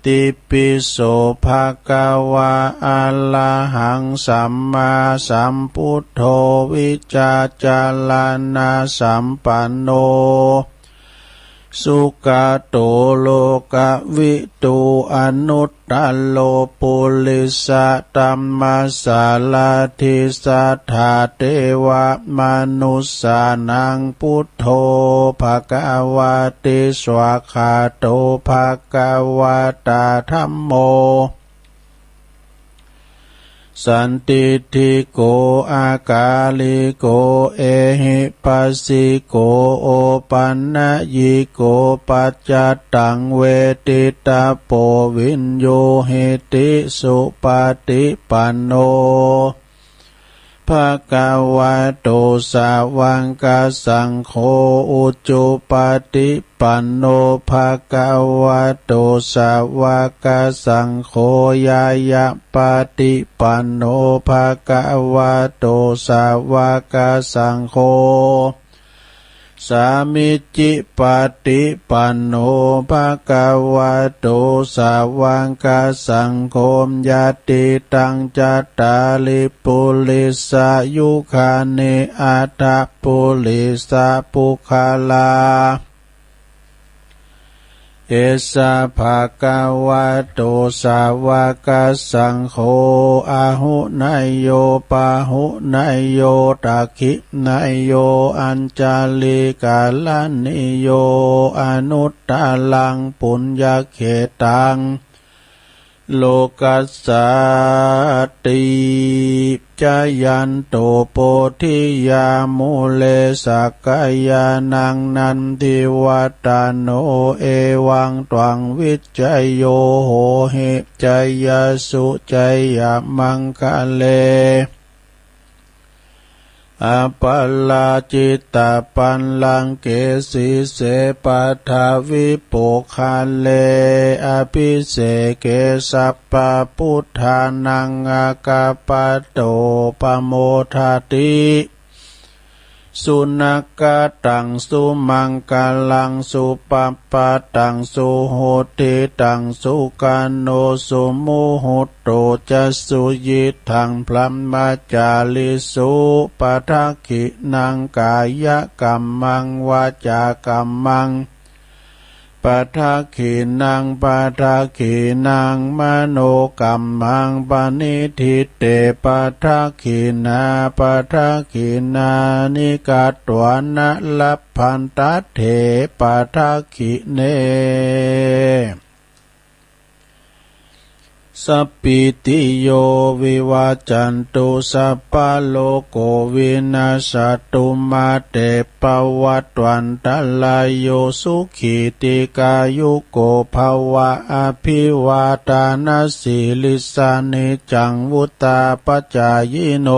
ติปิโสภะคะวะอะระหังสัมมาสัมพุทโธวิจาจารณะสัมปันโนสุขโตโลกวิทูอนุตตโลปุริสตัมมัสสาลาทิสัทธาเทวมนุสสานังพุทโธภคะวะติสวากขาโตภคะวะตาธัมโมสันติทิโกอากาลิโกเอหิปัสสิโกโอปันนะยิโกปัจจตังเวทิตาโปวินโยหิติสุปฏิปันโนภะคะวะโตสาวกสังโฆอุจุปฏิปันโนภะคะวะโตสาวกสังโฆยายะปฏิปันโนภะคะวะโตสาวกสังโฆสามิจจิปฏิปันโนภะคะวะโตสาวกสังโฆญาติตังจัตตาลิปุริสายุคานิอัตถปุริสาปุคาลาเอสะภะคะวะโตสาวกสังโฆอาหุนายโยปาหุนายโยตักขินายโยอัญจาลิกาลนิโยอนุตตลังปุญญเขตังโลกัสสติจายันโตโพธิยามุเลสักกายานังนันทิวัตโนเอวังตวังวิจัยโยโหหิจายสุจายมังคะเลอปัลลาจิตตปันลังเกสีเสปัทาวิปุคาเลอภิเสเกสัพพพุทธานังอากาปโตปโมทาติสุนักกตังสุมังกลังสุปปะตังสุโหติตังสุกันโนสุมุหุตโตจะสุยิทังพลัมมาจาลิสุปะทักขินังกายกัมมังวาจากัมมังปะทักขินังปะทักขินังมโนกัมมังปณิทิเตปะทักขินาปะทักขินานิกัตตวนะลัพพันตเถปะทักขิเนสัพพิติโยวิวัจจันตุสัพพะโลกโควินาศตุมาเตปวัตวันตลายโยสุขีติกายุโกภวะอภิวาทานาสิลิสานิจังวุตตาปัจจายโน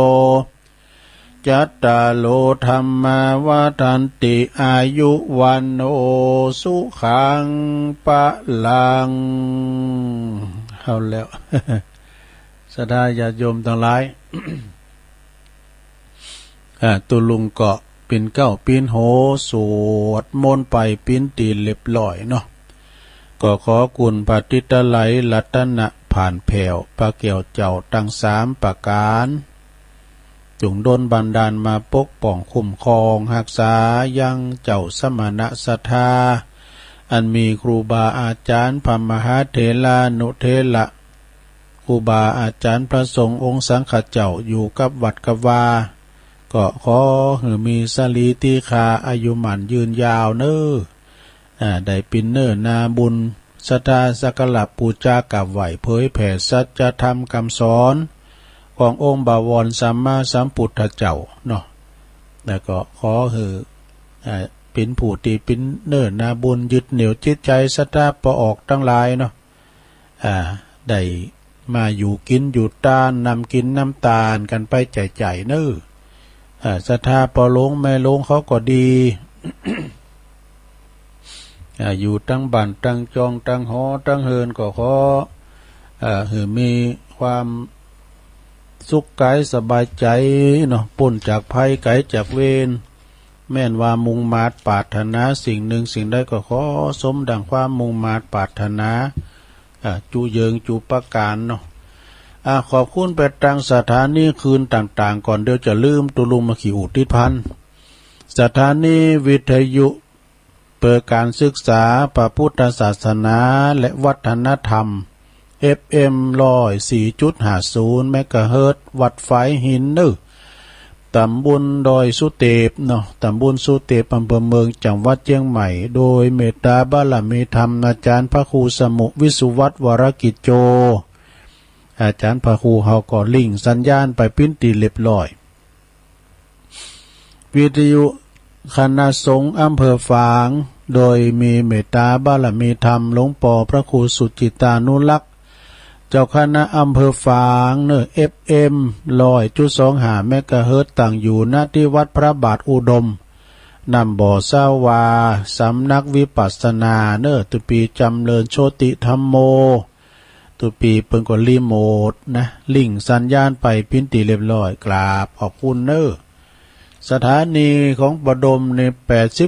จัตตาโลธัมมาวาทันติอายุวันโนสุขังปะลังเอาแล้ว ศรัทธาญาติโยมทั้งหลาย ตุลุงเกาะปินเก้าปินโหสวดมนต์ไปปินตีเรียบร้อยเนาะก็ขอกุณพระทิตไลยรัตนะผ่านแผ่วพระเกี่ยวเจ้าตั้งสามประการจงดลบันดาลมาปกป้องคุ้มครองรักษายังเจ้าสมณะศรัทธาอันมีครูบาอาจารย์พระมหาเถรานุเถระครูบาอาจารย์พระสงฆ์องค์สังฆเจ้าอยู่กับวัดกับวาก็ขอให้มีสลีติขาอายุหมันยืนยาวเน้อได้ปินเน้อนาบุญศรัทธาสักการะปูชากับไหวเผยแผ่สัจธรรมคำสอนขององค์บวรสัมมาสัมพุทธเจ้าเนาะแล้วก็ขอให้เป็นผู้ที่เป็นเนิ่นนาบุญยึดเหนี่ยวจิตใจศรัทธาประออกทั้งหลายเนาะได้มาอยู่กินอยู่ตานนำกินน้ำตาลกันไปใจเน้อศรัทธาปอลงแม่ลงเขาก็ดี อยู่ตั้งบ้านตั้งจองตั้งหอตั้งเฮินก็ขอมีความสุขกายสบายใจเนาะพ้นจากภัยไกลจากเวรแม่นว่ามุ่งมาดปรารถนาสิ่งหนึ่งสิ่งใดก็ขอสมดังความมุ่งมาดปรารถนา จูเยิงจูประการเนาะขอบคุณไปทางสถานีคืนต่างๆก่อนเดี๋ยวจะลืมตุลุงมาขี่อุทิศพันธ์สถานีวิทยุเปิดการศึกษาพระพุทธศาสนาและวัฒนธรรม FM 104.50 เมกะเฮิรตซ์วัดไฟหินนึตำบลดอยสุเทพเนาะตำบลสุเทพอำเภอเมืองจังหวัดเชียงใหม่โดยเมตตาบารมีธรรมอาจารย์พระครูสมุวิสุวัฒน์วรกิจโจอาจารย์พระครูเฮาก็ลิงก์สัญญาณไปปิ้นตีเรียบร้อยวิทยุคณะสงฆ์อำเภอฝางโดยมีเมตตาบารมีธรรมหลวงปู่พระครูสุจิตานุรักษ์เจ้าคณะอำเภอฝางFM 100.25 เมกะเฮิรตซ์ตั้งอยู่ณที่วัดพระบาทอุดมนำบ่อสาวาสำนักวิปัสสนาตุปีจำเริญโชติธรรมโมตุปีเพิ่นก็รีโมทนะลิงก์สัญญาณไปพินตีเรียบร้อยกราบขอบคุณสถานีของบดมใน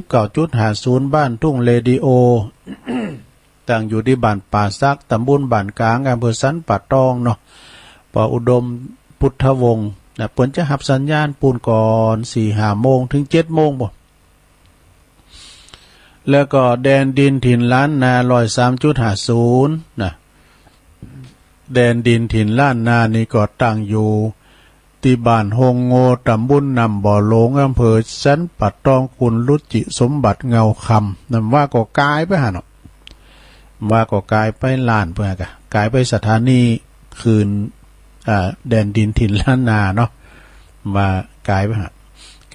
89.50 บ้านทุ่งเรดิโอ ตั้งอยู่ที่บ้านป่าซักตำบลบ้านกลางอำเภอสันป่าตองเนาะปอุดมพุทธวงศ์เพิ่นจะหับสัญญาณปูนก่อน 4-5 โมงถึง 7 โมงบ่แล้วก็แดนดินถิ่นล้านนา 103.50 นะแดนดินถิ่นล้านนานี่ก็ตั้งอยู่ที่บ้านฮงโงตำบลนำบ่อหลงอำเภอสันป่าตองคุณรุจิสมบัติเงาคำนั่นว่าก็กายไปหาเนาะว่าก็กลายไปล้านเพื่อกะกลายไปสถานีคืนแดนดินถิ่นล้านนาเนาะมากลายไปฮะ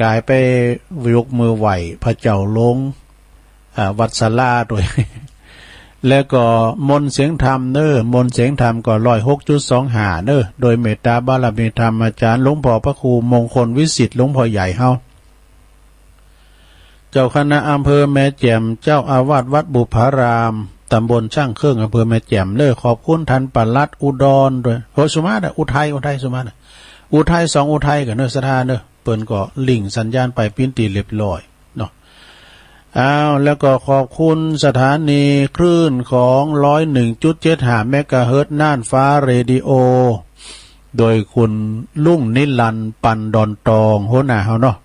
กลายไปยกมือไหวพระเจ้าลงวัดศาลาด้วย แล้วก็มนต์เสียงธรรมมนต์เสียงธรรมก็106.25โดยเมตตาบารมีธรรมอาจารย์หลวงพ่อพระครูมงคลวิสิทธิ์หลวงพ่อใหญ่เฮาเจ้าคณะอำเภอแม่แจ่มเจ้าอาวาสวัดบุพารามตำบลช่างเครื่องอำเภอแม่แจ่มขอบคุณท่านปลัดอุดรด้วยโหสุมาอุทัยสุมาอุทัย2อุทัยกับสถานเปิ้นก็ลิงก์สัญญาณไปปิ้นตีเรียบร้อยเนาะแล้วก็ขอบคุณสถานีคลื่นของ 101.75 เมกะเฮิรตซ์น่านฟ้าเรดิโอโดยคุณลุงนิรันดร์ปันดอนตองหัวหน้าเฮาเนาะ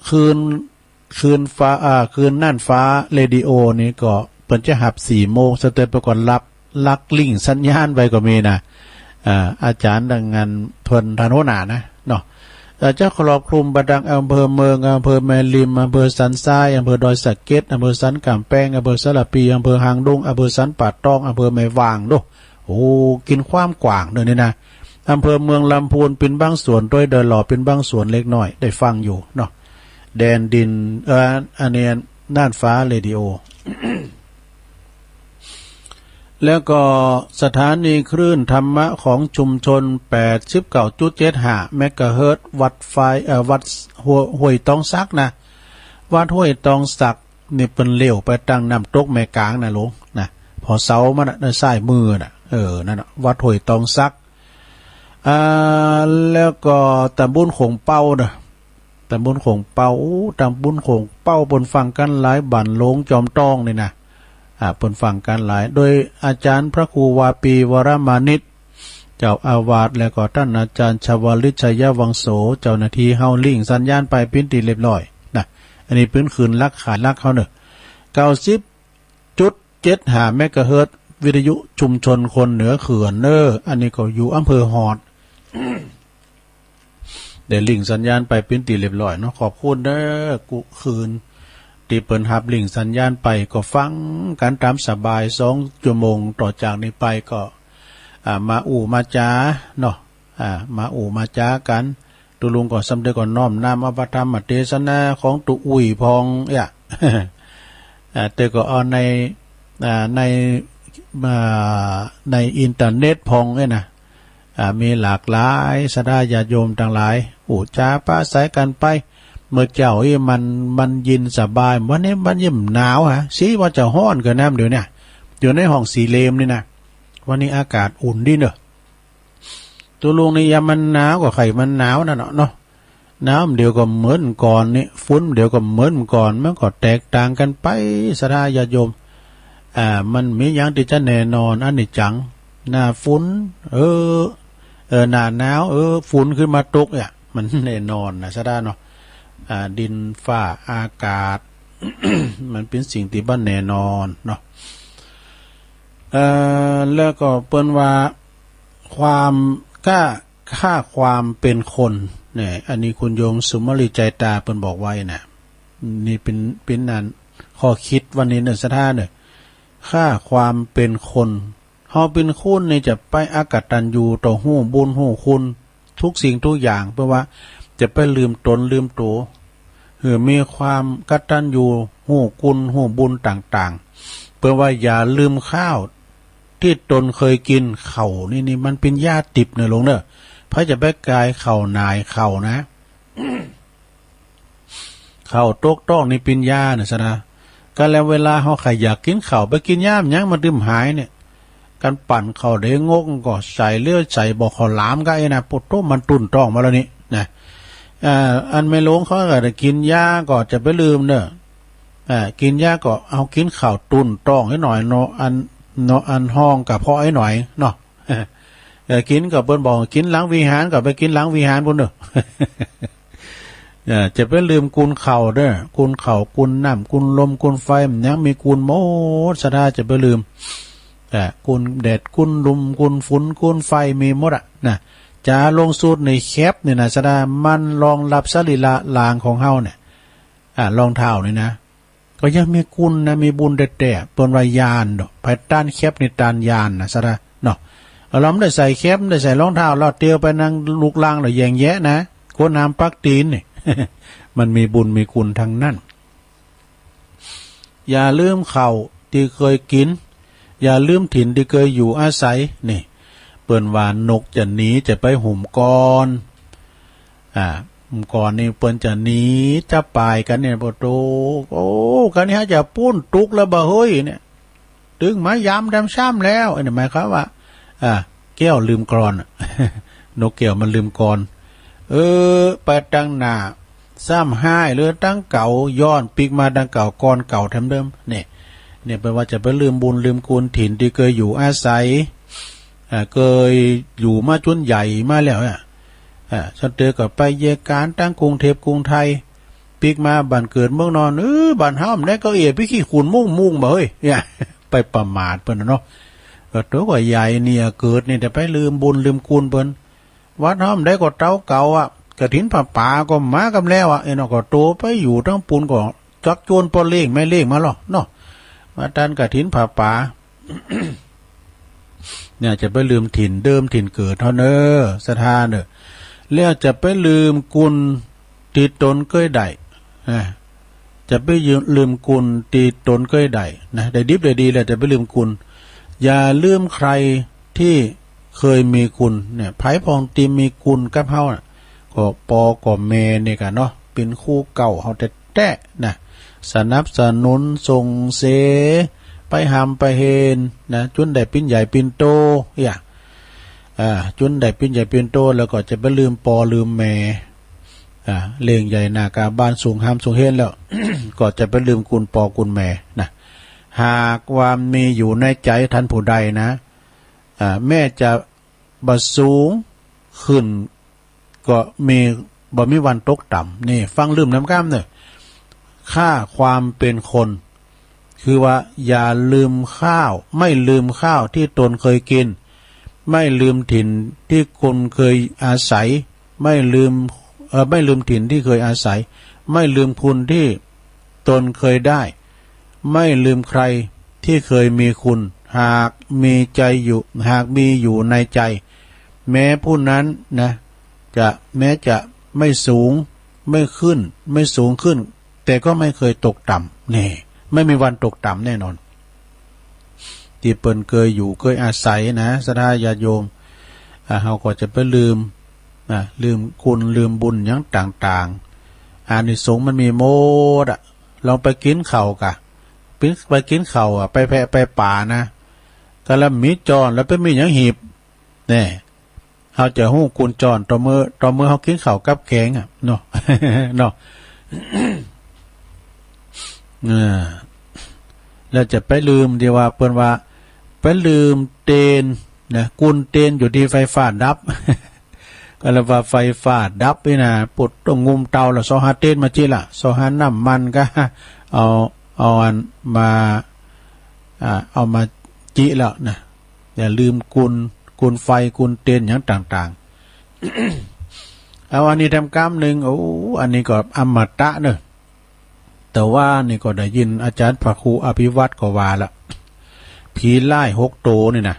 คืนฟ้าคืนน่านฟ้าเรดิโอนี่ก็เปิ้นจะหับ 4 โมงสเตปไปก่อนรับลักลิงก์สัญญาณไปก็มีนะอาจารย์ดังงานทนทานหัวหน้านะเนาะจะครอบคลุมบดังอำเภอเมืองอำเภอแม่ริมอำเภอสันทรายอำเภอดอยสะเก็ดอำเภอสันกำแพงอำเภอสระปีอำเภอหางดงอำเภอสันป่าตองอำเภอแม่วางโกินความกว้างเด้อนี่นะอำเภอเมืองลำพูนเป็นบางส่วนด้วยเดินหล่อเป็นบางส่วนเล็กน้อยได้ฟังอยู่เนาะแดนดินอันนี้น่านฟ้าเรดิโอ แล้วก็สถานีคลื่นธรรมะของชุมชน 89.75 เมกะเฮิรตซ์วัดไฟวัดห้วยตองซักนะวัดห้วยตองซักนี่เป็นเลี้ยวไปตั้งน้ำตกแม่กลางนะลุงนะพอเสามันน่ะซ้ายมือน่ะนั่นน่ะวัดห้วยตองซักแล้วก็ตำบลโขงเป้านะตำบลโขงเป้าตำบลโขงเป้าบนฝั่งกันหลายบ้านลงจอมต้องนี่นะบนฝั่งกันหลายโดยอาจารย์พระครูวาปีวรมานิตเจ้าอาวาสและก็ท่านอาจารย์ชวลิตชัยวังโสเจ้าหน้าที่เฮาลิงก์สัญญาณไปปิ้นตีเรียบร้อยนะอันนี้พื้นคืนลักขายลักเขา90.75 เมกะเฮิรตซ์วิทยุชุมชนคนเหนือเขื่อนอันนี้ก็อยู่อำเภอหอด ได้ลิงก์สัญญาณไปปิ้นตีเรียบร้อยเนาะขอบคุณกุคืนที่เปิ้นหับลิงก์สัญญาณไปก็ฟังกันตามสบาย2 ชั่วโมงต่อจากนี้ไปก็มามาจ้าเนาะมามาจ้ากันตุลุงก็สำเร็จก่อนน้อมนำอภิธรรมเทศนาของตุอุ้ยพองแต่ก็เอาในอินเทอร์เน็ตพองนะมีหลากหลายสดาญาโยมทั้งหลายจ้าป้าสายกันไปเมื่อเจ้ามันยินสบายวันนี้มันยิ่มหนาวสิว่าจะฮ้อนกันน้ำเดี๋ยวเนี่ยอยู่ในห้องสีเลมนี่นะวันนี้อากาศอุ่นดีเนอะตัวลุงนี่ยามมันหนาวกว่าไข่มันหนาวนะเนาะน้ำเดี๋ยวก็เหมือนก่อนนี่ฟุ้นเดี๋ยวก็เหมือนก่อนมันก็แตกต่างกันไปสดาญาโยม มันมีอย่างที่จะแน่นอนอันนี้จังหน้าฝนหน้าหนาวฝนขึ้นมาตกเนี่ยมันแน่นอนนะซะได้เนาะดินฟ้าอากาศ มันเป็นสิ่งที่บ่แน่นอนเนาะแล้วก็เปิ้นว่าความค่าความเป็นคนเนี่ยอันนี้คุณโยมสุมาลีใจตาเปิ้นบอกไว้นะนี่เป็นนั้นข้อคิดวันนี้เนี่ยสถานเนี่ยค่าความเป็นคนเฮาเป็นคนนี่จะไปอากตัญญูต่อฮู้บุญฮู้คุณทุกสิ่งทุกอย่างเพราะว่าจะไปลืมตนลืมตัวมีความกตัญญูฮู้คุณฮู้บุญต่างๆเพื่อว่าอย่าลืมข้าวที่ตนเคยกินเข่านี่มันเป็นญาติติบเนี่ยลงเนอะพระจะไปกายเข่านายเข่านะ เข่าตกต้องนี่เป็นยาเนี่ยซะนะก็แล้วเวลาเขาใครอยากกินเข่าไปกินย่ามยังมาดื่มหายเนี่ยการปั่นเข่าได้งกก็ใส่เลือดใส่บอกข้าวหลามก็ไอ้นะปุตโตมันตุ่นต้องมาแล้วนี่นะอันไม่ลงเขาก็จะกินยาก็จะไปลืมเนอะกินยาก็เอากินข้าวตุ่นต้องให้หน่อยเนาะอันห้องกับพ่อไอ้หน่อยเนาะกินกับเปิ้นบอกกินหลังวิหารกับไปกินหลังวิหารพุ่นเนอะจะไปลืมกุลเข่าเด้อกุลเข่ากุลน้ำกุลลมกุลไฟมันยังมีกุลโมดสะดาจะไปลืมกุลแดดกุลลมกุลฝนกุลไฟมีหมดนะจะลงสูตรในแคปเนี่ยนะสะดามันรองรับสรีระลางของเฮาเนี่ยรองเท้านี่นะก็ยังมีกุลนะมีบุญแต่ปนวายานดอกภายใต้แคปในตานยานนะสะดาเนาะเราไม่ได้ใส่แคปได้ใส่รองเท้าเราเตียวไปนั่งลูกลางหรือแยงแยะนะโคน้ำปักตีนนี่ มันมีบุญมีคุณทั้งนั้นอย่าลืมเข่าที่เคยกินอย่าลืมถิ่นที่เคยอยู่อาศัยนี่เปิ้นว่านกจะหนีจะไปหุ่มกรหุ่มกรนี่เปิ้นจะหนีจะปายกันเนี่ยปะโตโอ้กันนี้จะปุ้นตุกแล้วบ่เฮ้ยเนี่ยตึงมายามดำซ้ำแล้วอันนี้หมายความว่าแก้วลืมกรอน นกแก้วมันลืมกรไปตั้งหน้าซ้ำห้ายหรือตั้งเก่าย้อนปีกมาดังเก่าก่อนเก่าทำเดิมเนี่ยแปลว่าจะไปลืมบุญลืมคุณถิ่นที่เคยอยู่อาศัยเคยอยู่มาจนใหญ่มาแล้วฉันเจอกับไปเยการตั้งกรุงเทพกรุงไทยปีกมาบ้านเกิดเมืองนอนบ้านห้ามได้ก็พี่ขี้ขุนมุ่งบ่เฮ้ยเนี่ยไปประมาทเปิ้นเนาะก็ตัวก็ใหญ่เนี่ยเกิดเนี่ยแต่ไปลืมบุญลืมคุณเปิ้นวัดห้ามได้ก็เต้าเก่ากระถินผ้าป่าก็มากันแล้วเนาะก็โตไปอยู่ทั้งปูนก็จักโจนปอเล่งไม่เล่งมาหรอกเนาะมาตันกระถินผ้าป่า เนี่ยจะไปลืมถิ่นเดิมถิ่นเกิดเท่าเนอสถานเนอแล้วจะไปลืมกุลตีตนเกยได้จะไปลืมกุลตีตนเกยได้นะได้ดิบได้ดีแล้วจะไปลืมกุลอย่าลืมใครที่เคยมีคุณเนี่ยไผ่พองตีมีคุณกับเฮาน่ะก็ปอก็เมเนี่ยกันเนาะเป็นคู่เก่าเฮาแต่นะสนับสนุนส่งเสไปหำไปเฮนนะจนได้ปิ้นใหญ่ปิ้นโตจนได้ปิ้นใหญ่ปิ้นโตแล้วก็จะไปลืมปอลืมแม่เลี้ยงใหญ่นากาบ้านสูงหำสูงเฮนแล้ว ก็จะไปลืมคุณปอคุณแม่นะหากความมีอยู่ในใจท่านผู้ใดนะแม่จะบ่สูงขึ้นก็บ่มีวันตกต่ำนี่ฟังลืมน้ำก้ามเนี่ยค่าความเป็นคนคือว่าอย่าลืมข้าวไม่ลืมข้าวที่ตนเคยกินไม่ลืมถิ่นที่คนเคยอาศัยไม่ลืมถิ่นที่เคยอาศัยไม่ลืมคุณที่ตนเคยได้ไม่ลืมใครที่เคยมีคุณหากมีอยู่ในใจแม้ผู้นั้นนะแม้จะไม่สูงไม่ขึ้นไม่สูงขึ้นแต่ก็ไม่เคยตกต่ำนี่ไม่มีวันตกต่ำแน่นอนที่เปิ้นเคยอยู่เคยอาศัยนะศรัทธาญาติโยมเราก็จะไปลืมคุณลืมบุญอย่างต่างๆอานิสงส์มันมีโมดลองไปกินข้าวกะไปกินข้าวไปแพะไปป่านะก็แล้วมีจอนแล้วไปมีอย่างหีบเนี่ยเขาจะหู้กุญจรต่อเมื่อเขากินข้าวกับแกงเนาะ เนาะ แล้วจะไปลืมที่ว่าเปิ้นว่าไปลืมเตนนะกุนเตนอยู่ที่ไฟฟ้าดับ ก็เลยว่าไฟฟ้าดับนี่นะปุดต้องงุมเตาแล้วซอหาเตนมาจิล่ะซอหาน้ำมันก็เอาอันมาเอามาจิแล้วนะอย่าลืมกุนไฟกุนเตนอย่างต่างๆ เอาอันนี้ทำกรรมหนึ่งอันนี้ก็อมตะเนอะแต่ว่านี่ก็ได้ยินอาจารย์พระครูอภิวัตรก็ว่าละผีไล่6 โตนี่นะ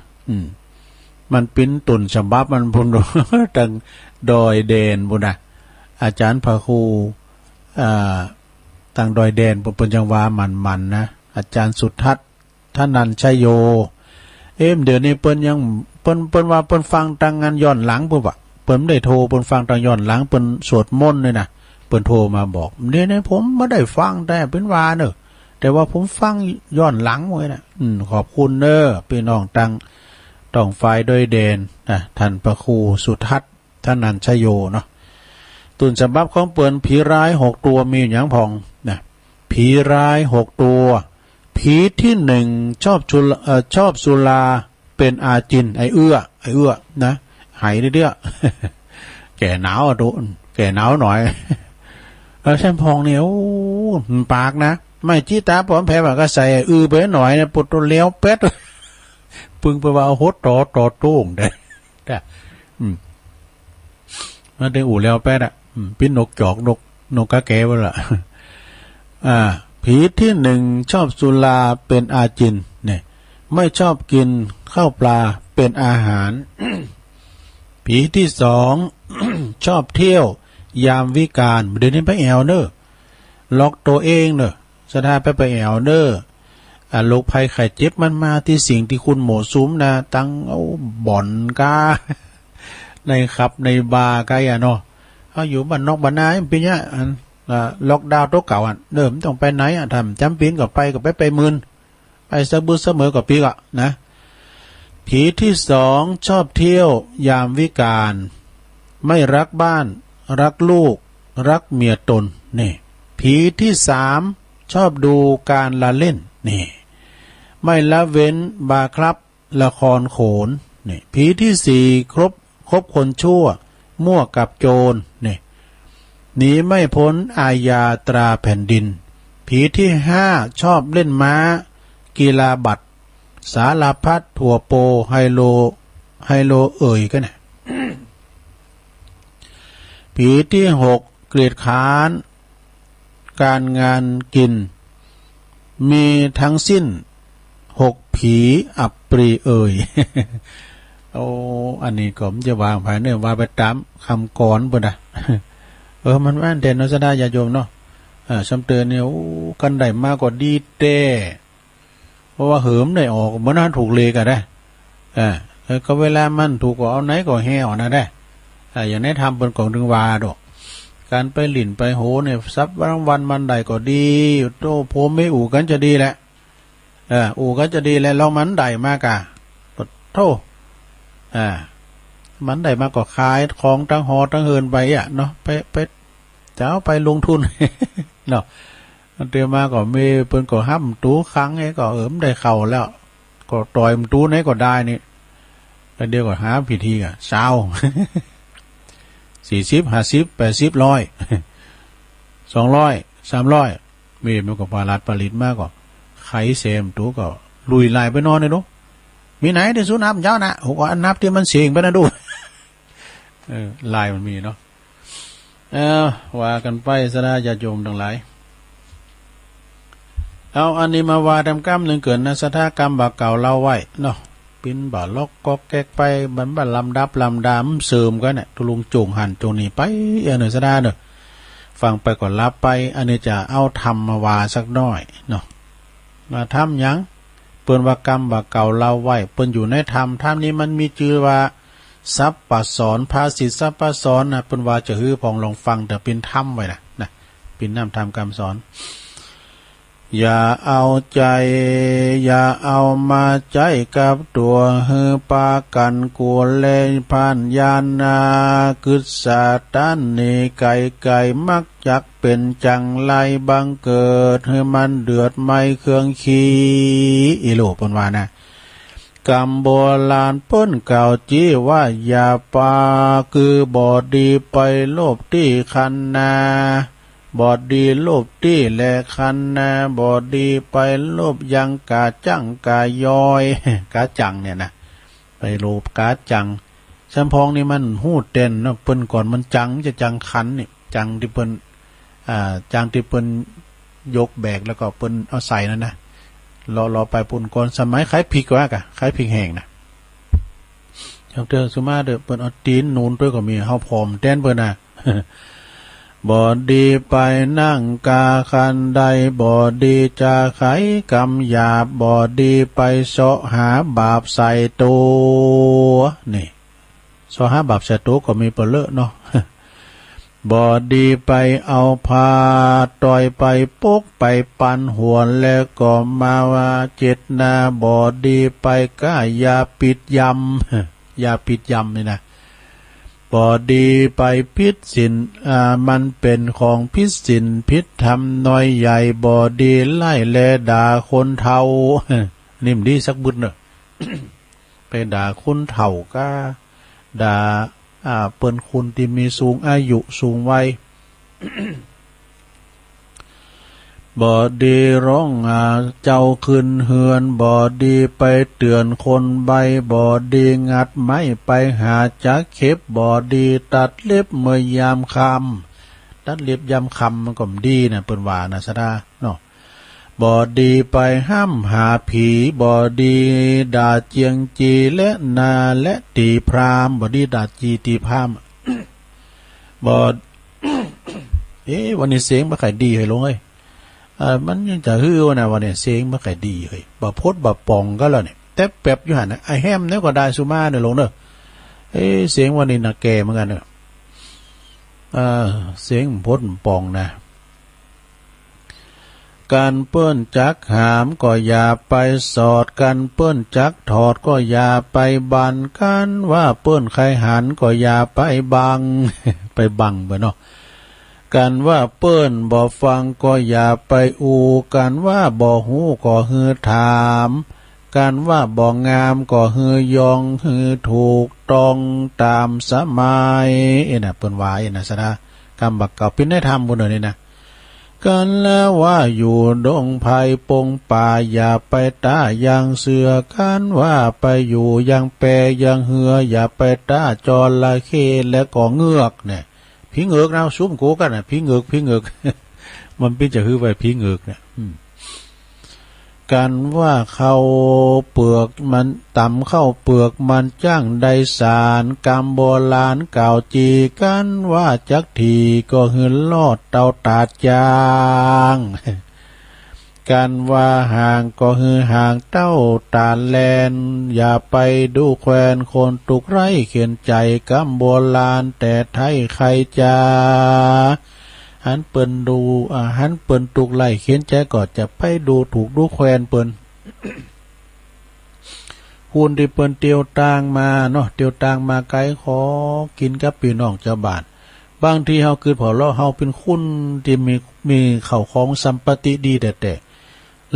มันเป็นตุนฉบับมันพุ่น ตั้งดอยแดนพุ่นนะอาจารย์พระครูตั้งดอยแดนพุ่นจังว่ามันนะอาจารย์สุทัศน์ท่านันชัยโยเดี๋ยวนี้เปิ้นยังเปิ้นว่าเปิ้นฟังตังงานย้อนหลังพุ่นว่าเปิ้นได้โทรเปิ้นฟังตังย้อนหลังเปิ้นสวดมนต์เลยนะเปิ้นโทรมาบอกเนี่ยผมไม่ได้ฟังแต่เป็นว่าเนอะแต่ว่าผมฟังย้อนหลังไว้นะขอบคุณเนอะพี่น้องตังต้องไฟด้วยเดนนะท่านพระครูสุทัศน์ท่านันชโยเนาะตุนฉบับของเปิ้นผีร้าย6 ตัวมีอย่างพองนะผีร้าย6 ตัวผีที่1ชอบสุราเป็นอาจินไอเอื้อนะหายเรื่อยๆ แก่หนาวตุนแก่หนาวหน่อยแล้วแช่พองเนี่ยปากนะไม่จี้ตาปอมแพ้ว่าก็ใส่ไปหน่อยเนี่ยปุดตัวเลี้ยวเป็ดปึงไปว่าเอาหดต่อโต้งได้มาได้อู่แล้วเป็ดปิ้นนกจอกนกกะแกวะล่ะผีที่1ชอบสุราเป็นอาจินเนี่ยไม่ชอบกินข้าวปลาเป็นอาหาร ผีที่2 ชอบเที่ยวยามวิกาลเดี๋ยวนี้ไปแอวเนอะล็อกตัวเองเนอะสถานไปแอวเนอะโรคภัยไข้เจ็บมันมาที่สิ่งที่คุณหมอซุ้มนะตั้งเอาบ่อนกา ในขับในบาร์กายเนาะเอาอยู่บ้านนอกบ้านนาเป็นเนี้ยล็อกดาวน์ตัวเก่าเดิมต้องไปไหนทำจำเป็นก็ไปมื่นไปเสมอกับปีกนะผีที่2ชอบเที่ยวยามวิกาลไม่รักบ้านรักลูกรักเมียตนนี่ผีที่3ชอบดูการละเล่นนี่ไม่ละเว้นบาครับละครโขนนี่ผีที่4คบคนชั่วมั่วกับโจรนี่หนีไม่พ้นอาญาตราแผ่นดินผีที่5ชอบเล่นม้ากีฬาบัตรสารพัดถั่วโปไฮโลกันนะผีที่6เกลียดค้านการงานกินมีทั้งสิ้น6 ผีอับปรีอันนี้ก็มจะวางภายเนื้อว่าไปตามคำก่อนบ่นะ มันว่านเด่นนัสดาญาโยมเนาะสำเตือนเนี่ยกันได้มากกว่าดีเต้เพราะว่าเหิมได้ออกมันน่าถูกเลกันได้ก็เวลามันถูกก็เอาไหนก็แห่ออกนะได้อย่างนี้ทำเป็นของดึงวาดอกการไปหลิ่นไปโหเนี่ยซับวันมันได้ก็ดีโตผมไม่อู่กันจะดีแหละอู่กันจะดีแล้วเรามันได้มากะโทมันได้มากกว่าขายของทั้งหอทั้งเฮินไปเนาะไปจะเอาไปลงทุน เนาะเตรียมมาก็มีเปิ้นก็ห้ำตู้ครั้งไอ้ก็ได้เข่าแล้วก็ต่อยมตู้ไหนก็ได้นี่แล้วเดียวก็หาพิธีอ่ะเช้า 40 50 80 100 200 300มีมันก็ปาลัดปลิตมากกว่าไข่เสมตู้ก็ลุยลายไปนอนเลยเนาะมีไหนได้สู้น้ำเจ้านะผมก็อันนับที่มันเสียงไปนะดู ลายมันมีเนาะว่ากันไปสดาญาโยมทั้งหลายเอาอันนี้มาว่าทำกรรมหนึ่งเกิดนะสถากรรมบาเก่าเล่าไว้เนาะปินบ่าล็อกก็แกกไปบันบันลำดับลำดามเสริมกันเนี่ยทุลุงโจงหันโจงนี่ไปเนื้อสดาเนอะฟังไปก่อนรับไปอันนี้จะเอาทำมาว่าสักน้อยเนาะมาทำยังเปิ้นว่ากรรมบาเก่าเล่าไว้เปิ้นอยู่ในธรรมนี้มันมีชื่อว่าซับปะสอนภาษิตซับปะสอนนะเปิ้นว่าจะฮื้อพองลองฟังแต่เป็นธรรมไว้นะเป็นน้ำธรรมคำสอน อย่าเอาใจอย่าเอามาใจกับตัวฮือปากันกูเลผ่านยานากึศสาตันนี่ไก่มักจักเป็นจังไรบังเกิดฮือมันเดือดไม่เครื่องขี้อีโลปนว่านะกรรมโบราณป้นเก่าจี้ว่าอย่าปาคือบอดีไปโลบที่คันนาบอดีโลบที่แลคันนาบอดีไปโลบยังกาจังกายอยกาจังเนี่ยนะไปโลบกาจังชัมพองนี่มันหูดเด่นเนาะเปิ้นก่อนมันจังจะจังคันนี่จังที่เปิ้นจังที่เปิ้นยกแบกแล้วก็เปิ้นเอาใส่นั่นนะรอไปปุ่นก่อนสมัยขายพริกว่ากะขายพริกแห้งนะอย่างเธอสุมาเด้อเปิ้นเอาตีนนูนด้วยก็มีเฮาพร้อมแต้นเปิ้นน่ะ บ่ดีไปนั่งกาคันใดบ่ดีจะไขกำหยาบบ่ดีไปเสาะหาบาปใส่ตัวนี่เสาะหาบาปใส่ตัวก็มีเปเลอะเนาะ บ่ดีไปเอาพาต่อยไปปกไปปันหัวแล้วก็มาว่าเจตนาบ่ดีไปก้ายาปิดยำ ยาปิดยำนี่นะบ่ดีไปพิษสินมันเป็นของพิษสินพิษทำน้อยใหญ่บ่ดีไล่แลด่าคนเฒ่า นิ่มดีสักบุญเนอะ ไปด่าคนเฒ่าก็ด่าเปิ้นคุณที่มีสูงอายุสูงวัย บ่ดีร้องเจ้าขึ้นเฮือนบ่ดีไปเตือนคนใบบ่ดีงัดไม้ไปหาจักเข็บบ่ดีตัดเล็บเมื่อยามคำตัดเล็บยามคำมันก็ดีนะเปิ้นว่านะสะดาเนาะบ่ดีไปห้ามหาผีบ่ดีด่าเจียงจีและนาและตีพรามบ่ดีด่าจีตีพราม บ่ วันนี้เสียงบ่ค่อยดีให้ลงเอ้ยมันยังจะฮือนะวันนี้เสียงบ่ค่อยดีเฮ้ยบ่พดบ่ปองก็แล้วเนี่ยแต่แป๊บอยู่หั่นนะไอ้แฮมเนี่ยก็ได้สุมาเนี่ยลงเด้อเสียงวันนี้น่ะแก่เหมือนกันเด้อเสียงพดปองนะการเปิ้นจักหามก็อย่าไปสอดกันเปิ้นจักถอดก็อย่าไปบันกันว่าเปิ้นใครหันก็อย่าไปบัง ไปบังบ่เนาะกันว่าเปิ้นบ่ฟังก็อย่าไปอูกันว่าบ่ฮู้ก็ฮือถามกันว่าบ่งามก็ฮือยองฮือถูกต้องตามสมัยน่ะเปิ้นว่าน่ะซะนะกำบักเก่าเป็นได้ทำบ่เด้อนี่นะกันแล้วว่าอยู่ดงไผ่ปงป่าอย่าไปตายังเสือกันว่าไปอยู่ยังแปยังเหืออย่าไปตาจระเข้และก็เงือกเนี่ยพี่เงือกนะซุ่มโกกันน่ะพี่เงือก มันเป็นจะฮือไว้พี่เงือกเนี่ยกันว่าเข้าเปลือกมันต่ำเข้าเปลือกมันจ้างไดสารกรรมโบราณเก่าจีกันว่าจักทีก็หืนลอดเตาตาดยางกันว่าห่างก็หือห่างเต้าตาแลนอย่าไปดูแควนคนตุกไร้เขียนใจกรรมโบราณแต่ไทยใครจาหันเปิ้นดูหันเปิ้นตุกไล่เขียนใจก็จะไปดูถูกดูแควนเปิ้น คุณที่เปิ้นเตียวต่างมาเนาะเตียวต่างมาไกลขอกินกับพี่น้องเจ้าบ้านบางทีเฮาคือพอเราเฮาเป็นคุณที่มีเข้าของสัมปติดีแต่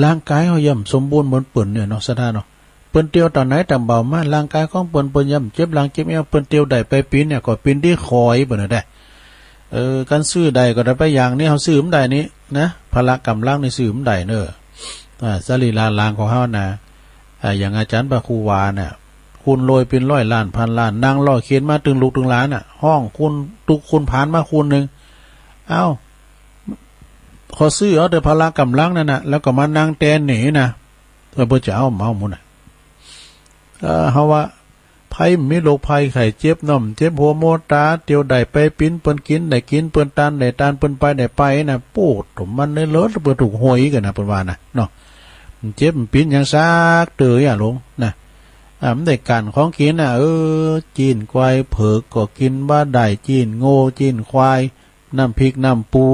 ร่างกายเฮาย่ำสมบูรณ์เหมือนเปิ้นเนี่ยเนาะซะท่าเนาะเปิ้นเตียวตอนไหนตามเบามาร่างกายของเปิ้นย่ำเจ็บหลังเจ็บเอวเปิ้นเตียวได้ไปปีนเนี่ยก็ปีนที่คอยเปิ้นได้กันซื้อใดก็ได้ไปอย่างนี้เฮาซื้อมได้นี้นะพละกำลังในซื้อมได้เด้อสรีระลางของเฮานะอย่างอาจารย์พระครูวาเนี่ยคุณโรยเป็นร้อยล้านพันล้านนางร้อยเขียนมาตึงลูกตึงล้านห้องคุณตุกคุณผ่านมาคุณนึงเอ้าขอซื้อเอาแต่พละกำลังนั่นน่ะแล้วก็มานั่งแตนหนีนะเพื่อจะเอาเมาหมุนเฮาว่าภัยมีโรคภัยไข้เจ็บน้ำเจ็บหัวโมตาเตียวได้ไปปิ้นเปิ้นกินได้กินเปิ้นตานได้ตานเปิ้นไปได้ไปนะปูดมันได้ลดเปิ้นถูกหวยกันนะเปิ้นว่านะเนาะเจ็บปิ้นยังซากเตยลงนะมันได้การของกินจีนควายเผือกก็กินบ่ได้จีนโง่จีนควายน้ำพริกน้ำปู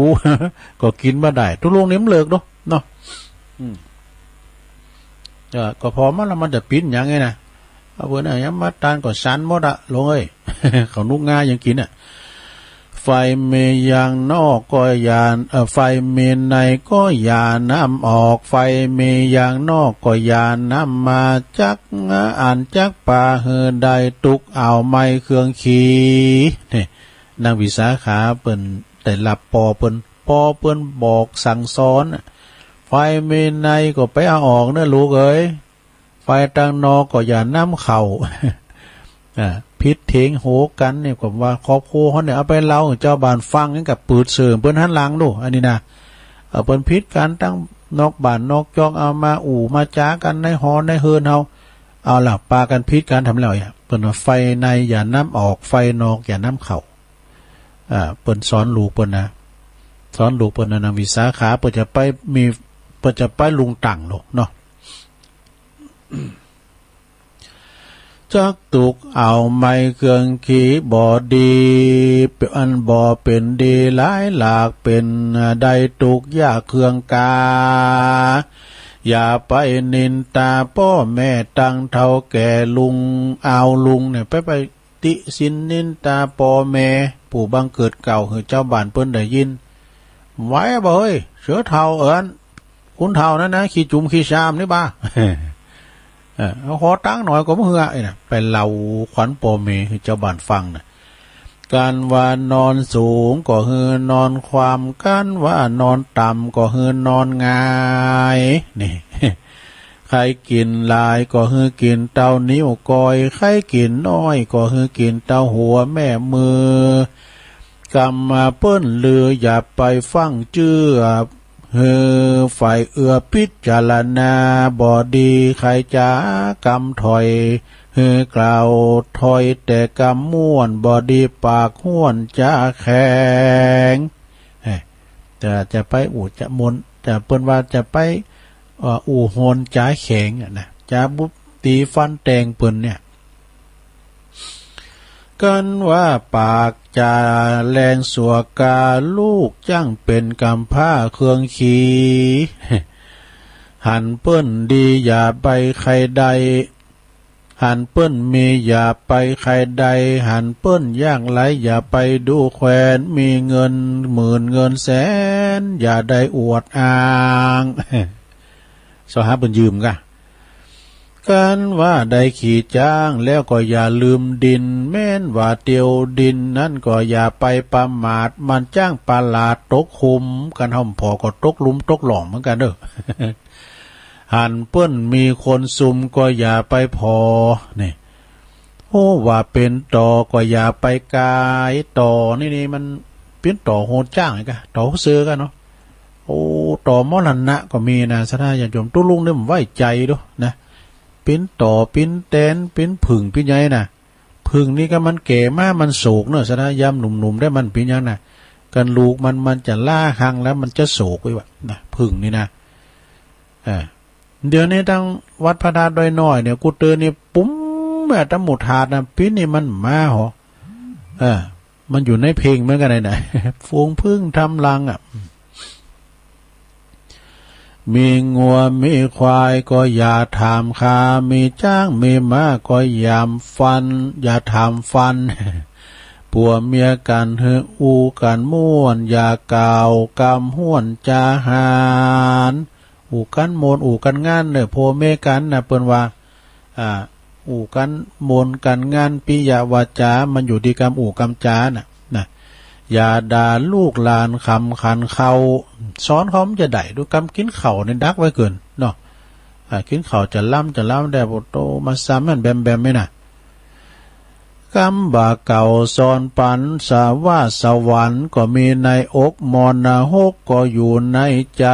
ก็กินบ่ได้ทุกโรงนี้มันเลิกเนาะ ก็พอมันจะปิ้นอย่างไงนะเอาเพื่อนอะไรมาตานก็สันหมดอะลงเอ้ย เขานุกง่ายยังกินอะไฟเมยังนอกก็ยานไฟเมในก็ยาน้ำออกไฟเมยังนอกก็ยาน้ำมาจักอ่านจักป่าเฮือใดตุกเอาไม้เครื่องขีนี่นางวิสาขาเปิ้นแต่หลับปอเปิ้นบอกสั่งสอนไฟเมในก็ไปเอาออกเนอะลูกเอ้ยไฟตังนอกก็อย่าน้ำเข่า พิษเถงโหกันเนี่ยผมว่าครอบครัวเขาเนี่ยเอาไปเล่าเจ้าบ้านฟังกันกับปืดเสริมเปิ้นหันหลังดูอันนี้นะเปิ้นพิษกันตั้งนอกบ้านนอกจองเอามามาจ้ากันในหอในเฮือนเฮาเอาล่ะปากันพิษกันทำแล้วเปิ้นว่าไฟในอย่าน้ำออกไฟนอกอย่าน้ำเข่าเปิ้นสอนลูกเปิ้นนะสอนลูกเปิ้นนางวิสาขาเปิ้นจะไปลุงตั่งลูกเนาะจักตุกเอาไม้เครื่องขีบ่อดีอันบ่อเป็นดีหลายหลากเป็นได้ตุกยาเครื่องกาอย่าไปนินตาพ่อแม่ตั้งเท่าแก่ลุงเอาลุงเนี่ยไปติสินนินตาพ่อแม่ผู้บังเกิดเก่าคือเจ้าบ้านเปิ้นได้ยินไว้บ่เฮ้ยเสือเท่าเอิ้นคุณเท่านั้นนะขี้จุ่มขี้ชามนี่บ้าเอาขอตั้งหน่อยก็ไม่เหือนะไปเล่าขวัญโปเมคือเจ้าบ้านฟังนะการว่านอนสูงก็คือนอนความกันว่านอนต่ำก็คือนอนง่ายนี่ใครกินลายก็คือกินเต้านิ้วก้อยใครกินน้อยก็คือกินเต้าหัวแม่มือกำมาเปิ้นลืออย่าไปฟังเชื่อฝ่ายพิจารณาบอดีใครจะกำถอยกล่าวถอยแต่กำม่วนบอดีปากห้วนจะแข็งแต่จะไปจะมนแต่เปิ้นว่าจะไปโหนจะแข็งนะจะบุบตีฟันแตงเปิ้นเนี่ยกันว่าปากจะแลนสัวกาลูกจังเป็นกำผ้าเครื่องขีหันเปิ้นดีอย่าไปใครใดหันเปิ้นมีอย่าไปใครใดหันเปิ้นย่างไรอย่าไปดูแควนมีเงินหมื่นเงินแสนอย่าได้อวดอ้างสหาเปิ้นยืมกะกันว่าได้ขี่จ้างแล้วก็อย่าลืมดินแม้นว่าเตียวดินนั่นก็อย่าไปประมาทมันจ้างปลาดตกคุมกันห่อมพอก็ตกลุมตกหล่องเหมือนกันเด้อ หันเปิ้นมีคนซุมก็อย่าไปพอนี่โอ้ว่าเป็นต่อก็อย่าไปกายต่อนี่มันเป็นต่อโหดจ้างไอ้กะต่อซื้อกันเนาะโอ้ต่อมรณะก็มีนะสถาญาติโยมตุ้ลุงเนี่ยมันไว้ใจด้วยนะปิ้นต่อปิ้นแตนปิ้นผึ่งปิ้นใหญ่น่ะผึ่งนี่ก็มันแก่มากมันโศกเนอะสนะยำหนุ่มๆได้มันปิ้นยังน่ะกันลูกมันจะล่าหังแล้วมันจะโศกไว้วะนะผึ่งนี่นะเดี๋ยวนี้ตั้งวัดพระธาตุดอยน้อยเนี่ยกูเตือนนี่ปุ้มแบบตะหมุดถาดนะปิ้นนี่มันมาหรอมันอยู่ในเพลงเหมือนกันไหนฟูงพึ่งทำรังมีงัวมีควายก็อย่าถามคามีจ้างมีม้าก็อย่าฟันอย่าถามฟันผัวเมียกันอูกันม่วนอย่ากล่าวกำห้วนจาหารอูกันโมนอูกันงานเนี่ยโพเมกันนะเปิ้นว่าอูกันโมนกันงานปิยวาจามันอยู่ที่กำอูกำจานะอย่าด่าลูกหลานคำขันเขาสอนเขามันจะได้ดูกำกินเข่าในดักไว้เกินเนาะกินเข่าจะล้ำได้โบโตมาซ้ำมันแบมไหมนะกำบ่าเก่าซอนปันสาว่าสวรรค์ก็มีในอกมรณหกก็อยู่ในใจ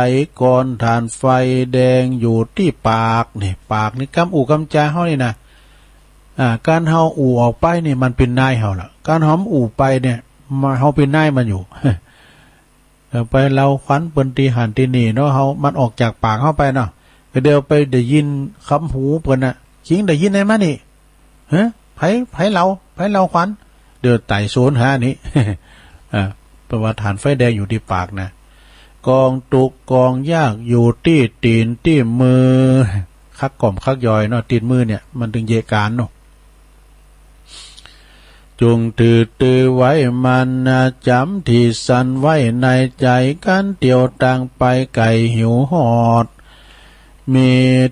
ก่อนฐานไฟแดงอยู่ที่ปากนี่ปากนี่กำอูกำจาเขานี่นะการเฮาอูออกไปนี่มันเป็นนายเฮาล่ะการหอมอูไปเนี่ยมาเฮาเป็นนายมันอยู่ ไปเราขวัญเปิ้นตีหันตีนี่เนาะเฮามันออกจากปากเฮาไปเนาะเดี๋ยวไปได้ยินคำหูเปิ้นน่ะคิงได้ยินได้มานี่ไผเราขวัญเดี๋ยวไต่โซนหานี่ประวัติฐานไฟแดงอยู่ที่ปากนะ กองตุกกองยากอยู่ที่ตีนที่มือคักกล่อมคักย่อยเนาะตีนมือเนี่ยมันถึงเยการเนาะจงตือไว้มันจำที่สั่นไว้ในใจกันเตียวต่างไปไก่หิวหอดมี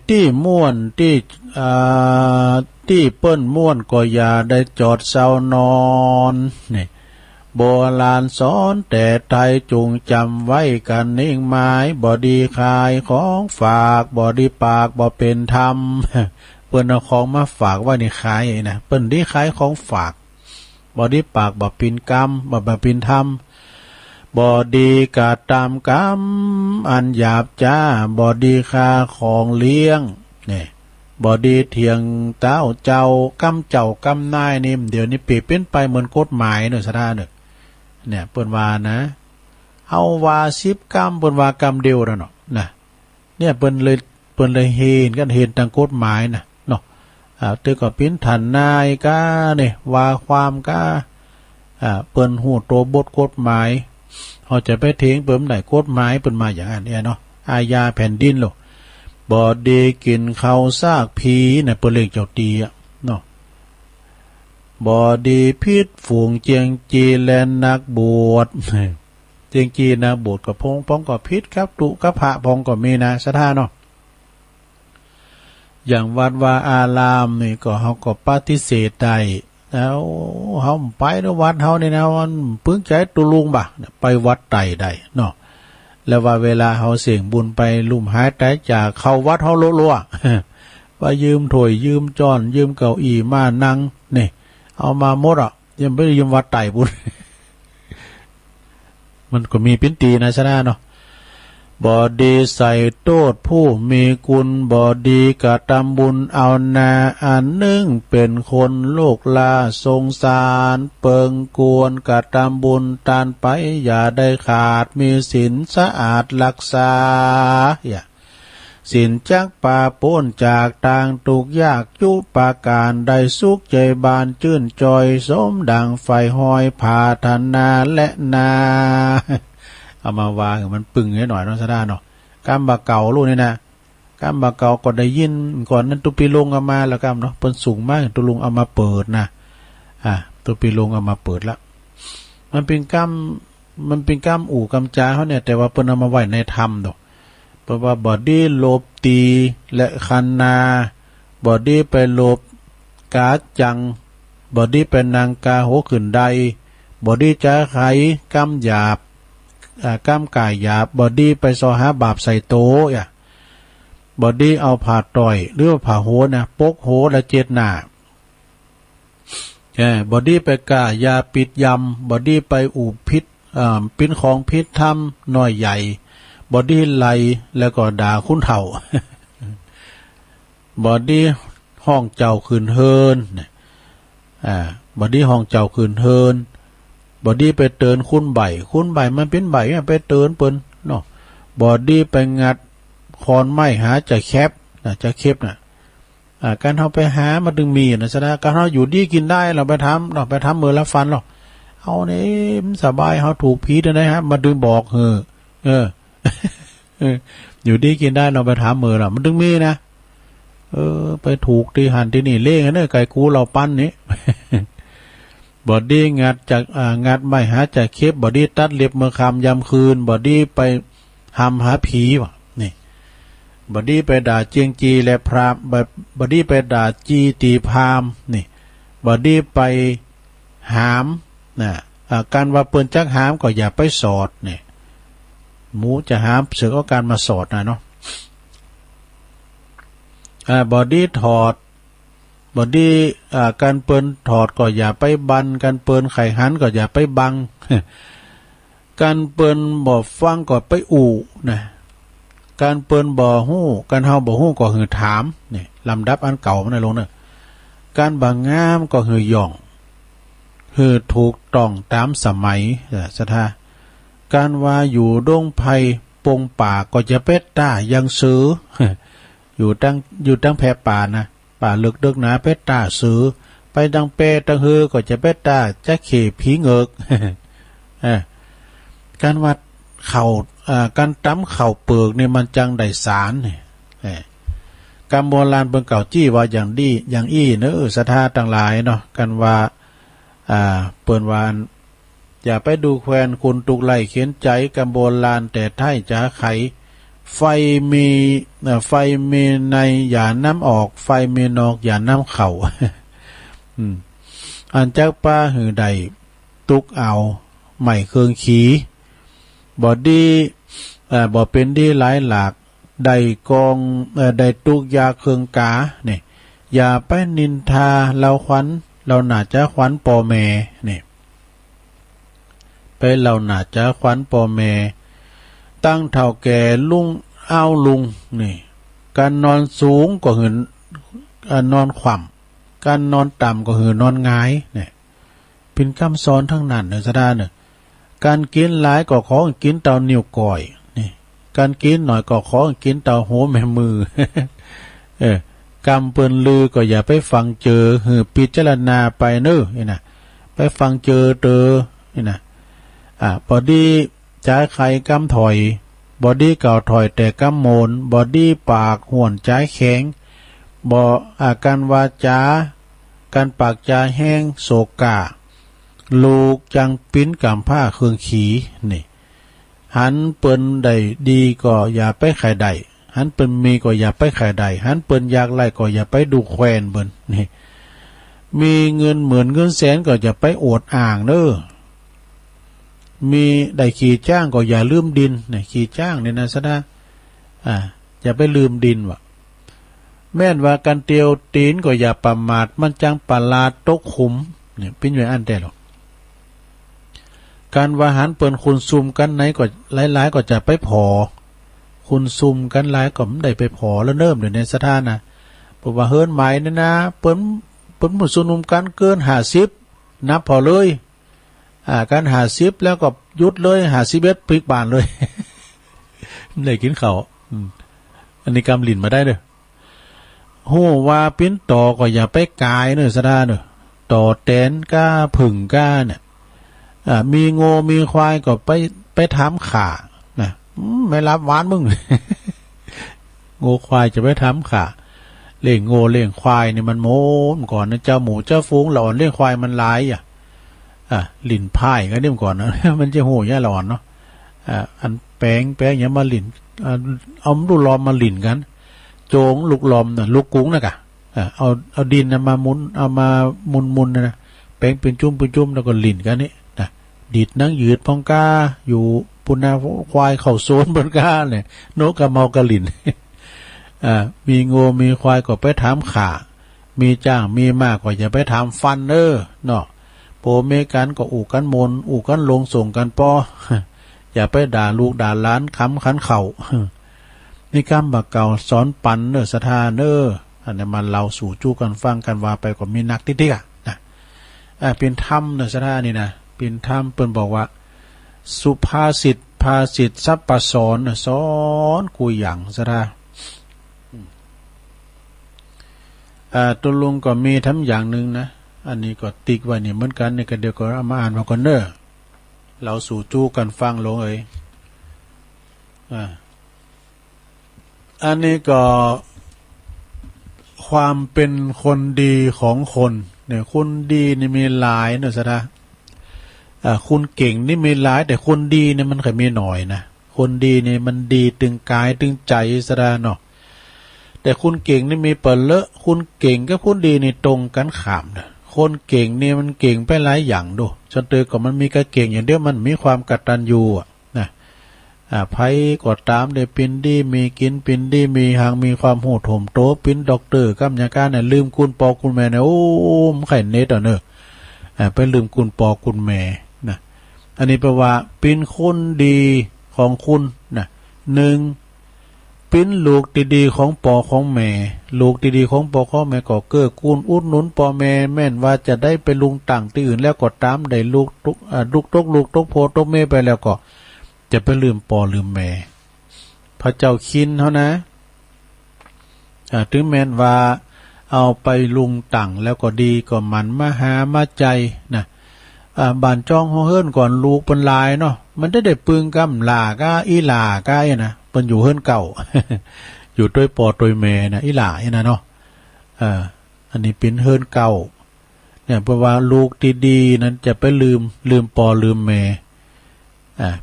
ที่ม่วนที่เปิ้นม่วนก็อย่าได้จอดเศร้านอนนี่โบราณสอนแต่ไทยจุงจำไว้กันนิ่งไม้บ่ดีขายของฝากบ่ดีปากบ่เป็นธรรมเปิ้นเอาของมาฝากไว้ในขายนะเปิ้นดีขายของฝากบ่ดีปากบ่เป็นกรรมบ่เป็นธรรมบ่ดีกะตามกรรมอันหยาบจ้าบ่ดีค่าของเลี้ยงนี่บ่ดีเถียงเต้าเจ้ากำเจ้ากำนายนี่เดี๋ยวนี้เปลี่ยนเป็นไปเหมือนกฎหมายเนาะซะท่าเด้อเนี่ยเปิ้นว่านะเอาว่า10กรรมเปิ้นว่ากรรมเดียวแล้วเนาะนะเนี่ยเปิ้นเลยเห็นกันเห็นทางกฎหมายนะเนาะตึกก็เป็นฐานนายกะนี่ว่าความกะเปิ้นฮู้ตัวบทกฎหมายเฮาจะไปเถียงเปิ้นได้กฎหมายเปิ้นมาอย่างนั้นเนี่ยเนาะอาญาแผ่นดินโลบ่ดีกินข้าวซากผีน่ะเปิ้นเรียกเจ้าตีอ่ะเนาะบ่ดีพิษฝูงเจียงจีและนักบวชเจียงจีนักบวชก็พงป้องก็พิษครับตุกะพระพองก็มีนะสถานเนาะอย่างวัดวาอารามนี่ก็เฮาก็ปฏิเสธได้แล้วเฮาไปในวัดเฮานี่นะมันปึ้งใจตุลุงบ่ะไปวัดไตได้เนาะแล้วว่าเวลาเฮาเสี่ยงบุญไปลุ่มหายใจจากเข้าวัดเฮาลัวๆว่ายืมถ้วยยืมจ้อนยืมเก้าอี้มานั่งนี่เอามาหมดอ่ะยังไม่ได้ยืมวัดไตบุญ มันก็มีปิ้นตีนะชนะเนาะบ่ดีใส่โทษผู้มีกุลบ่ดีกะทำบุญเอานาอันหนึ่งเป็นคนโลกลาสงสารเปิงกวนกะทำบุญตานไปอย่าได้ขาดมีศีลสะอาดรักษาอย่าศีลจักป่าป้นจากทางทุกยากยุปาการได้สุขใจบานชื่นจอยสมดังไฟห้อยผาธนาและนาเอามาวางมันปึงให้หน่อยน้องสะด้าเนาะกำบะเก่าลูกนี่นะกำบะเก่าก็ได้ยินก่อนนั้นตุปีลงเอามาแล้วกำเนาะเปิ้นสูงมากตุลุงเอามาเปิดนะตุปีลงเอามาเปิดละมันเป็นกำอู่กำจาเขาเนี่ยแต่ว่าเปิ้นเอามาไว้ในธรรมดอกเพราะว่าบอดี้โลบตีและคันนาบอดี้ไปโลบกาจังบอดี้เป็นนางกาโหขึ้นใดบอดี้จะไขกำหยาบกล้ามกายหยาบบอดี้ไปซอหาบาปใส่โตบอดี้เอาผ่าต่อยหรือว่าผ่าโหนะปกโหและเจ็ดหน้าบอดี้ไปกายาปิดยำบอดี้ไปอู่พิษปิ้นของพิษทำน้อยใหญ่บอดี้ไล่แล้วก็ด่าคุ้นเถ่า บอดี้ห้องเจ้าคืนเฮินบอดี้ห้องเจ้าคืนเฮินบอดี้ไปเตือนคุ้นใบมันเป็นใบไปเตือนเปิ้นเนาะบอดี้ไปงัดคอนไม้หาจะแคบจะเข็บการเฮาไปหามาดึงมีนะซะนะการเฮาอยู่ดีกินได้เราไปทำมือละฟันหรอกเอานี่สบายเฮาถูกผีได้ฮะมาดึงบอกอยู่ดีกินได้เราไปถามมือเรามันดึงมีนะไปถูกตีหันที่นี่เล่งนะไก่กูเราปั้นนี้ บอดี้งัดจากงัดไม่หาจากเคปบอดี้ตัดเล็บมือคำยำคืนบอดี้ไปหาผีวะนี่บอดี้ไปด่าเจียงจีและพรามบอดี้ไปด่าจีตีพรามนี่บอดี้ไปหามนะการว่าเปิ้นจักหามก็อย่าไปสอดนี่หมูจะหามเสือก็การมาสอดนะเนาะบอดี้ถอดบอดี้การเปิ้นถอดก็อย่าไปบันการเปิ้นไข่หันก็อย่าไปบัง การเปิ้นบ่ฟังก็ไปอู่นะการเปิ้นบ่ฮู้การเฮาบ่ฮู้ก็คือถามนี่ลำดับอันเก่ามันได้ลงเนอะการบางงามก็คือย่องคือถูกต้องตามสมัยสถาการว่าอยู่ดงไผ่ปงป่าก็จะเป็ดต้ายังซื้อ อยู่ตั้งแพป่านะป่าลึกดึกหนาเป็ดต้าซื้อไปดังเปตังฮือก็จะเป็ดต้าจะเขผีเงก การวัดเข่า การตำข้าวเปลือกเนี่ยมันจังได้สารเนี่ยกำโบราณเปิ้นเก่าจี้ว่าอย่างดีอย่างอี้เนอะศรัทธาต่างหลายเนาะกันว่าเปิ้นว่าอย่าไปดูแควนคุณตุกไล่เขียนใจกำโบราณแต่ไทยจ๋าไขไฟมีในอย่าน้ำออกไฟมีนอกอย่าน้ำเข่า อันจากป้าหือใดตุกเอาใหม่เครื่องขีบอดีบ่เป็นดีหลายหลากใดกองใดตุกยาเครื่องกาเนี่ยอย่าไปนินทาเราขวัญเราหนาจะขวัญปอแม่เนี่ยไปเราหนาจะขวัญปอแม่ตั้งเท่าแก่ลุงเอาลุงนี่การนอนสูงก็หืนอนขว่ำการนอนต่ำก็หืนอนหงายเนี่ยเป็นคำสอนทั้งนั้นเนอะสดาเนี่ยการกินหลายก็ขอกินเตานิ้วก้อยนี่การกินหน่อยก็ขอกินเตาโหแม่มือกำเปิ้นลือก็อย่าไปฟังเจอหือพิจารณาไปเนอะนี่นะไปฟังเจอนี่นะพอดีจ่ายไข่กำถอยบอดี้เก่าถอยแต่กำโมนบอดี้ปากห่วนใจแข็งการวาจาการปากจาแห้งโศกาลูกจังปิ้นกำผ้าเครื่องขีนี่หันเปิ้นใดดีก็อย่าไปไข่ใดหันเปิ้นมีก็อย่าไปไข่ใดหันเปิ้นอยากไล่ก็อย่าไปดูแควนเปิ้นนี่มีเงินหมื่นเงินแสนก็อย่าไปอวดอ่างเด้อมีได้ขี่จ้างก็อย่าลืมดินเนี่ยขี่จ้างเนี่ยนะซะนะอย่าไปลืมดินวะแม่นว่าการเตียวตีนก็อย่าประมาทมันจังปลาดตกขุมเนี่ยเป็นอย่างอันแต่หรอกการวาหันเปิ่นคุณซุ่มกันไหนก็หลายๆก็จะไปพอคุณซุ่มกันหลายก็ไม่ได้ไปพอแล้วเนิ่มเดี๋ยวในสถานะเพราะว่าเฮิร์นหมายนี่นะเปิ่นหมุนซุ่มกันเกิน50นับพอเลยการ50แล้วก็ยุดเลย51พลิกบานเลย ได้กินเขาอันนี้กำลินมาได้เด้อโหว่าปิ้นต่อก็อย่าไปกายเนอะสะดาเนอะต่อแตนก้าผึ่งก้าเนี่ยมีโง่มีควายก็ไปถามขานะไม่รับหวานมึง โง่ควายจะไปถามขาเลี้ยงโง่เลี้ยงควายนี่มันโม้ก่อนนะเจ้าหมูเจ้าฟูงหลอนเลี้ยงควายมันหลายลิ่นพายก็เนี่ยก่อนนะ มันจะโหย่าหลอนเนาะอันแป้งอย่างมาลิ่นเอาลูกลอมมาลิ่นกันโจงลูกลอมนะลูกกุ้งนะกะเอาดินมามุนเอามามุนนะแป้งเป็นจุ่มแล้วก็ลิ่นกันนี่นะดีดนั่งยืดพองก้าอยู่ปุนาควายเข่าโซนบนก้าเนี่ยนกกระเมากระลิ่น มีโง่มีควายก็ไปถามขามีจ้างมีมากก็อย่าไปถามฟันเเนาะโปเมกันก็อู่กันมนอู่กันลงส่งกันปอ อย่าไปด่าลูกด่าล้านค้ำขันเข่า นี่กำบักเก่าสอนปันสถานอันนี้มันเราสู่จู้กันฟังกันว่าไปก็มีนักติ๊กนะเป็นธรรมสถานนี่นะเป็นธรรมเปิ้นบอกว่าสุภาษิตภาษิตสัพปสอนสอนกุยอย่างสถานตัวลุงก็มีทั้งอย่างหนึ่งนะอันนี้ก็ติ๊กไว้นี่เหมือนกันนี่ก็เดี๋ยวก็เอามาอ่านมาก่อนเนอะเราสู่จู้กันฟังลงอันนี้ก็ความเป็นคนดีของคนเนี่ยคนดีนี่มีหลายเนอะสะนะคุณเก่งนี่มีหลายแต่คนดีเนี่ยมันเคยมีหน่อยนะคนดีนี่มันดีตึงกายตึงใจสะนะเนาะแต่คุณเก่งนี่มีเปิดเลอะคุณเก่งกับคุณดีนี่ตรงกันข้ามนะคนเก่งนี่มันเก่งไปหลายอย่างดูจนเตยก็มันมีกระเก่งอย่างเดียวมันมีความกตัญญูนะไผก็ตามได้ปินดีมีกินปินดีมีหางมีความโหดโหมโตปินด็อกเตอร์กำยาการเนี่ยลืมคุณปอคุณแม่เนี่ยโอ้ไข่เน็ตเนอะไปลืมคุณปอคุณแม่นะอันนี้แปลว่าปินคนดีของคุณนะหนึ่งปิ้นลูกดีๆของปอของแม่ลูกดีๆของปอของแม่ก็เกื้อกูลอุดหนุนปอแม่แม่นว่าจะได้ไปลุงต่างที่อื่นแล้วก็ตามได้ลูกตกโพตกแม่ไปแล้วก็จะไปลืมปอลืมแม่พระเจ้าคินเขานะถึงแม้นว่าเอาไปลุงต่างแล้วก็ดีก็มันมาหามาใจนะ บ้านจ้องเฮิรนก่อนลูกเป็นลายเนาะมันได้ปึงกำลาก้าอีหลาก้านะเป็นอยู่เฮิรนเก่า อยู่ด้วยปอด้วยแม่นะอีหลานะเนาะอันนี้เป็นเฮิรนเก่าเนี่ยเพราะว่าลูกดีๆนั้นจะไปลืมปอลืมแม่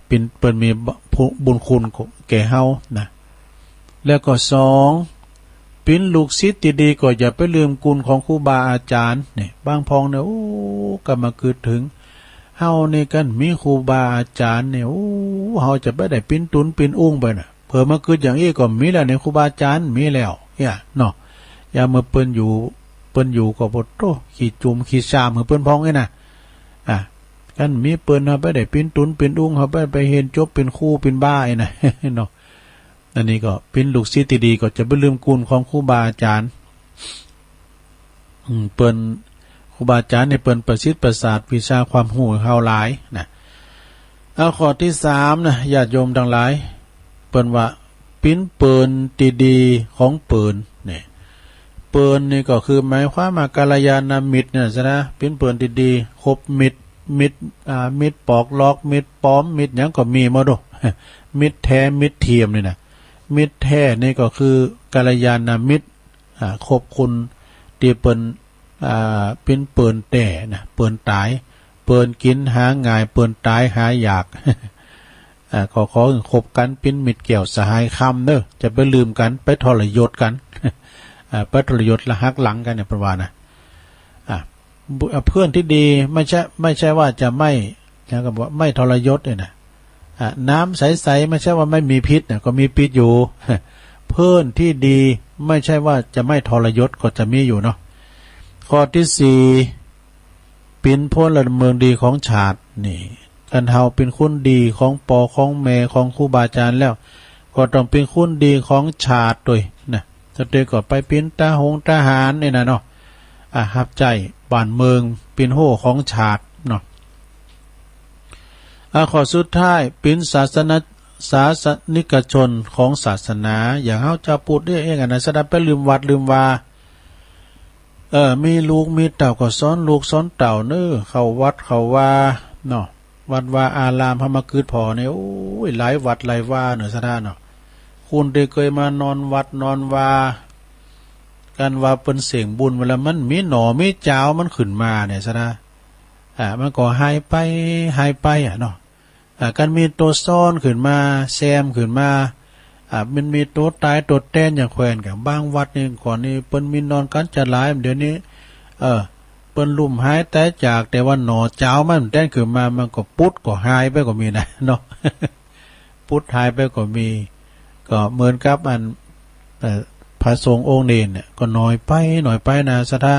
เป็นมีบุญคุณแก่เฮานะแล้วก็สองเป็นลูกศิษย์ดีๆก็อย่าไปลืมกุลของครูบาอาจารย์เนี่ยบางพองเนี่ยโอ้ก็มาคือถึงเฮานี่กันมีครูบาอาจารย์เนี่ยโอ้เฮาจะไปได้ปิ้นตุนปิ้นอุ้งไปน่ะเผื่อมาคืออย่างนี้ก็มีแล้วเนี่ยครูบาอาจารย์มีแล้วเนี่ยเนาะอย่ามาเปิ้นอยู่ก็บ่โตขี้จุ่มขี้ชามเปิ้นพองไอ้น่ะกันมีเปิ้นเฮาไปได้ปิ้นตุนปิ้นอุ้งเฮาไปเห็นจบเป็นครูเป็นบ้าไอ้น่ะ เนาะอันนี้ก็เป็นลูกศิษย์ที่ดีก็จะไม่ลืมกุลของครูบาอาจารย์เปิ้นครูบาอาจารย์ในเปิ้นประสิทธิ์ประสาทวิชาความรู้เฮาหลายนะเอาข้อที่3นะญาติโยมทั้งหลายเปิ้นว่าปิ้นเปิ้นดีๆของเปิ้นนี่เปิ้นนี่ก็คือหมายความว่ากัลยาณมิตรเนี่ยซะนะปิ้นเปิ้นดีๆคบมิตรมิตรปอกลอกมิตรปลอมมิตรหยังก็มีหมดโด มิตรแท้มิตรเทียมนี่นะมิตรแท้นี่ก็คือกัลยาณมิตรคบคุณที่เปิ้นเป็นเปิ้นแต่นะเปิ้นตายเปิ้นกินหาง่ายเปิ้นตายหาอยาก ขอคบกันเป็นมิตรแก้วสหายคำเด้อจะไปลืมกันไปทรยศกัน ไปทรยศละหักหลังกันเนี่ยประมาณนะเพื่อนที่ดีไม่ใช่ว่าจะไม่นะก็บอกไม่ทรยศเลยนะน้ำใสๆไม่ใช่ว่าไม่มีพิษนะก็มีพิษอยู่ เพื่อนที่ดีไม่ใช่ว่าจะไม่ทรยศก็จะมีอยู่เนาะข้อที่4เป็นพลเมืองดีของชาตินี่กันเฮาเป็นคนดีของปอของแม่ของครูบาอาจารย์แล้วก็ต้องเป็นคนดีของชาติด้วยนะจะเตก็ไปเป็นทหารนี่นะเนาะฮับใจบ้านเมืองเป็นโหของชาติเนาะข้อสุดท้ายเป็นศาสนิกชนของศาสนาอย่างเฮาจะพูดได้เองนะสดับไปลืมวัดลืมว่ามีลูกมีเต่าก็สอนลูกสอนเต่าเน้อเข้าวัดเข้าว่าเนาะวัดว่าอารามพระมคืดพอเนี่ยโอ้ยหลายวัดหลายว่าเนาะซะเนาะคุณได้เคยมานอนวัดนอนว่าการว่าเป็นเสียงบุญเวลามันมีหนอมีเจ้ามันขึ้นมาเนี่ยซะนะมันก็หายไปเนาะการมีตัวซ่อนขึ้นมาแซมขึ้นมามันมีตัวตายตัวแต้นอย่างแขวนกับบางวัดนี่ก่อนนี่เปิ้นมีนอนกันจะหลายเดี๋ยวนี้เปิ้นลุ่มหายแต่จากแต่ว่าหนอเจ้ามันแต้นขึ้นมามันก็ปุ๊ดก็หายไปก็มีนะเนาะ ปุ๊ดหายไปก็มีก็เหมือนกับอันพระสงฆ์องค์เนรเนี่ยก็น้อยไปนะสะท่า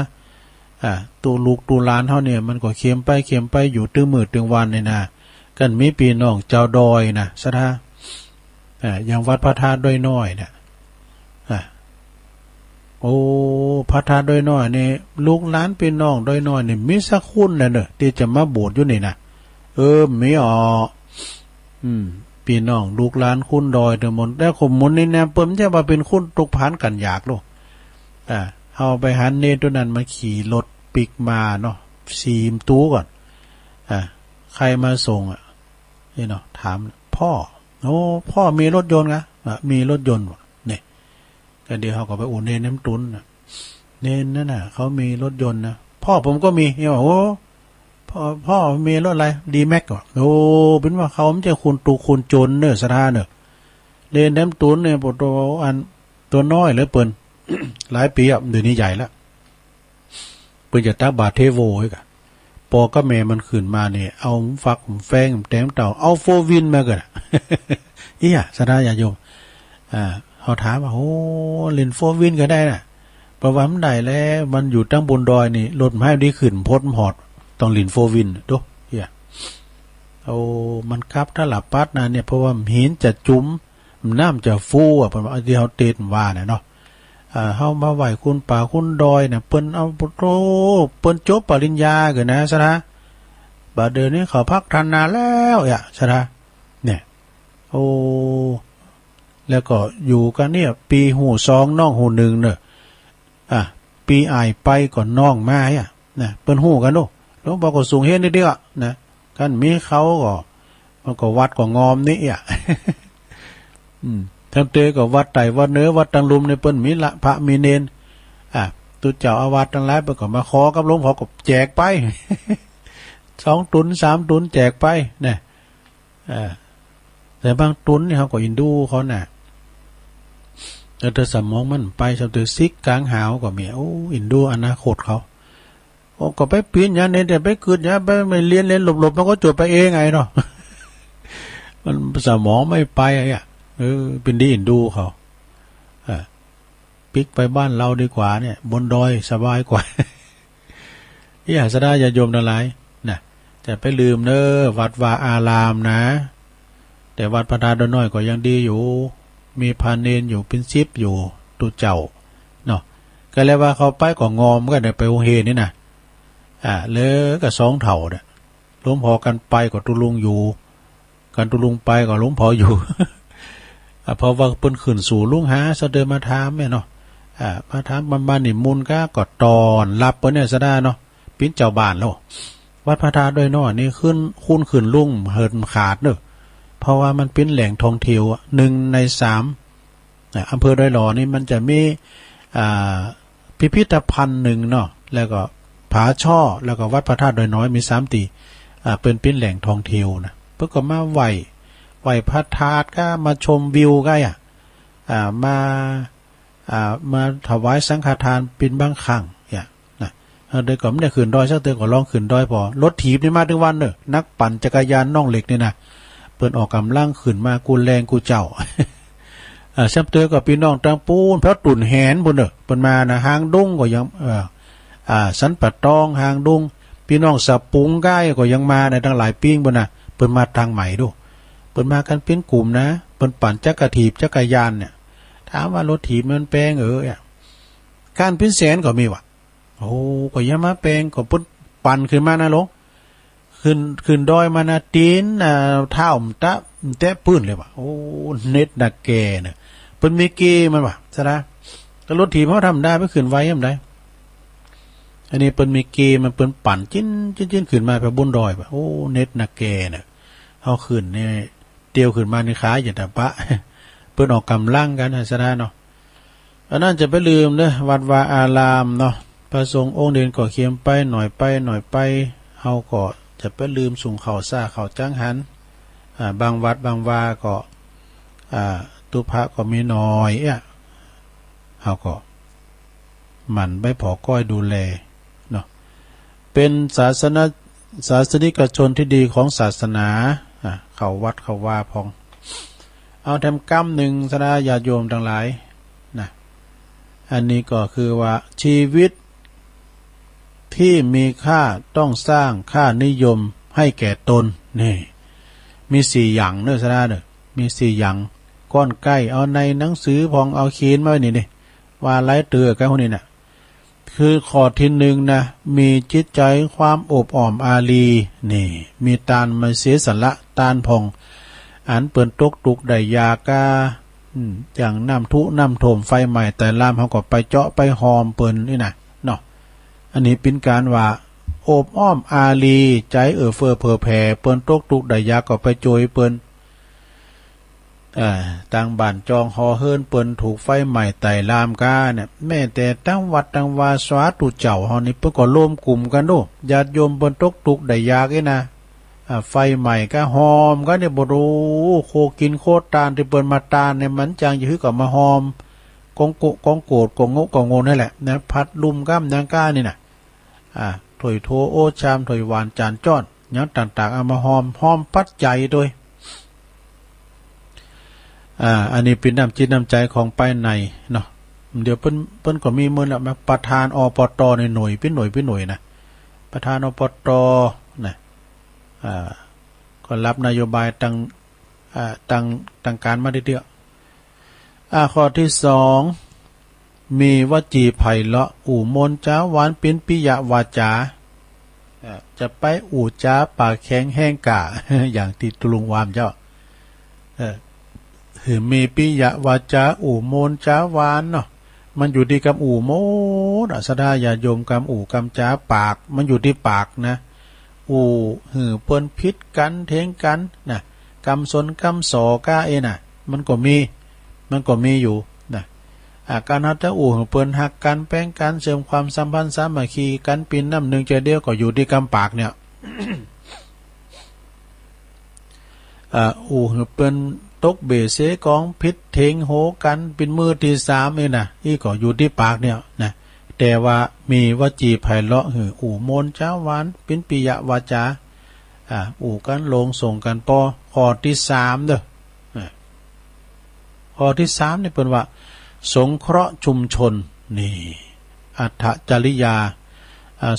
ตัวลูกตัวหลานเฮาเนี่ยมันก็เข็มไปอยู่ตึงมืดตึงวันนี่นะกันมีปีน้องเจ้าดอยนะสะท่าอย่างวัดพระธาตุดอยน้อยเนี่ยโอ้พระธาตุดอยน้อยนี่ลูกหลานพี่น้องดอยน้อยนี่มีสักคนน่ะเด้อที่จะมาโบสถ์อยู่นี่นะมีพี่น้องลูกหลานคุณดอยเด้อหมดแล้วขมมุนนี่แนมเปิ้มจะว่าเป็นคุณตกผานกันอยากโลเอาไปหันเนตัวนั้นมาขี่รถปิกมาเนาะ4 ตู้ก่อนใครมาส่งนี่เนาะถามพ่อมีรถยนต์กะมีรถยนต์นี่ก็เดี๋ยวเขาก็ไปอุ่นเนน้ำตุนเนนนั่นน่ะเขามีรถยนต์นะพ่อผมก็มีเนี่ยโอ้พ่อมีรถอะไรดีแม็กโอ้เป็นว่าเขาไม่ใช่คุณตูคุณจนเนอะสถานเนอะเนนน้ำตุนเนี่ยปตัวอันตัวน้อยเลยเปิ้น หลายปีเดี๋ยวนี้ใหญ่แล้วเปิ้นจะตักบาทเทโวให้กะปอก็แม่มันขึ้นมาเนี่ยเอาฟักแฟงแต้มเต่าเอาโฟวินมาเกิดสดาญาโยมเขาถามว่าโอ้เล่นโฟวินก็ได้น่ะประวัติมันได้แล้วมันอยู่ตั้งบนดอยนี่รถไม้ดีขึ้นพดหอดต้องเล่นโฟวินดูมันครับถ้าหลับปัดนะเนี่ยเพราะว่าหินจะจุ้มน้ำจะฟูประมาณที่เขาเต้นว่าเนี่ยเนาะเฮามาไหวคุณป่าคุณดอยเนี่ยเปิ้นเอาเปิ้นจบปริญญาเกินนะซะนะบาดเดือนนี้เขาพักทันนาแล้วซะนะเนี่ยแล้วก็อยู่กันเนี่ยปีหู2น้องหู1เนอะปีอายไปก่อนน้องมานะเปิ้นหูกันโน หลวงพ่อก็สูงเฮ็ดนิดเดียวนะกันมีเขาก็มันก็วัดก็งอมนี่อ่ะ ทำเตยก็วัดไตวัดเนื้อวัดตังลุมในเปิ้นมีละพระมีเนนตุเจ้าอาวาสทั้งหลายเปิ้นก็มาขอกับหลวงพ่อก็แจกไป 2 ตุน 3 ตุนแจกไปนะแต่บางตุนนี่เขาก็อินดูเขาน่ะแต่เธอสมองมันไปชาวเธอซิกกลางหาวก็มีโอ้อินดูอนาคตเขาโอ้ก็ไปปีนอย่างนี้แต่ไปเกิดอย่างไปไม่เรียนหลบๆมันก็จบไปเองไงเนาะ มันสมองไม่ไปเป็นดีอินดูเขาปิกไปบ้านเราดีกว่าเนี่ยบนดอยสบายกว่า อย่าสดาอย่าโยมทั้งหลายนะแต่ไปลืมเนอวัดวาอารามนะแต่วัดพระธาตุน้อยก็ยังดีอยู่มีพาเนนอยู่เป็นซิปอยู่ตุเจ้าเนาะก็เลยว่าเขาไปก็งอมก็ได้ไปโอเฮนี่นะเลยก็2 เถ่าเนี่ยหลวงพ่อกันไปก็ตุลุงอยู่กันตุลุงไปก็หลวงพ่ออยู่ เพราะว่าเปิ้นขึ้นสู่ลุงหาเสด็จมาถามแม่เนาะมาถามบ้านนี่มุนก็ตอนรับเปิ้นเนี่ยซะได้เนาะปิ้นเจ้าบ้านแล้ววัดพระธาตุด้วยเนาะนี่ขึ้นลุงเหินขาดเด้อเพราะว่ามันเป็นแหล่งท่องเที่ยว1 ใน 3อำเภอดอยหล่อนี่มันจะมีพิพิธภัณฑ์หนึ่งเนาะแล้วก็ผาช่อแล้วก็วัดพระธาตุดอยน้อยมี3 ตีเป็นแหล่งท่องเที่ยวนะเพื่อก็มาไหว้พระธาตุก็มาชมวิวก็มาถวายสังฆทานเป็นบางครั้งนะเด็กก็ไม่ได้ขึ้นดอยสักเตือนก็ลองขึ้นดอยพอรถถีบนี่มาถึงวันเนอะนักปั่นจักรยานน่องเหล็กนี่นะเปิดออกกำลังขึ้นมากูแรงกูเจ้า ชับเตือนก็พี่น้องตังปูนเพราะตุ่นแหนบนเนอะเปิดมานะหางดุ้งก็ยังสันปัดตองหางดุ้งพี่น้องสะปุงใกล้ก็ยังมาในทั้งหลายปิ้งบนน่ะเปิดมาทางใหม่ดูเปิดมากันเป็นกลุ่มนะเปิดปั่นจักรถีบจักรยานเนี่ยถามว่ารถถีบมันแปลงการพิเศษก็มีวะโอ้ก็ยังมาแปลงก็ปุ๊บปั่นขึ้นมานะลงขึ้นดอยมานะตีนเท้าแตะปื้นเลยวะโอ้เน็ตดักแกเนี่ยเป็นมีเกมันวะใช่ไหมแต่รถถีบเขาทำได้ไม่ขึ้นไว้ยังไงอันนี้เป็นมีเกมันเป็นปั่นจิ้นขึ้นมาไปบนดอยวะโอ้เน็ตดักแกเนี่ยเขาขึ้นเนี่ยเตียวขึ้นมาในขาอย่าแต่ปะ เปิ้นออกกำลังกันใช่ไหมเนาะอันนั้นจะไปลืมเด้อวัดวาอารามเนาะพระสงฆ์องค์เด่นก็เขียมไปหน่อยไปเฮาก็จะไปลืมส่งเข่าซ่าเข่าจังหันบางวัดบางวาก็ตุพระก็มีน้อยเฮาก็หมั่นไปผอก้อยดูแลเนาะเป็นศาสนิกชนที่ดีของศาสนาเข้าวัดเข้าว่าพองเอาทำกรรมหนึ่งสดาญาโยมทั้งหลายนะอันนี้ก็คือว่าชีวิตที่มีค่าต้องสร้างค่านิยมให้แก่ตนนี่มี4 อย่างเนื้อสดาเด้อมี4 อย่างก้อนใกล้เอาในหนังสือพองเอาเขียนมาไว้นี่ว่าไล่เตือกันคนนี้น่ะคือข้อที่1นะมีจิตใจความอบอ้อมอารีนี่มีตานมาเสียสละตานพองอันเปิ่นตกตุกได้ยากาอย่างน้ำโถมไฟใหม่แต่ลามเขาก็ไปเจาะไปหอมเปิ่นนี่นะเนาะอันนี้เป็นการว่าโอบอ้อมอารีใจเฟื่อเผื่อแผ่เปิ่นตกตุกได้ยาก็ไปโจยเปิ่นต่างบ้านจองหอเฮิรนเปิ่นถูกไฟใหม่แต่ลามกาเนี่ยแม้แต่ตั้งวัดตั้งวาสวาตุเจ้าเฮานี่เพิ่นก็ร่วมกลุ่มกันดูญาติโยมเปิ่นตกตุกได้ยากนะไฟใหม่ก็หอมก็เนี่ยบ่รู้โคกินโคตานที่เปิ้นมาตานเนี่ยมันจังอยู่ก็มาหอมกองโกดกองงกองโงนั่นแหละนะพัดลุ่มก้ำนางก้านี่น่ะถ้วยโถโอชามถ้วยหวานจานจ้อนหยังต่างๆเอามาหอมปัดใจโดยอันนี้เป็นน้ำจิตน้ำใจของไปในเนาะเดี๋ยวเปิ้นก็มีมื้อละมาประธานอปตในหน่วยเป็นหน่วยนะประธานอปตนะก็รับนโยบายตั้งการมาเรื่อยๆข้อที่2มีวจีไพเราะอู่มนจ้าหวานเป็นปิยวาจาจะไปอู่จ้าปากแข็งแห้งกะ อย่างที่ตุลุงวามเจ้ามีปิยวาจาอู่มนจ้าหวานเนาะมันอยู่ที่กำอู่โมดสดาญาโยมกำอู่กำจ้าปากมันอยู่ที่ปากนะ อู่หือเปิ้นพิษกันเทงกันนะกำสนกำสอก้าน่ะมันก็มีอยู่นะการฮัตตะอู่หือเปิ้นหักกันแป้งกันเสริมความสัมพันธ์สามัคคีกันปีนน้ำหนึ่งใจเดียวก็อยู่ที่กำปากเนี่ย อู่หือเปิ้นตกเบเสกองพิษเทงโหกันเป็นมือที่สามน่ะอีก็อยู่ที่ปากเนี่ยนะแต่ว่ามีวจีไพเราะหืออู่โมนเจ้าหวานเป็นปิยวาจาอู่กันลงส่งกันปอข้อที่สามเด้อข้อที่สามนี่เป็นว่าสงเคราะห์ชุมชนนี่อัฏฐจริยา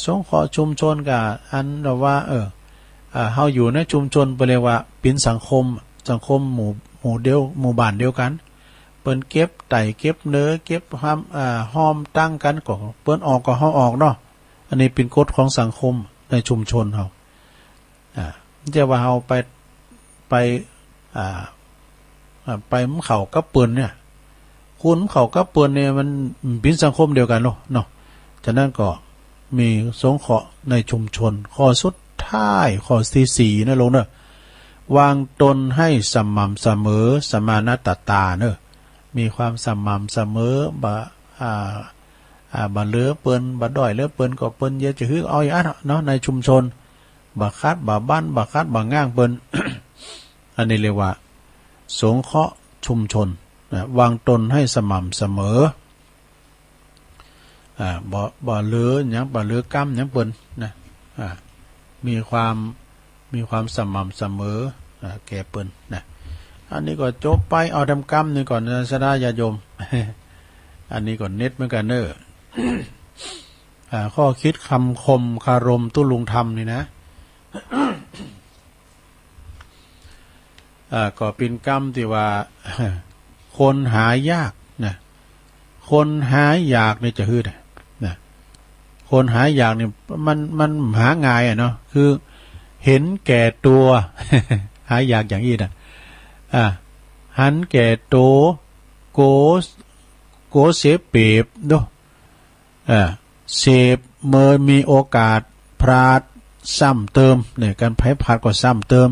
สงเคราะห์ชุมชนกับอันเราว่าเฮาอยู่ในชุมชนไปเลยว่าเป็นสังคมหมู่เดียวหมู่บ้านเดียวกันเปิ้นเก็บไต่เก็บเนื้อเก็บห้อมตั้งกันก็เปิ้นออกก็เฮาออกเนาะอันนี้เป็นกฎของสังคมในชุมชนเฮาจะว่าเฮาไปมเข้ากับเปิ้นเนี่ยคุณเข้ากับเปิ้นเนี่ยมันเป็นสังคมเดียวกันเนาะฉะนั้นก็มีสงเคราะห์ในชุมชนข้อสุดท้ายข้อที่4นะลงเนอะวางตนให้สม่ำเสมอสมานัตตาเนอะมีความสม่ำเสมอบะเหลือเปิ้นบะด้อยเหลือเปิ้นก็เปิ้นเยอะจะฮือเอาอีกเนาะในชุมชนบะคัดบะบ้านบะคัดบะง่างเปิ้น อันนี้เรียกว่าสงเคราะห์ชุมชนวางตนให้สม่ำเสมอบ่เหลือหยังบ่เหลือกำหยังเปิ้นนะมีความสม่ำเสมอแก่เปิ้นนะอันนี้ก็จบไปเอาทำกรรมนี่ก่อนนะสดาญาโยม อันนี้ก่อนเน็ตเหมือนกันเนอะข้อคิดคำคมคารมตุลุงธรรมนี่นะ ก็เป็นกรรมที่ว่า คนหายากนะคนหายากนี่จะฮืดนะคนหายากนี่มันหาง่ายเนาะคือเห็นแก่ตัว หายากอย่างนี้นะหันแก่โตโกเสพเปรียบดูเสพเมื่อมีโอกาสพลาดซ้ำเติมเนี่ยการไพ่พลาดก็ซ้ำเติม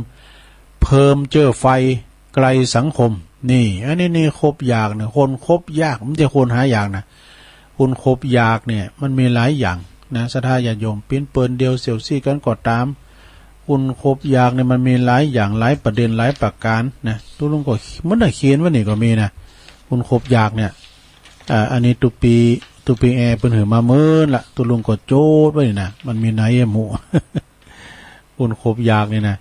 เพิ่มเจอไฟไกลสังคมนี่อันนี้คบยากเนี่ยคนคบยากมันจะคนหายากนะคนคบยากเนี่ยมันมีหลายอย่างนะศรัทธาญาติโยมปิ้นเปิ้นเดียวเสี่ยวซี่กันก็ตามคุณคบยากเนี่ยมันมีหลายอย่างหลายประเด็นหลายประการนะตุลุงก็มันได้เขียนว่านี่ก็มีนะคุณคบยากเนี่ยอันนี้ตุปีแอเปิ้นหือมาเมินละตุลุงก็โจดไว้นี่นะมันมีไหนหมู่ คุณคบยากนี่นะ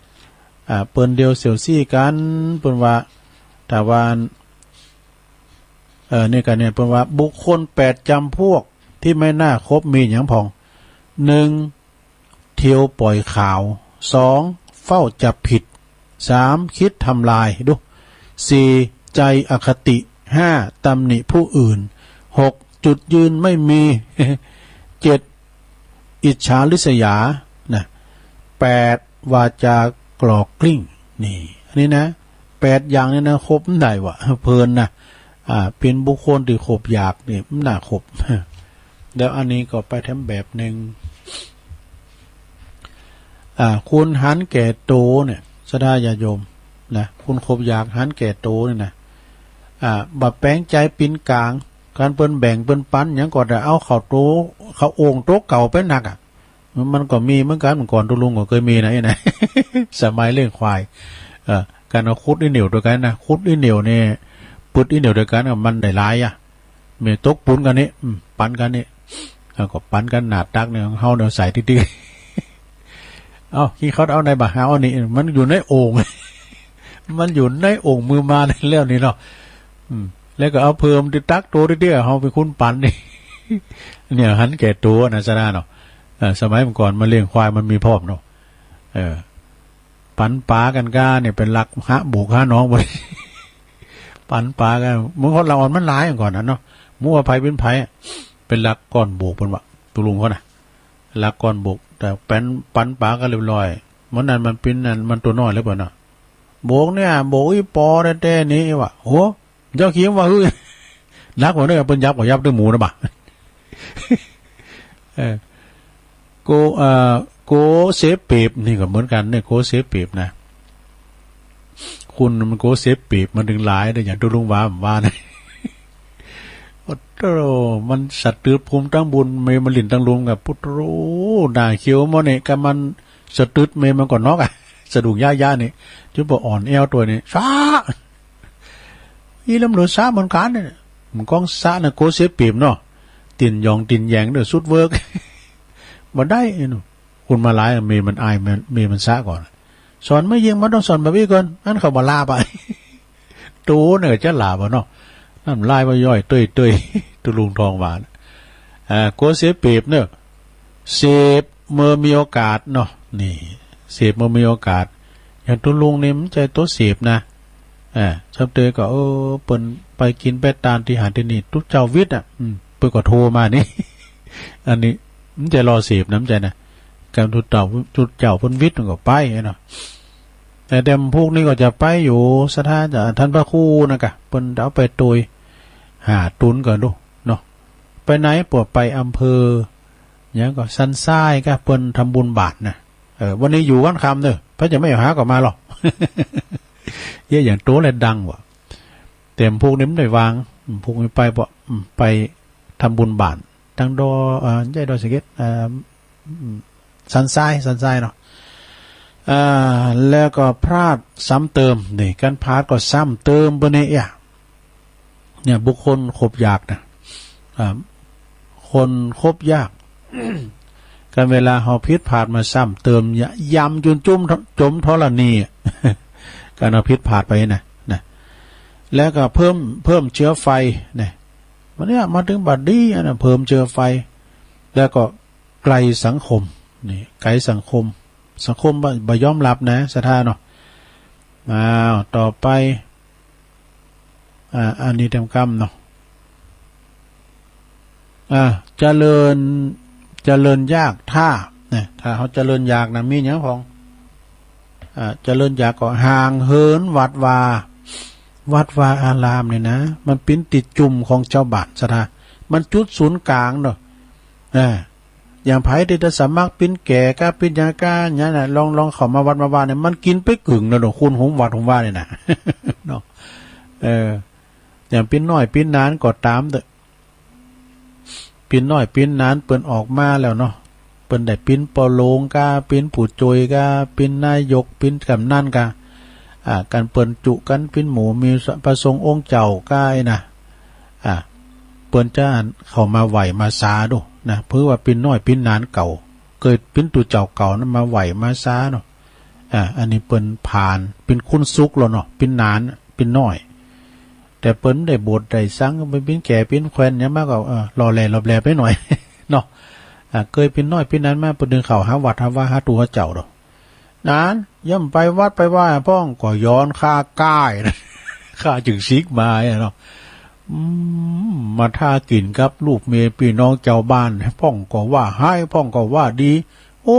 เปิ้นเดียวเสี่ยวซี่กันเปิ้นว่าแต่ว่านี่กันเนี่ยเปิ้นว่าบุคคล8จำพวกที่ไม่น่าคบมีหยังพอง1เที่ยวปล่อยข่าว2เฝ้าจับผิด3คิดทำลายดู4ใจอคติ5ตำหนิผู้อื่น6จุดยืนไม่มี 7อิจฉาริษยานะ8วาจากลอกกลิ้งนี่อันนี้นะ8อย่างนี้นะครบได้วะเพลินนะเป็นบุคคลที่คบยากนี่มันน่าคบ แล้วอันนี้ก็ไปทำแบบหนึ่งคุณหันแก่โตเนี่ยศรัทธาญาติโยมนะคุณคบอยากหันแก่โตนี่นะบัดแปลงใจปิ้นกลางการเปิ้นแบ่งเปิ้นปันอย่างก่อนแต่เอาเข้าโตเขาโอ่งโต๊ะเก่าไปหนักมันก็มีเหมือนกันเมื่อก่อนตุลุงก็เคยมีนะไอ้ไหน สมัยเลี้ยงควายการเอาคุดอีเหนียวด้วยกันนะคุดอีเหนียวเนี่ยปุดอีเหนียวด้วยกันมันได้หลายมีตกปุ้นกันนี่ปันกันนี่ก็ปันกันหนาดตักเนี่ยเฮาเนี่ยใส่ตื้อเอาขี้เขาเอาในบะฮาเอานี่มันอยู่ในโอ่ง มันอยู่ในโอ่งมือมาในแล้วนี่เนาะแล้วก็เอาเพิ่มติตักตัวเตี้ยๆเฮาไปคุ้นปันนี่ เนี่ยหันแก่ตัวนะซะนะเนาะสมัยก่อนมาเลี้ยงควายมันมีพร้อมเนาะปันปลากันก้าเนี่ยเป็นหลักฮะบุกฮะน้องบ่ ปันปลากันเมื่อคนเราอ่อนมันหลายก่อนนะเนาะมั่วไผเป็นไผเป็นหลักก้อนบุกเพิ่นว่าตุลุงเขาน่ะหลักก้อนบุกแต่เป็นปันปลาก็เรียบร้อยมันนั้นมันเป็นนั่นมันตัวน้อยแล้วเปล่าเนาะโบกเนี่ยโบกอีปอแต่นี้ว่ะโหเจ้าเขียมว่าเฮ้ยนักกว่าเนี่ยเปิ้นยับกว่ายับด้วยหมูนะบ่ะโก กเสเปบนี่ก็เหมือนกันเนี่ยโกเสเปบนะคุณมันโกเสเปบมันถึงหลายเลยอย่างตุลุงว่านะโอ้โหมันสัตว์ตืดภูมิตั้งบุญเมมันหลินตั้งลุงกับพุทโธด่าเขียวมันเนี่ยกับมันสะตืดเมมันก่อนนอกอ่ะสะดุ้งย่านี่จุบอ่อนแอวตัวนี้ช้าอีลำเหลือช้าเหมือนกันเนี่ยมันก้องช้านะโกเสเปบเนาะตินยองตินแยงเด้อสุดเวิร์กมาได้เนาะคุณมาหลายเมมันอายเมมันช้าก่อนสอนไม่ยิงมันต้องสอนแบบนี้ก่อนนั่นเขามาลาไปตูเนี่ยจะลาบ่เนาะนั่นลายมาย่อยเตยตุลุงทองหวานโกเสเปบเนี่ยเสพเมื่อมีโอกาสเนาะนี่เสพเมื่อมีโอกาสอย่างตุลุงนี่มันใจตัวเสพนะชอบเตยก็เปิ้นไปกินไปตานที่หาที่นี่ทุกเจ้าวิทย์เปิ้นก็โทรมานี่ อันนี้มันจะรอเสพน้ำใจนะการทุดเจ้าเพิ่นวิทย์มันก็ไปเนาะแต่เดมพวกนี้ก็จะไปอยู่สถานท่านพระครูนะกะเปิ้นเอาไปตุยหาตุนก่อนดูเนาะไปไหนปวดไปอำเภออย่างก็สันทรายก็เปิ้นทำบุญบาทนะวันนี้อยู่วันคำเด้อพระจะไม่หาก็มาหรอก เยอะอย่างโตและดังว่ะเต็มพวกนี้มันได้วางพวกนี้ไปบ่ไปทำบุญบาททั้งดอใหญ่ดอสเก็ตสันทรายเนาะแล้วก็พลาดซ้ำเติมนี่การพลาดก็ซ้ำเติมบนเนี่ยบุคคลคบยากนะคนคบยาก การเวลาเขาพิษพลาดมาซ้ำเติมยำจมธรณี การเอาพิษพลาดไปนะแล้วก็เพิ่มเชื้อไฟเนี่ยวันนี้มาถึงบัดนี้นะเพิ่มเชื้อไฟแล้วก็ไกลสังคมนี่ไกลสังคมบ่ยอมรับนะสถานเนาะต่อไปอันนี้เต็มกรรมเนาะเจริญยากถ้าเขาเจริญยากนะมีอย่างของเจริญยากก็ห่างเหินวัดวาอารามเนี่ยนะมันเป็นติดจุ่มของเจ้าบ้านสถานมันจุดศูนย์กลางเนาะอย่างไผ่ที่จะสามักปิ้นแก่ก้าปิ้นยาก้าเนี่ยนะลองเข้ามาวัดมาว่าเนี่ยมันกินไปกึ่งนะเนาะคุณหงวัดหงว่าเนี่ยนะ เนาะอย่างปิ้นน้อยปิ้นนานก็ตามเด้อปิ้นน้อยปิ้นนานเปิ้นออกมาแล้วเนาะเปิ้นได้ปิ้นปอโลงก้าปิ้นผู้จอยก้าปิ้นนายกปิ้นกำนันก้าการเปิ้นจุกันปิ้นหมูมีประสงค์องค์เจ้าก้านะเปิ้นจะเข้ามาไหวมาซาดูนะเพื่อว่าปิ้นน้อยปิ้นนานเก่าเกิดปิ้นตัวเจ้าเก่านั้นมาไหวมาซาเนาะอันนี้เปิ้นผ่านปิ้นคุณซุกแล้วเนาะปิ้นนานปิ้นน้อยแต่เปิ้นได้บทได้สังไปปิ้นแก่ปิ้นแควนเนี่ยมากกว่ารอแลไปหน่อย เนาะเคยปิ้นน้อยปิ้นนานมาเปิ้นดึงเข่าหาวัดหาว่าหาตัวเจ้าดอกนานย่ำไปวัดไปว่าป้องก็ย้อนค่าก้ายนะ ค่าจึงซิกมาเนาะมาท่ากินครับลูกเมียพี่น้องเจ้าบ้านพ่องก็ว่าให้พ่องก็ว่าดีโอ้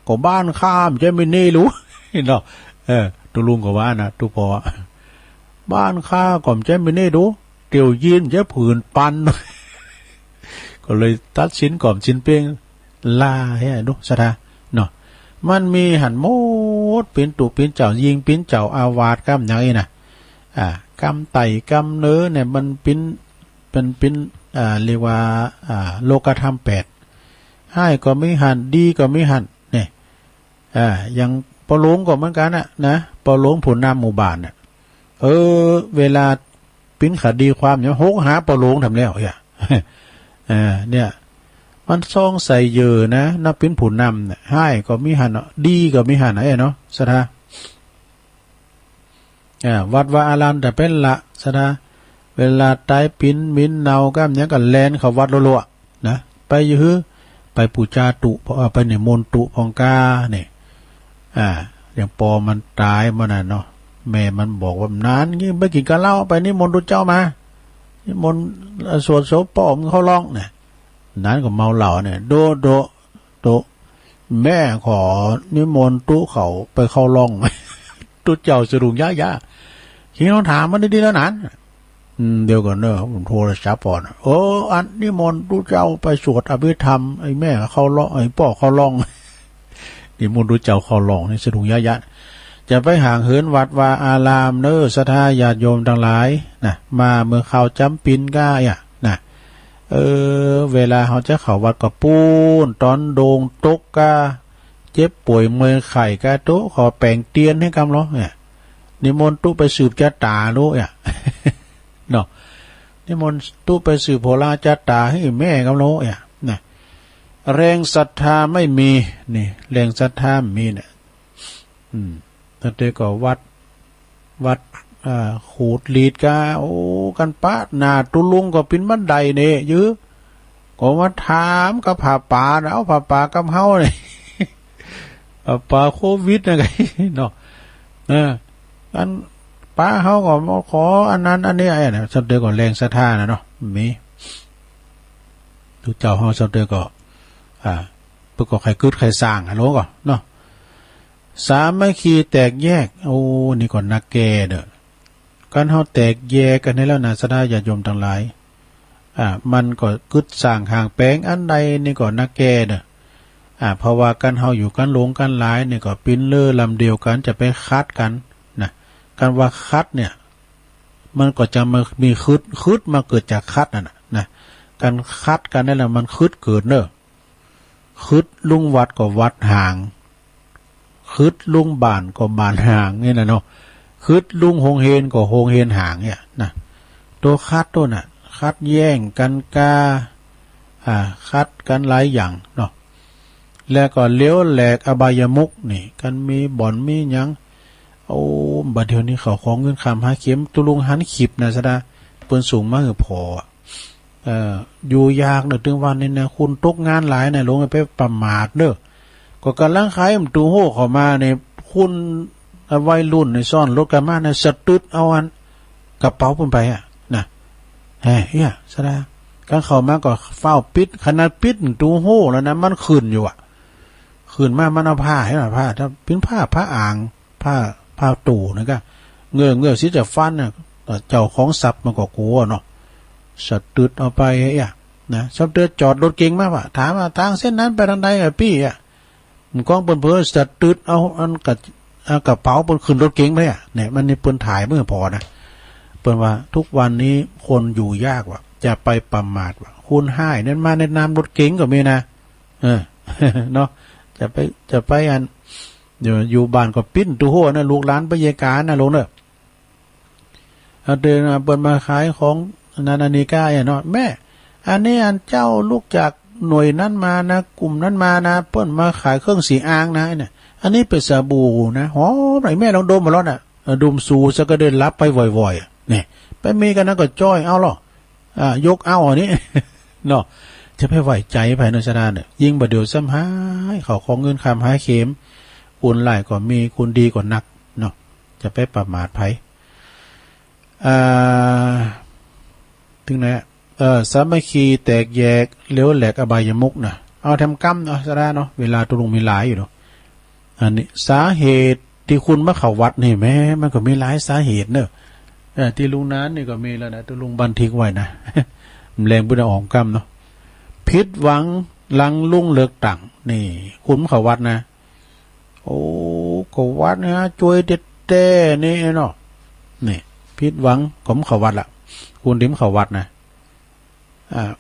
ก็บ้านข้ามจะไม่เน่รู้ เนาะตุลุงก็ว่านะตุพอบ้านข้าก่อมจะไม่เน่รู้เตียวยินจะผืนปัน ก็เลยตัดสินก่อมสินเปียงลาให้ดูสถาเนาะมันมีหันโมดเป็นตุเป็นเจ้ายิงเป็นเจ้าอาวาสกำยังไงนะกำไต่กำเนื้อเนี่ยมันเป็นเรียกว่าโลกธรรม8ให้ก็ไม่หันดีก็ไม่หันเนี่ยอย่างปอหลวงก็เหมือนกันนะปอหลวงผลนามหมู่บ้านเวลาปิ้นคดีความเนี่ยหกหาปอหลวงทำแล้วเนี่ยมันซ่องใส่เยอะนะนับปิ้นผลนำเนี่ยให้ก็ไม่หันดีก็ไม่หันเนาะสถาวัดว่าอารามแต่เป็นละสนะเวลาตายปิ้นมิ้นเนาก็อย่างนี้ก็แลนเขาวัดรัวๆนะไปยื้อไปปูจาตุไปเนี่ยมนตุพองกาเนี่ยอย่างปอมันตายมันน่ะเนาะแม่มันบอกว่านานงี้ไปกินกันเหล้าไปนี่มนตุเจ้ามานี่มนสวดโสปอมเขาร้องเนี่ยนั้นก็เมาเหล้าเนี่ยโดแม่ขอนิมนต์ตุเขาไปเข้าร้องตุเจ้าสรุงยะคิดต้องถามมันดีๆแล้วนั้นเดี๋ยวก่อนเนอะผมโทรศัพท์ก่อนอันนิมนต์ตุเจ้าไปสวดอภิธรรมไอ้แม่เขาร้องไอ้พ่อเขาร้อง นิมนต์รู้เจ้าขอหลองในสะดุงยะยะจะไปห่างเหินวัดวาอารามเน้อศรัทธาญาติโยมทั้งหลายนะมาเมื่อเข้าจำปินก้านะเวลาเขาจะเข้าวัดก็ปูนตอนโดงตกกาเจ็บป่วยเมื่อไข่กาโตขอแปลงเตียนให้กำล้อเนี่ยนิมนต์ตุไปสืบจัตตาโลเนาะนิมนต์ตุไปสืบโพลาจัตตาให้แม่กำล้อนะแรงศรัทธาไม่มีนี่แรงศรัทธามีเนี่ยตั้งแต่ก็วัดขูดลีดกาโอ้กันปะหน้าตุลุงก็เป็นบันไดเนี่ยยื้อก็มาถามกับผ่าป่าเอาผ่าป่ากับเฮาเนี่ยผ่าป่าโควิดนะไงเนาะอันป้าเฮาก็มาขออันนั้นอันนี้ไอ้เนี่ยสัปดาห์ก่อนแรงศรัทธานะเนาะมีดูเจ้าเฮาสัปดาห์ก็เพื่อก็ใครกึศใครสร้างรู้ก่อนเนาะสามัคคีแตกแยกโอ้นี่ก่อนนักแก่เด้อการเฮาแตกแยกกันให้แล้วนะศรัทธาญาติโยมทั้งหลายมันก็กึศสร้างห่างแปลงอันใดนี่ก่อนนักแก่เด้อเพราะว่ากันเฮาอยู่กันหลงกันหลายนี่ก็ปิ้นเล่อลำเดียวกันจะไปคัดกันนะการว่าคัดเนี่ยมันก็จะมามีคืดมาเกิดจากคัดนะการคัดกันนั่นแหละมันคืดเกิดเนอะคืดลุงวัดก็วัดห่างคืดลุงบ้านก็บ้านห่างนี่นะเนาะคืดลุงโฮงเฮนก็โฮงเฮนห่างเนี่ยนะตัวคัดตัวน่ะคัดแย่งกันกาคัดกันหลายอย่างเนาะแล้วก็เลี้ยวแหลกอบายมุกนี่กันมีบ่อนมีหยังโอ้บัดเดี๋ยวนี้เขาของเงินคำหาเข็มตุลุงหันขีบนะซะดาเปิ้นสูงมากพออยู่ยากเนอะถึงวันนี้นะคุณตกงานหลายนะลงไปประมาทเด้อก็กำลังขายมันตูโหเข้ามาในคุณวัยรุ่นในซ่อนรถกันมาในสตึดเอาอันกระเป๋าเพิ่นไปนะเฮ้ยซะดากันเข้ามาก็เฝ้าปิดขนาดปิดตูโหแล้วนะมันขึ้นอยู่ขึ้นมามันเอาผ้าให้ผ้าถ้าเป็นผ้าอ่างผ้าตู่นะก็เงื่อสิจะฟันน่ะเจ้าของทรัพย์มันก็กลัวเนาะสะตึดเอาไปนะสับเดือจอดรถเก่งมากว่ะถามว่าทางเส้นนั้นไปทางใดพี่มันกล้องเปิ้นเพ้อสะตึดเอาอันกระเป๋าเปิ้นขึ้นรถเก่งไปเนี่ยมันนี่เปิ้นถ่ายเมื่อพอนะเปิ้นว่าทุกวันนี้คนอยู่ยากว่ะจะไปประมาทว่ะคุณให้นั่นมาในนามรถเก่งก็มีนะเนาะจะไปอันอยู่บ้านก็ปิ้นตู้โหนะลูกหลานไปเยกานะลงเนอะเดินเปิ้นมาขายของนันนิกาเนาะแม่อันนี้อันเจ้าลูกจากหน่วยนั้นมานะกลุ่มนั้นมานะเปิ้นมาขายเครื่องสีอ่างนะเนี่ยอันนี้เป็นสบู่นะหอมไหนแม่ลองดมมาแล้วน่ะดมสูซะก็เดินรับไปบ่อยๆเนี่ยไปมีกันนะก็จ้อยเอาหรอยกเอาอันนี้เนาะจะไปไหวใจภายในชาติเนี่ยยิ่งบ่เดี๋ยวซ้ำหายเขาของเงินคำหายเข็มคุณหลายก็มีคุณดีกว่านักเนาะจะไปประมาทไผถึงไหนสามัคคีแตกแยกเลี้ยวแหลกอบายมุกนะเอาทำกรรมเนาะซะได้เนาะเวลาตุลุงมีหลายอยู่เนาะอันนี้สาเหตุที่คุณมาเข้าวัดนี่แม่มันก็มีหลายสาเหตุเนอะที่ลุงนั้นนี่ก็มีแล้วนะตุลุงบันทึกไว้นะแรงบุญออกกรรมเนาะผิดหวังหลังลุ่งเลิกต่างนี่คุณเข้าวัดนะโอ้ก็วัดนะช่วยเด็ดเต้นี่เนาะนี่ผิดหวังผมเข้าวัดละคุณดิ้มเข้าวัดนะ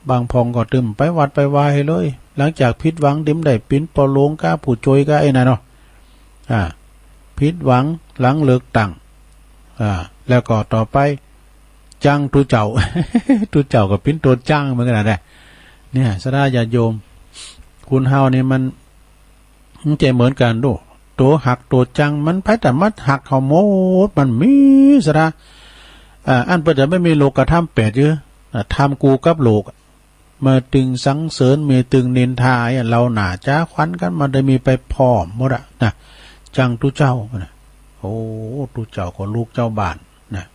บางพองก็ตึมไปวัดไปวายเลยหลังจากผิดหวังดิ้มได้ปิ้นปอลงก้าผู้จอยก้าไอ้นั่นเนาะผิดหวังหลังเลิกต่างแล้วก็ต่อไปจังตุเจ้า ตุเจ้ากับปิ้นตัวจังเหมือนกันนะเนี่ยสดาญาโยมคุณเฮานี่มันใจเหมือนกันดูตัวหักตัวจังมันไผแต่มัดหักเขาโมดมันมีสดาอันเปิดจะไม่มีโลกธรรม8เยอะทำกูกับโลกมาตึงสังเสริญมีตึงนินทาเราหนาจ้าควันกันมันได้มีไปพร้อมหมดนะจังตุเจ้านะโอ้ตุเจ้าก็ลูกเจ้าบ้านนะ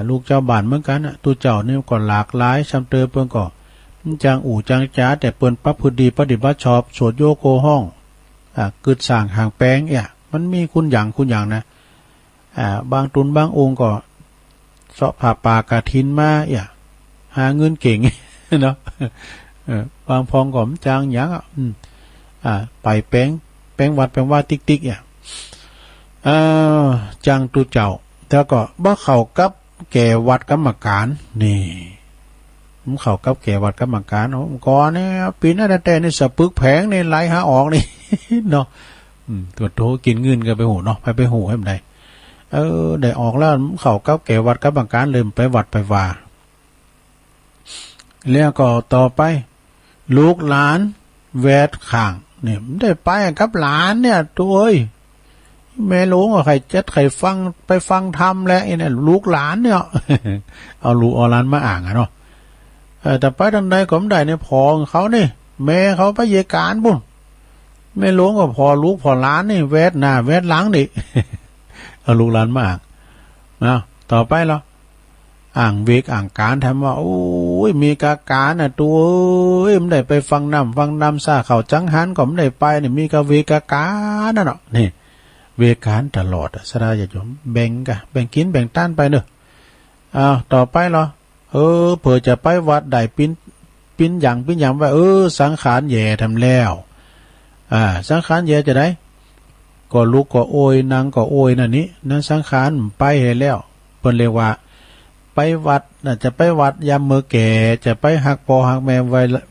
ลูกเจ้าบ้านเหมือนกันตุเจ้านี่ก็หลากหลายชำเตอเพิ่นก็จังอู่จังจ้าแต่เปิ้นปั๊บพอดีปฏิบัติชอบโสดโยโกห้องกึดสร้างห่างแป้งมันมีคุณอย่างนะบางตุนบางองค์ก็เสาะผ่าปากาทินมาหาเงินเก่งเนาะบางพองก็จางหยังไปแป้ง ลงวัดแปลงว่าติ๊กๆเนี่ยจังตุเจ้าแล้วก็บ่เข้ากับแก่วัดกรรมการนี่ผมเข้ากับแก่วัดกรรมการก่อนเนี่ยปีนั้นแต่นี่สะปึกแผงนี่ไหลหาออกนี่ เนาะตัวโตกินเงินกันไปหูเนาะไปหูให้มันได้ได้ออกแล้วเข้ากับแก่วัดกรรมการเริ่มไปวัดไปว่าแล้วก็ต่อไปลูกหลานแวดข้างเนี่ยได้ไปกับหลานเนี่ยตัวเอ้ยแม่หลวงว่าใครจัดใครฟังไปฟังธรรมแล้วไอ้เนี่ยลูกหลานเนี่ย เอาลูกเอาหลานมาอ่างอ่ะเนาะแต่ไปทางใดก็ไม่ได้เนี่ยพอเขานี่แม่เขาไปเยการบุญแม่หลวงก็พอลูกพอหลานนี่แวดหน้าแวดหลังนี่ เอาลูกหลานมาอ่างนะต่อไปเราอ่างเวกอ่างการทำว่าโอ้ยมีกาการน่ะตัวเอ้ยมันได้ไปฟังนำซาเขาจังหันก็ไม่ได้ไปเนี่ยมีกาเวกาการน่ะเนาะนี่เวการตลอดสระญาติโยมแบ่งกินแบ่งต้านไปเนอะต่อไปเหรอเผื่อจะไปวัดได้ปิ้นอย่างว่าสังขารแย่ทำแล้วสังขารแย่จะได้ก็ลูกก็โอยนางก็โอยนั่นนี้นั่นสังขารไปให้แล้วเพิ่นเรียกว่าไปวัดน่ะจะไปวัดยามมื้อแก่จะไปหักพ่อหักแม่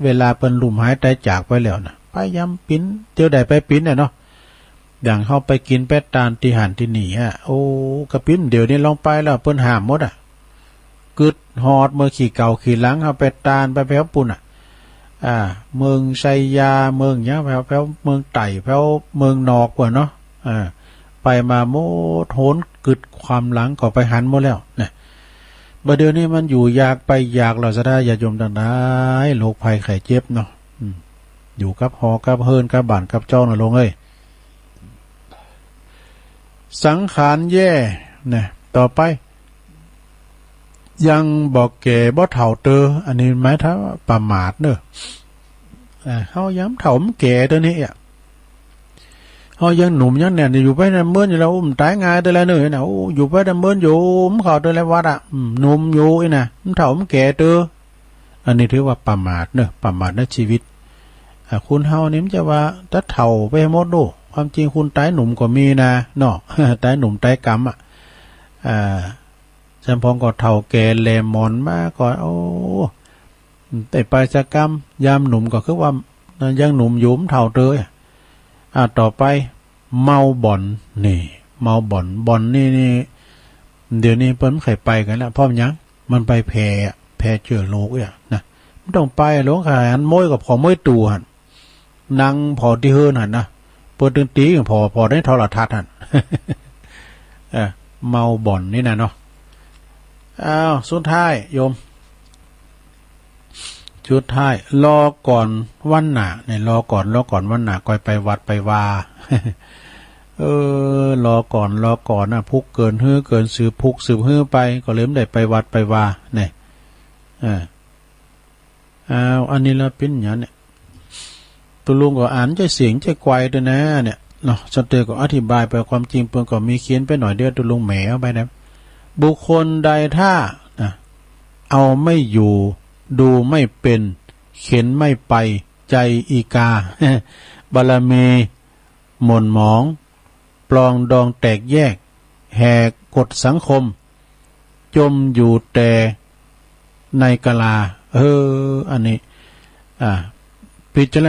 เวลาเพิ่นลุ่มหายตายจากไปแล้วน่ะไปยามปิ้นเที่ยวได้ไปปิ้นน่ะเนาะอย่างเฮาไปกินแป้ตานที่หันที่นี่โอ้กระปิ้นเดี๋ยวนี้ลองไปแล้วเพิ่นห้ามหมดกึดหอดเมื่อขี่เก่าขี่หลังเฮาไปตานไปแถวปุ่นเมืองชัยยาเมืองยะแถวเมืองไต่แถวเมืองนอกกว่าเนาะไปมาโมโหนกึดความหลังก็ไปหันหมดแล้วนะบัดเดี๋ยวนี้มันอยู่ยากไปยากเราจะได้อย่าโยมดังได้โรคภัยไข้เจ็บเนาะอยู่กับหอกับเฮินกับบ้านกับเจ้าน่ะลงเอ้ยสังขารแย่นะต่อไปยังบอกแก่บ่เฒ่าเตออันนี้หมายถึงประมาทเนอะเฮาย้ำเฒ่ามันแก่เด้อนี่เฮายังหนุ่มยังแน่นอยู่ไปนำเมินอยู่แล้วตายง่ายแต่ละเนอะนะอยู่ไปนำเมินอยู่มันเข้าแต่ละวัดหนุ่มอยู่อีน่ะมันเฒ่ามันแก่เตออันนี้ถือว่าประมาทเนอะประมาทในชีวิตคุณเฮานี่มันจะว่าถ้าเฒ่าไปหมดโดความจริงคุณตายหนุ่มก็มีนะเนาะ ตายหนุ่มตายกรรมจำพองก็เฒ่าแก่แลมอนมาก่อนแต่ไปสักกรรมยามหนุ่มก็คือว่ายังหนุ่มยุ่มเฒ่าเตยต่อไปเมาบ่อนนี่เมาบ่อนนี่เดี๋ยวนี้เพิ่นไข่ไปกันแล้วพ่อมยังมันไปแพร่เชื้อโรคนะไม่ต้องไปหลวงขายอันม้อยกับพอม้อยตูหันนั่งพอที่เฮิรนหันนะเปิดดนตรีพอได้โทรทัศน์หัน เมาบ่อนนี่นะเนาะสุดท้ายโยมสุดท้ายรอก่อนวันหน้าเนี่ยรอก่อนวันหน้าก่อยไปวัดไปวารอก่อนนะพุกเกินฮื้อเกินสืบพุกสืบฮื้อไปก็เริ่มได้ไปวัดไปวาเนี่ยอันนี้ละเป็นอย่างเนี่ยตัวลุงก็อ่านใจเสียงใจไกวด้วยนะเนี่ยเนาะสเตอร์ก็อธิบายไปความจริงเพิ่นก็มีเขียนไปหน่อยเดียวตัวลุงแหมเอาไปนะบุคคลใดถ้าเอาไม่อยู่ดูไม่เป็นเข็นไม่ไปใจอีกา บารมีหม่นหมองปลองดองแตกแยกแหกกฎสังคมจมอยู่แต่ในกะลาอันนี้พิจา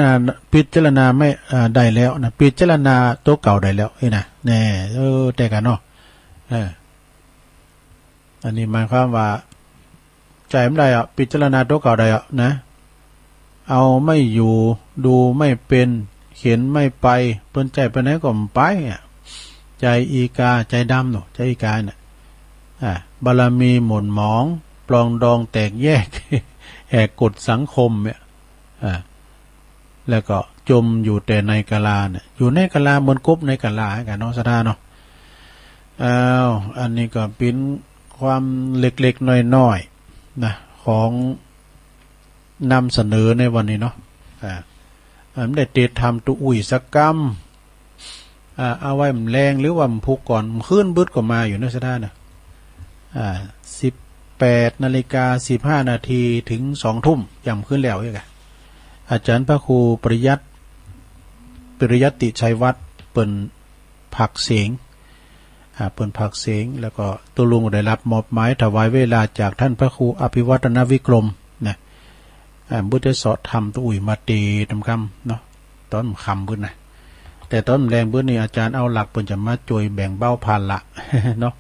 รณาไม่ได้แล้วนะพิจารณาตัวเก่าได้แล้วนะแน่แต่กันเนาะอันนี้หมายความว่าใจไม่ได้พิจารณาตัวเก่าได้นะเอาไม่อยู่ดูไม่เป็นเขียนไม่ไปเปิ้นใจไปไหนก็ไม่ไปใจอีกาใจดำเนาะใจอีกาเนี่ยบารมีหม่นหมองปลองดองแตกแยก แหกกฎสังคมเนี่ยแล้วก็จมอยู่แต่ในกะลาเนี่ยอยู่ในกะลาเหมือนกบในกะลากันเนาะสะดาเนาะอันนี้ก็เป็นความเล็กๆน้อยๆนะของนำเสนอในวันนี้เนาะมันได้เตะทำตุอุ่ยสักกรรมเอาไว้มันแรงหรือว่ามันพุกก่อนมันขึ้นบึดก็มาอยู่นะสะดานะ18:15 น.ถึง 2 ทุ่มย่ำขึ้นแล้วอีกอาจารย์พระครูปริยัติชัยวัฒน์ เปิ้นผักเสียงเปิ้นผักเสียงแล้วก็ตุลุงได้รับมอบหมายถวายเวลาจากท่านพระครูอภิวัฒนวิกรมนะบุตรสอธรรมตุยมาตีทำคำเนาะตอนคำเพิ่นนะแต่ตอนแรงเพิ่นนี่อาจารย์เอาหลักเพิ่นจะมาช่วยแบ่งเบาภาระเนาะ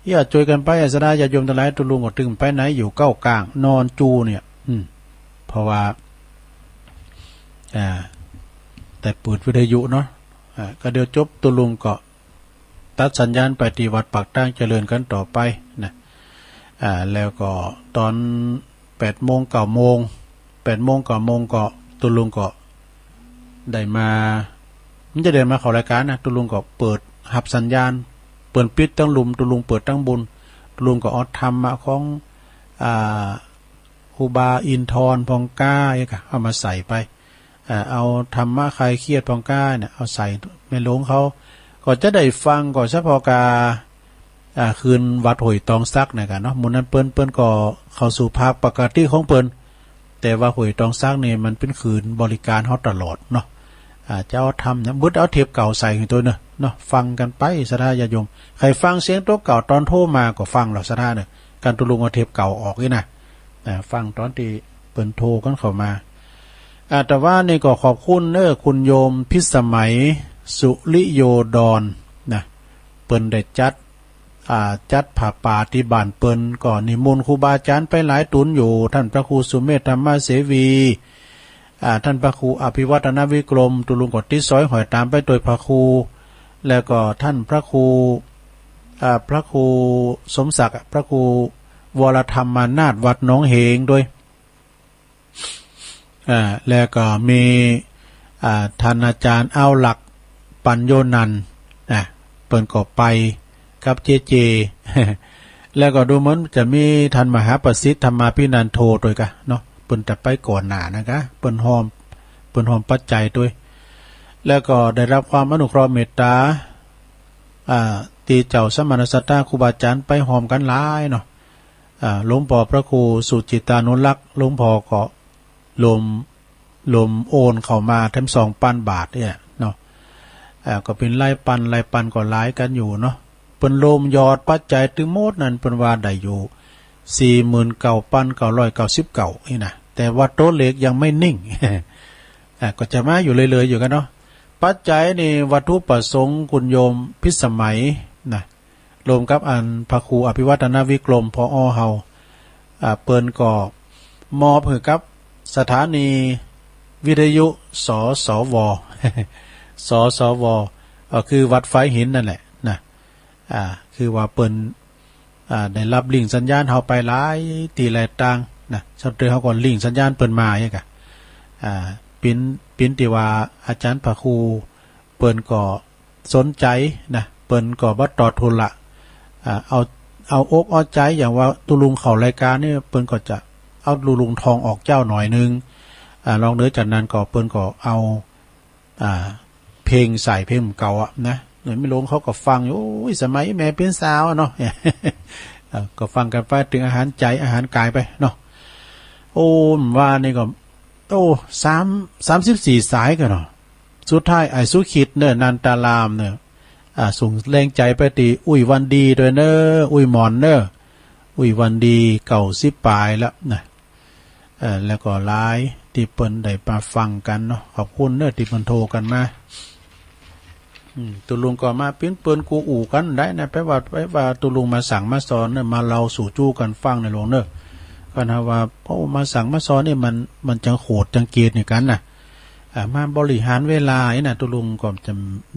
อย่าช่วยกันไปอาสดาอย่าโยมทั้งหลายตุลุงก็ตึงไปไหนอยู่เก้ากลางนอนจูเนี่ยเพราะว่าแต่เปิดวิทยุเนาะก็เดี๋ยวจบตุลุงก็ตัดสัญญาณไปที่วัดปากตั้งเจริญกันต่อไปนะแล้วก็ตอน8 โมง 9 โมง8 โมง 9 โมงก็ตุลุงก็ได้มามันจะเดินมาเข้ารายการนะตุลุงก็เปิดหับสัญญาณเปิดปิดตั้งลุมตุลุงเปิดตั้งบุญตุลุงก็เอาธรรมะของครูบาอินทรพองก้าเอามาใส่ไปเอาธรรมะใครเครียดพองก้าเนี่ยเอาใส่ในหลวงเขาก็จะได้ฟังก่อนเฉพาะกาคืนวัดหอยตองซักเนี่ยกันเนาะมุนนั้นเปิ้นก็เข้าสู่ภาคปกติของเปิ้นแต่ว่าหอยตองซักเนี่ยมันเป็นคืนบริการเขาตลอดเนาะเจ้าทำเนี่ยบุดเอาเทปเก่าใส่ขึ้นตัวเนาะฟังกันไปสะท้าญาโยมใครฟังเสียงตัวเก่าตอนโทรมาก็ฟังหรอกสะท้าเนี่ยการตุลุงเอาเทปเก่าออกนี่นะฟังตอนที่เปิ้นโทรกันเข้ามาแต่ว่านี่ก็ขอบคุณคุณโยมพิสมัยสุริโยดรนะเปิ้นได้จัดผ้าป่าที่บ้านเปิ้นก่อนนิมนต์ครูบาอาจารย์ไปหลายตุนอยู่ท่านพระครูสุเมธธรรมเสวีท่านพระครูอภิวัฒนวิกรมตุลุงกฎที่ซอยหอยตามไปโดยพระครูแล้วก็ท่านพระครูสมศักดิ์พระครูวรธรรมนาถวัดหนองเหงด้วยแล้วก็มีท่านอาจารย์เอาหลักปัญโยนันท์เปิ้นก็ไปกับเจ แล้วก็ดูเหมือนจะมีท่านมหาประสิทธิ์ธรรมาภินันโทด้วยกันเนาะเปิ้นจะไปก่อนหน้านะคะเปิ้นหอมปัจจัยด้วยแล้วก็ได้รับความอนุเคราะห์เมตตาตีเจ้าสมณศัตริย์ครูบาอาจารย์ไปหอมกันหลายเนาะหลวงพ่อพระครูสุจิตานุรักษ์หลวงพ่อก็ลมโอนเข้ามาทั้ง2,000 บาทเนี่ยเนาะก็เป็นไล่ปันก็หลายกันอยู่เนาะเปิ้นลมยอดปัจจัยถึงหมดนั้นเปิ้นว่าได้อยู่ 49,999 นี่นะแต่ว่าโต๊ะเล็กยังไม่นิ่ง ก็จะมาอยู่เลยๆอยู่กันเนาะปัจจัยนี่วัตถุประสงค์คุณโยมพิสมัยนะรวมกับอันพระครูอภิวัฒนวิกรมพอเฮาเปิ้นก็มอบให้กับสถานีวิทยุสสว สสวคือวัดไฟหินนั่นแหละนะคือว่าเปิ้นได้รับลิงก์สัญญาณเฮาไปหลายตีหลายต่างนะชาวเตอเฮาก็ลิงก์สัญญาณเปิ้นมาอย่างกะปิ้นที่ว่าอาจารย์พระครูเปิ้นก็สนใจนะเปิ้นก็บ่ตอทุนละเอาอกเอาใจอย่างว่าตุลุงเข้ารายการนี่เปิ้นก็จะเอาลุงทองออกเจ้าหน่อยนึงลองเนื้อจากนั้นก็เปิ้นก็เอาเพลงใส่เพลงเก่านะหน่วยไม่ลงเขาก็ฟังโอ้ยสมัยแม่เป็นสาวเนาะ ก็ฟังกันไปถึงอาหารใจอาหารกายไปเนาะโอ้ว่านี่ก็34 สายกันเนาะสุดท้ายไอ้สุขิดนันตารามส่งแรงใจไปตีอุ้ยวันดีด้วยอุ้ยหมอนอุ้ยวันดี90 ปลายแล้วนะแล้วก็หลายที่เปิ้นได้มาฟังกันเนาะขอบคุณที่เปิ้นโทรกันมาตุลุงก็มาเปิ้นกูอู่กันได้นะไปว่าตุลุงมาสั่งมาสอนมาเราสู่จู้กันฟังในหลวงก็นะว่าเพราะมาสั่งมาสอนนี่มันจังโหดจังเกียรตินี่กันน่ะมาบริหารเวลานี่นะตุลุงก็จะ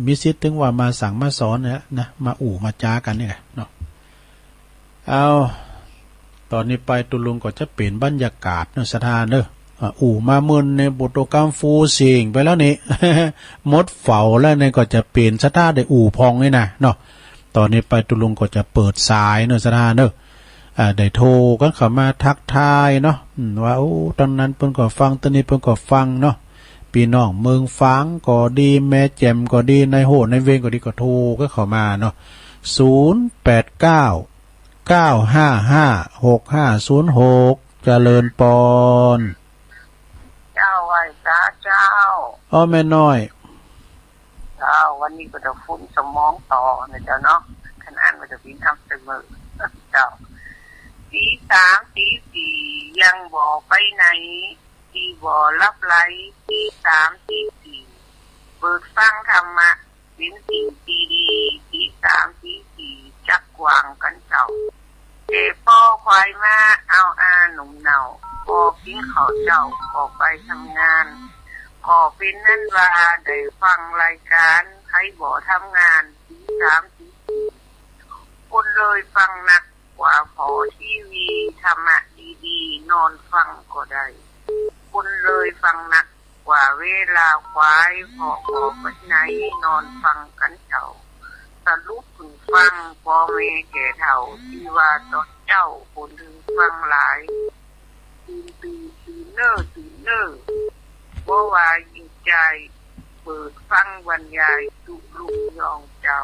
มีสิทธิ์ถึงว่ามาสั่งมาสอนเนี่ยนะมาอู่มาจ้ากันนี่แหละเนาะเอาตอนนี้ไปตุลุงก็จะเปลี่ยนบรรยากาศสถานอู่มาเมินในบทกรรมฟูสิงไปแล้วนี่ มดเฝ้าแล้วเนี่ยก็จะเปลี่ยนสถานได้อู่พองนี่นะเนาะตอนนี้ไปตุลุงก็จะเปิดสายสถานได้โทรกันเข้ามาทักทายเนาะว่าโอ้ตอนนั้นเพิ่นก็ฟังตอนนี้เพิ่นก็ฟังเนาะพี่น้องเมืองฟังก็ดีแม่แจ่มก็ดีในโหในเวงก็ดีก็โทรก็เข้ามาเนาะ089 955 6506เจริญปอนเจ้าไหว้พระเจ้าแม่น้อย เจ้าวันนี้ก็จะฟุ้นสมองต่อนะเจ้าเนาะขนาดมันจะพิมพ์ทำเสมอเจ้าตีสามตีสี่ยังบ่ไปไหนตีบ่รับไหลตีสามตีสี่เปิดฟังธรรมะเป็นสิ่งที่ดีตีสามตีสี่จักกวางกันเจ้าเจป้อควายมาเอาหนุ่มเนาพอกินข้าวเจ้าออกไปทำงานพอเป็นนั่นว่าได้ฟังรายการใครบ่ทำงานตีสามตีสี่คนเลยฟังหนักกว่าพอทีวีธรรมะดีๆนอนฟังก็ได้คนเลยฟังหนักกว่าเวลาควายพอไปไหนนอนฟังกันเจ้าสรุปถึงฟังพ่อแม่แก่เฒ่าที่ว่าตอนเจ้าคนถึงฟังหลายตื่นเน้อเพราะว่ายิ่งใจเปิดฟังบรรยายตุลุกยองเจ้า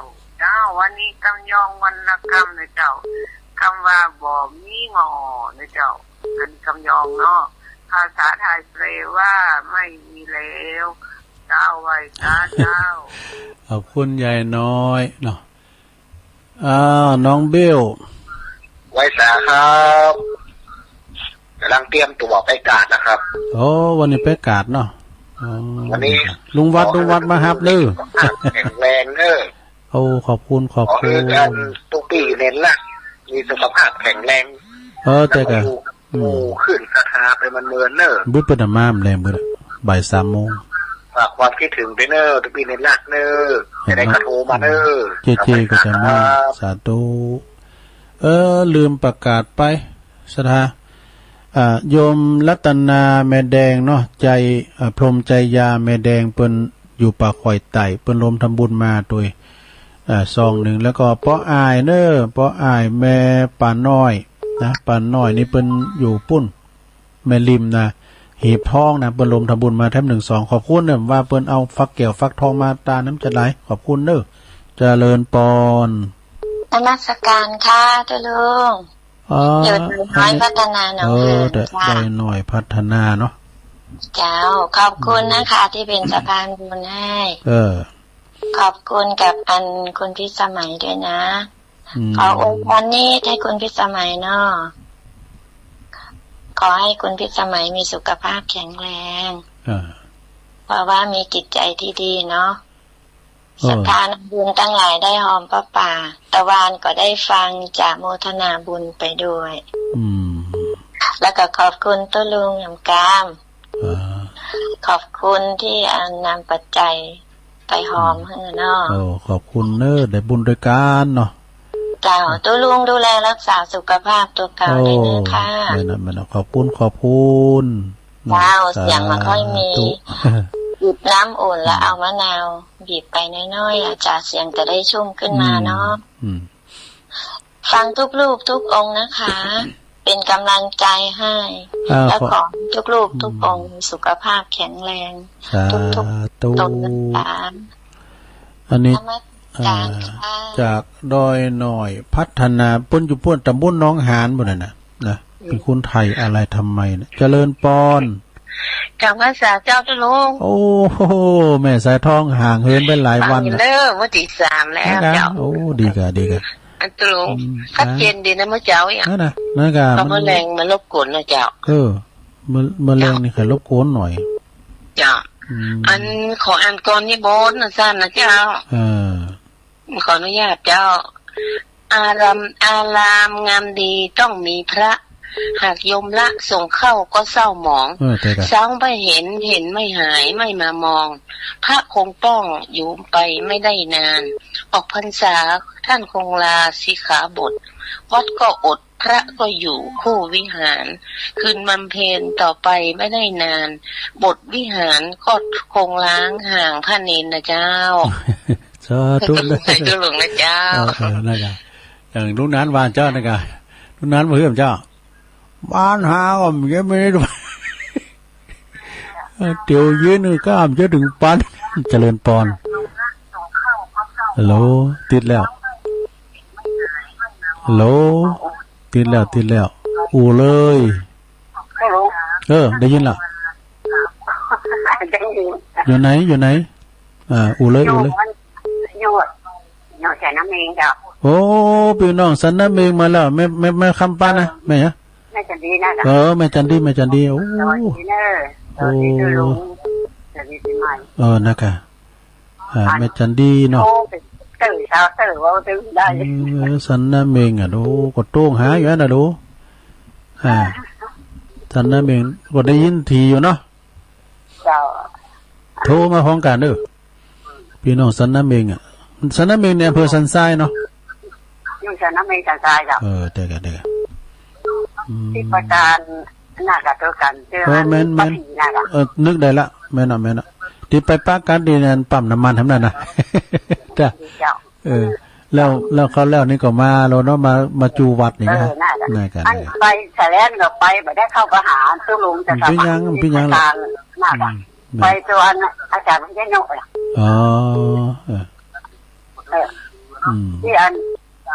วันนี้กำยองวันละคำนะเจ้าคำว่าบ่มีงอนะเจ้าอันคำยองเนาะภาษาไทยแปลว่าไม่มีแล้วเจ้าไว้เจ้าขอบคุณยายน้อยเนาะน้องเบลไว้สาครับกำลังเตรียมตัวไปกาดนะครับโอ้วันนี้ไปกาดเนาะวันนี้ลุงวัดมาฮับเด้อแข็งแรงเด้อโอ้ขอบคุณตุกปี้เน้นละมีสุขภาพแข็งแรงแต่ก็ขึ้นราคาไปมันเมินเนอร์บุญเป็นมามแรงเบิดบ่าย 3 โมงฝากความคิดถึงไปเนอร์ตุกปี้เน้นละเนอร์จะได้กระโทรมาเนอร์เจก็จะมาสาธุลืมประกาศไปสถาโยมรัตนาแม่แดงเนาะใจพรหมใจยาแม่แดงเปิ้นอยู่ป่าข่อยไต่เปิ้นรวมทำบุญมาโดยซองหนึ่งแล้วก็ป้ออายเนอป้ออายแม่ป่าน้อยนะป่าน้อยนี่เปิ้นอยู่ปุ้นแม่ริมนะหีบทองนะเปิ้นรวมทำบุญมาแถม1-2ขอบคุณเด้อว่าเปิ้นเอาฟักแก้วฟักทองมาตาน้ำจะไหลขอบคุณเด้อเจริญปอนนมัสการค่ะทุลุงอยู่น้อยพัฒนาหนองเฮือได้หน่อยพัฒนาเนาะเจ้าขอบคุณนะคะที่เป็นสะพานบุญให้ขอบคุณกับคุณพิสมัยด้วยนะขออวยพรนี้ให้คุณพิสมัยเนาะขอให้คุณพิสมัยมีสุขภาพแข็งแรงเพราะว่ามีจิตใจที่ดีเนาะศรัทธาบุญตั้งหลายได้หอมพระป่าตะวันก็ได้ฟังจากโมทนาบุญไปด้วยแล้วก็ขอบคุณตุลุงยำกามขอบคุณที่นำปัจจัยไปหอมให้เนาะขอบคุณเนอได้บุญด้วยกันเนาะเจ้าตุลุงดูแลรักษาสุขภาพตัวเก่าได้เนอะค่ะไม่นะขอบคุณเจ้าเสียงมันค่อยมีบีบน้ำอุ่นแล้วเอามะนาวบีบไปน้อยๆอาจารย์เสียงจะได้ชุ่มขึ้นมาเนาะฟังทุกรูปทุกองค์นะคะเป็นกำลังใจให้แล้วขอทุกรูปทุกองค์มีสุขภาพแข็งแรงทุกตนอันนี้จากดอยหน่อยพัฒนาปุ้นอยู่ปุ้นตำบลน้องหานบ่นั่นน่ะนะเป็นคนไทยอะไรทำไมนะเจริญปอนจากภาษาเจ้าตุลุงโอ้โหแม่สายทองห่างเหินไปหลายวันเด้อวันที่3แล้วเจ้าโอ้ดีกะอันตุลุงชัดเจนดีนะมื้อเจ้าอย่างนั่นกะมะแรงมันรบกวนนะเจ้ามะแรงนี่ค่ะรบกวนหน่อยเจ้าอันขออ่านก่อนนิบนต์นะซั่นนะเจ้าขออนุญาตเจ้าอารามงามดีต้องมีพระหากยมละส่งเข้าก็เศร้าหมองเศร้าไม่เห็นไม่หายไม่มามองพระคงต้องอยู่ไปไม่ได้นานออกพรรษาท่านคงลาสิขาบทวัดก็อดพระก็อยู่คู่วิหารคืนบำเพ็ญต่อไปไม่ได้นานบทวิหารก็คงล้างห่างพระเนรนะเจ้าสาธุเลยตุหลวงนะเจ้านะครับอย่างลูกนั้นวานเจ้านะครับลูกนั้นมาเพื่อนเจ้าบ้านหาก็ไม่ได้ด้วยเดี๋ยวยืนก็อ้ามจะถึงปันเจริญปอนฮัลโหลติดแล้วฮัลโหลติดแล้วอูเลยได้ยินแล้วอยู่ไหน อูเลยอูเลยอยู่แค่น้ำเองเจ้าโอ้พี่น้องสันน้ำเองมาแล้วไม่คำปานะแม่ฮะแม่จันดีนะแม่จันดีโอ้นะคะแม่จันดีเนาะตื่นเช้าตื่นว่าตื่นได้สันน้ำเองดูก็โต้งหาอยู่นะดูสันน้ำเองก็ได้ยินทีอยู่เนาะโทรมาพร้อมกันเด้อพี่น้องสันน้ำเองสันน้ำเองเนี่ยอำเภอสันทรายเนาะอยู่สันน้ำเองสันทรายจ้ะเด็กที่ประการน่าจะเจอกันเจอแม่นนึกได้ละแม่นที่ไปปากันดีนั่นปั๊มน้ำมันทำนั่นนะจ้ะแล้วเขาแล้วนี่ก็มาเราเนาะมาจูวัดนี่นะน่ากันไปแฉลงก็ไปไม่ได้เข้าประหารตู้ลุงจะกลับมาพี่ยังน่ากันไปตัวอาจารย์ไม่ได้โน่ล่ะที่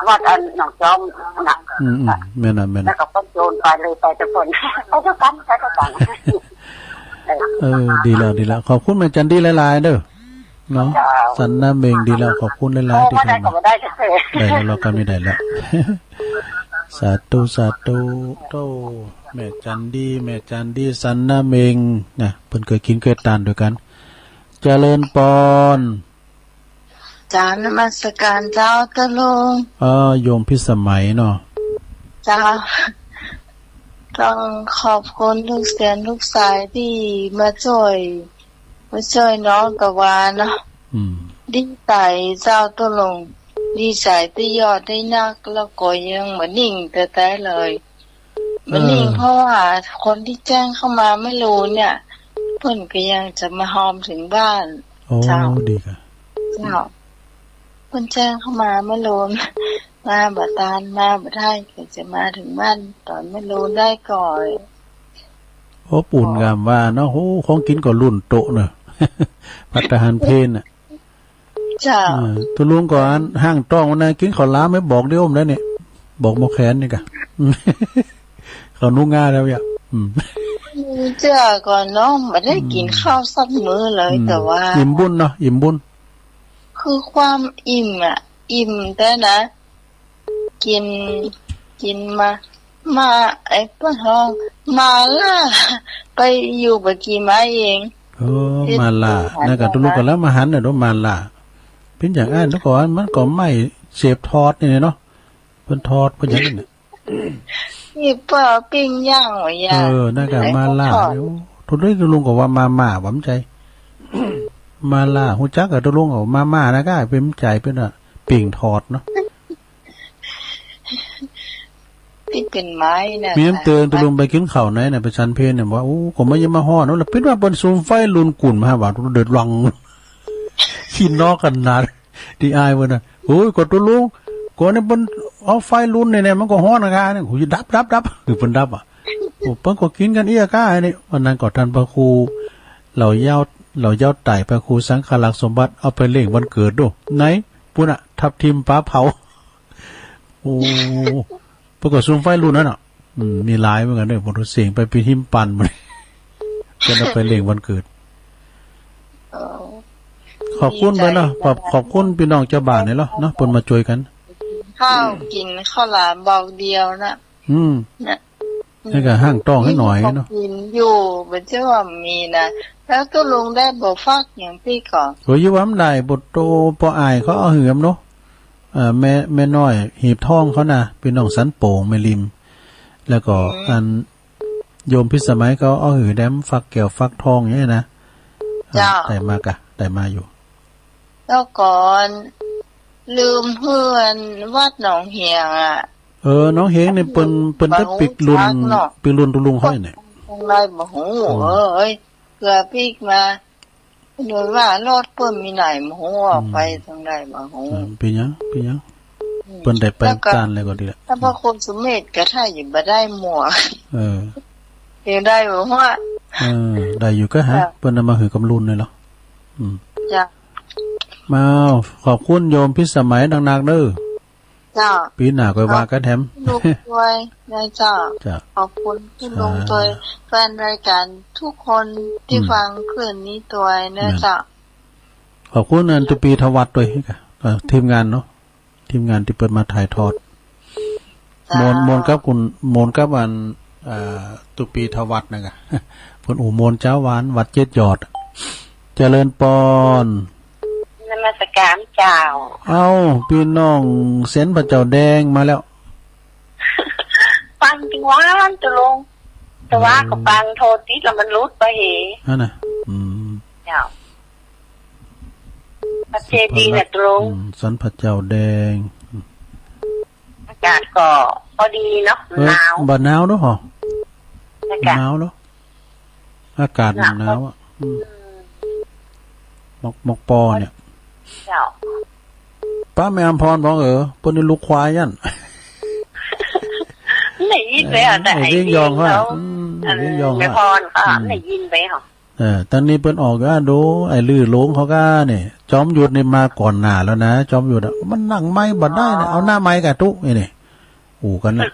วัดหนองจอมน่ะแม่นแล้วก็ต้องโยนไปเลยไปทุกคนไปทุกกันดีแล้วขอบคุณแม่จันดีหลายๆเด้อเนาะสันน้ำเองดีแล้วขอบคุณหลายๆที่ทำมาได้แล้วเราก็ไม่ได้แล้วสาธุโตแม่จันดีสันน้ำเองนะเพิ่นเคยกินเคยทานด้วยกันเจริญปอนจานมัสการเจ้าตะลุงโยมพิสมัยเนาะจ้าต้องขอบคุณลูกเสียนลูกสายที่มาช่วยน้องกวาเนาะดีใจเจ้าตะลุงดีใจที่ยอดได้นักแล้วก็ยังเหมือนนิ่งแต่เลยเหมือนนิ่งเพราะว่าคนที่แจ้งเข้ามาไม่รู้เนี่ยเพิ่นก็ยังจะมาหอมถึงบ้านเจ้าดีค่ะเจ้าคนแจ้งเข้ามาไม่รู้มาบัดตานมาบัดได้ก็จะมาถึงบ้านตอนไม่รู้ได้ก่อนปุ่นงามว่าเนาะของกินก็รุ่นโตเนอะพัฒหารเพนน่ะจ้าตัวลุงก่อนห้างต้องวันนั้นกินข้าวล้าไม่บอกเดี๋ยวได้เนี่ยบอกโมแขนนี่กะเขานุ่งง่าแล้วเนี่ยเจ้าก่อนน้องไม่ได้กินข้าวสักมื้อเลยแต่ว่าอิ่มบุญเนาะอิ่มบุญคือความอิ่มอิ่มแต่นะกินมาไอ้ป้าทองมาล่าไปอยู่บกี่ไม้เองมาล่านั่นก็ตุลุกันแล้วมาหันน่ะเนาะมาล่าเป็นอย่างนั้นแล้วก่อนมันก็ไม่เสพทอดนี่เนาะเพิ่นทอดเพิ่นอย่างนั้นน่ะนี่ป้าปิ้งย่างว่าย่างนั่นก็มาล่าทุกเรื่องตุลุงก็ว่ามาหวังใจมาล่าฮู้จักกับตุลุงเอามานะก็เป็นใจเป็นน่ะปิ้งทอดเนาะที่เป็นไม้น่ะมีน้ำเตือนตุลุงไปกินข้าวไหนน่ะไปชันเพลเนี่ยว่าโอ้ก็ไม่ยังมาฮ้อเนาะแล้วเป็นว่าบนซูมไฟลุนกุ่นมาว่าเดือดรังขี้นอกกันนาที่อายเพิ่นน่ะโอ้ยก็ตุลุงก็เนี่ยบนเอาไฟลุนเนี่ยมันก็ฮ้อนนะกะเนี่ยโหดับคือเพิ่นดับอ่ะโอ้เพิ่นก็กินกันเอี้ยก้านี่วันนั้นก็ท่านพระครูเหล่าเย้าไต่พระครูสังฆลักษณ์สมบัติเอาไปเล่งวันเกิดดูไหนปุ่นน่ะทับทิมฟ้าเผาโอ้ปรากฏซูมไฟรุ่นนั้นอ่ะมีหลายเหมือนกันด้วยผมรู้เสียงไปพิมพ์ปั่นมันก็เอาไปเล่งวันเกิดขอบคุณไปเนาะขอบคุณพี่น้องเจ้าบ้านนี่เนาะเพิ่นมาช่วยกันข้าวกินข้าวหลามบอกเดียวนะนะให้ก็ห้างต้องให้หน่อยเนาะกินอยู่บ่เชื่อว่ามีนะแล้วตัวลุงได้บ่ฟักอย่างพี่ก่อนโหอยู่ว่ามันได้บ่โตบ่อายเขาเอาเหือมเนาะแม่น้อยหีบทองเขานะพี่น้องสันโป่งแม่ริมแล้วก็อันโยมพิสมัยเขาเอาหือแดมฟักแก้วฟักทองอย่างนี้นะได้มากะได้มาอยู่แล้วก่อนลืมเพื่อนวัดหนองเฮียงน้องเฮงเนี่ยเปิ้นได้ปิกลุนตุลุงห้อยเนี่ยคงได้บ่ฮู้เอ้ยเกือปีกมาโดยว่ารถเปิ้นมีไหนบ่ฮู้ออกไปทางใดบ่ฮู้เป็นหยังเปิ้นได้ไปการอะไรก็ดีละถ้าพระคุณสุเมธก็ถ้าอยู่บ่ได้หมวกยังได้บ่ว่าได้อยู่ก็ฮะเปิ้นนำมาหือกำลุนเลยเหรอจ้ะมาขอบคุณโยมพิสมัยดังๆเด้อจ้าปีหน้าก็ว่ากันแถมลูกด้วยนะจ้าขอบคุณที่ลงตัวแฟนรายการทุกคนที่ฟังคืนนี้ตัวนะจ้า ขอบคุณอันตุปีทวัดด้วยค่ะทีมงานเนาะทีมงานที่เปิดมาถ่ายทอดมนกับคุณมนกับอันตุปีทวัดนะคะเพิ่นอู่มนเจ้าหวานวัดเจ็ดยอดเจริญปอนนมัสการเจ้าพี่น้องเส้นพระเจ้าแดงมาแล้วฟังจริงว่าจะลงแต่ว่าก็ฟังโทษติดแล้วมันรุดไปนั่นน่ะเจ้าพระเจดีย์น่ะตรงสันพระเจ้าแดงอากาศก็พอดีเนาะหนาวบ่หนาวเนาะหรอหนาวเนาะอากาศหนาวอ่ะมกปอเนี่ยป้าแม่อำพรบอกเปิ้นลูกควายยันได้ยินไปอ่ะแต่ไอ้ยองว่าแม่พรค่ะได้ยินไปเหรอตอนนี้เปิ้นออกก็ดูไอ้ลือหลงเขาก็เนี่ยจอมหยุดนี่มาก่อนหน้าแล้วนะจอมหยุดมันนั่งไม้บ่ได้นะเอาหน้าไม้กะตุนี่อู่กันนะ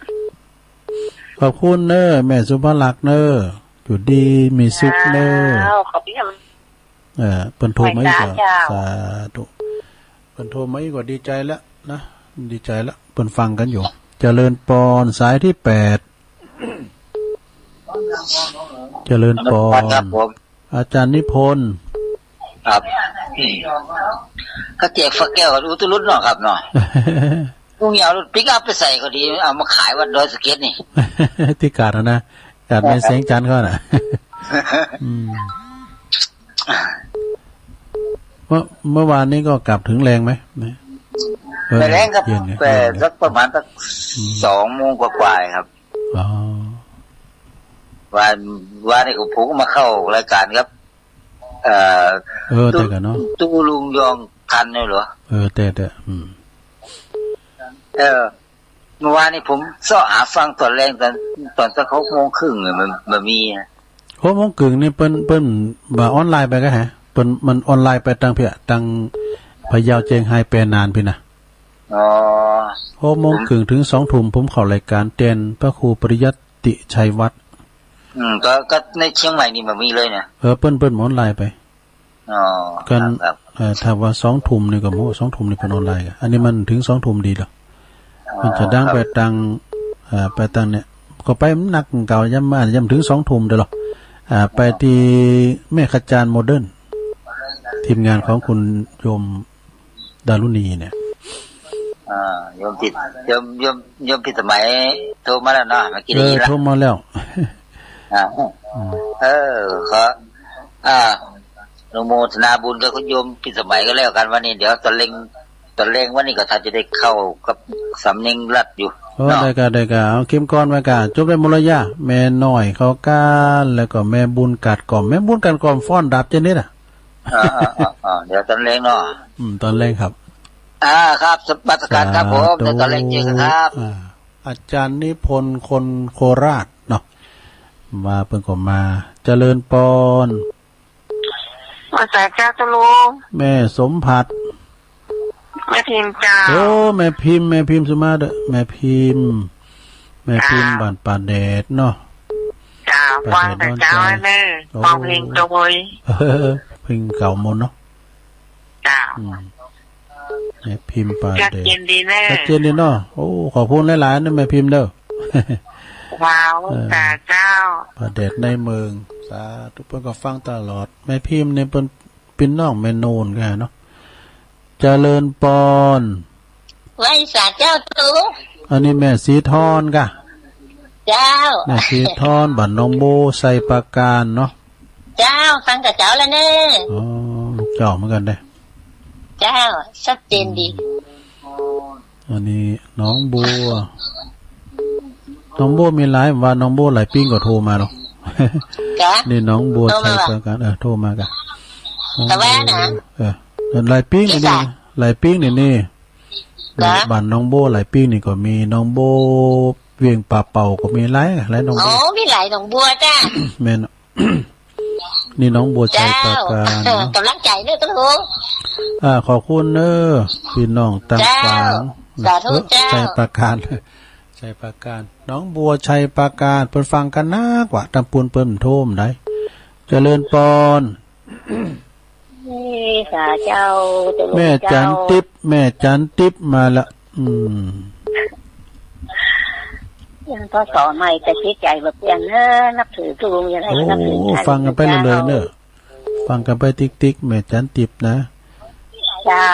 ขอบคุณเนอแม่สุภลักษณ์เนออยู่ดีมีสุขเนอขอบคุณเปิ้นโทรมาอีกว่าสาธุเปิ้นโทรมาอีกว่าดีใจแล้วนะดีใจแล้วเปิ้นฟังกันอยู่เจริญปอนสายที่8เจริญปอนอาจารย์นิพนธ์ครับเขาแจกฝักแก้วอุตุรุตเนาะครับเนาะลุงอยากรถปิกอัพไปใส่ก็ดีเอามาขายวัดดอยสะเก็ดนี่ที่กาดนะกาดในแสงจันทร์เขาน่ะเมื่อวานนี้ก็กลับถึงแรงไหมไม่แรงครับแต่สักประมาณสัก2 โมงกว่าๆครับวันนี้ผมก็มาเข้ารายการครับแต่กันเนาะตู้ลุงยองทันเลยเหรอแต่เมื่อวานนี้ผมซ้อหาฟังตอนแรงตอนสัก6 โมงครึ่งมันมี6 โมงครึ่งนี่เปิ้นบ่ออนไลน์ไปก็ฮะเปิ้นมันออนไลน์ไปทางเพียทางพะเยาเจียงไฮ้แปรนานพี่นะ6 โมงครึ่งถึง 2 ทุ่มผมเข้ารายการเต้นพระครูปริยัติชัยวัฒน์ก็ในเชียงใหม่นี่มันมีเลยเนี่ยเปิ้นออนไลน์ไปกันถ้าว่า 2 ทุ่มนี่ก็โม2 ทุ่มนี่เป็นออนไลน์อันนี้มันถึง 2 ทุ่มดีแล้วมันจะดังไปทางเนี่ยก็ไปนักเก่าย่ำมาย่ำถึง 2 ทุ่มเด้อหรอไปที่แม่ขจารย์โมเดิร์นทีมงานของคุณโยมดารุณีเนี่ยโยมผิดสมัยโทรมาแล้วเนาะเมื่อกี้นี้โทรมาแล้วขออนุโมทนาบุญกับคุณโยมผิดสมัยก็แล้วกันวันนี้เดี๋ยวตอนเร่งวันนี้ก็ถ้าจะได้เข้ากับสำเนียงรัดอยู่ได้กะเอาเข้มก้อนไว้กะจบได้มลยะแม่น้อยเขาก้านแล้วก็แม่บุญกัดกล่อมแม่บุญกัดกล่อมฟ้อนดับเจนิดเดี๋ยวตอนเร่งเนาะตอนเร่งครับครับสบัติการครับผมเดี๋ยวตอนเร่งเจอกันครับอาจารย์นิพนธ์คนโคราชเนาะมาเพิ่งก็มาเจริญปอนมาจากเจ้าตะลุงแม่สมผัสแม่พิมพ์จ้าแม่พิมพ์สุมาเด้อแม่พิมพ์บ้านป่าแดดเนาะจ้าฟังแต่เจ้าแม่ฟังเพลงโดยเพลงเก่ามนเนาะจ้าแม่พิมพ์ป่าแดดเย็นดีแน่เย็นดีเนาะขอบคุณหลายๆนะแม่พิมพ์เด้อว้าวแต่เจ้าป่าแดดในเมืองสาธุเพิ่นก็ฟังตลอดแม่พิมพ์เนี่ยเพิ่นเป็นน้องแม่โนนกันเนาะเจริญปอนไว้สาเจ้าตูอันนี้แม่สีทอนกะเจ้าแม่สีทอนบ้านน้องโบใส่ปราการเนาะเจ้าฟังกับเจ้าแล้วเน่ลูกเจ้าเหมือนกันได้เจ้าชัดเจนดีอันนี้น้องบัวมีหลายว่าน้องบัวหลายปิ้งก็โทรมาหรอกนี่น้องบัวใส่ปราการโทรมากะแต่ว่านะหลายปิ้งนี่หลายปิ้งนี่บ้านน้องโบหลายปิ้งนี่ก็มีน้องโบเวียงป่าเป่าก็มีหลายน้องโบมีหลายน้องบัวจ้าแม่นนี่น้องบัวใจปราการกำลังใจเด้อทุกคนขอบคุณเด้อพี่น้องต่างฝังใจปราการใจปราการน้องบัวชัยปราการเพิ่นฟังกันนักว่าตำปูนเปิ้นโทมได้เจริญปอน สาเจ้าจะลุง แม่จันติ๊บแม่จันติ๊บมาละยังพอสอนใหม่แต่คิดใจแบบเปลี่ยนนับถือตุลุงยังไงก็นับถือ ฟังกันไปเลยเนอะฟังกันไปติ๊กแม่จันติ๊บนะ เจ้า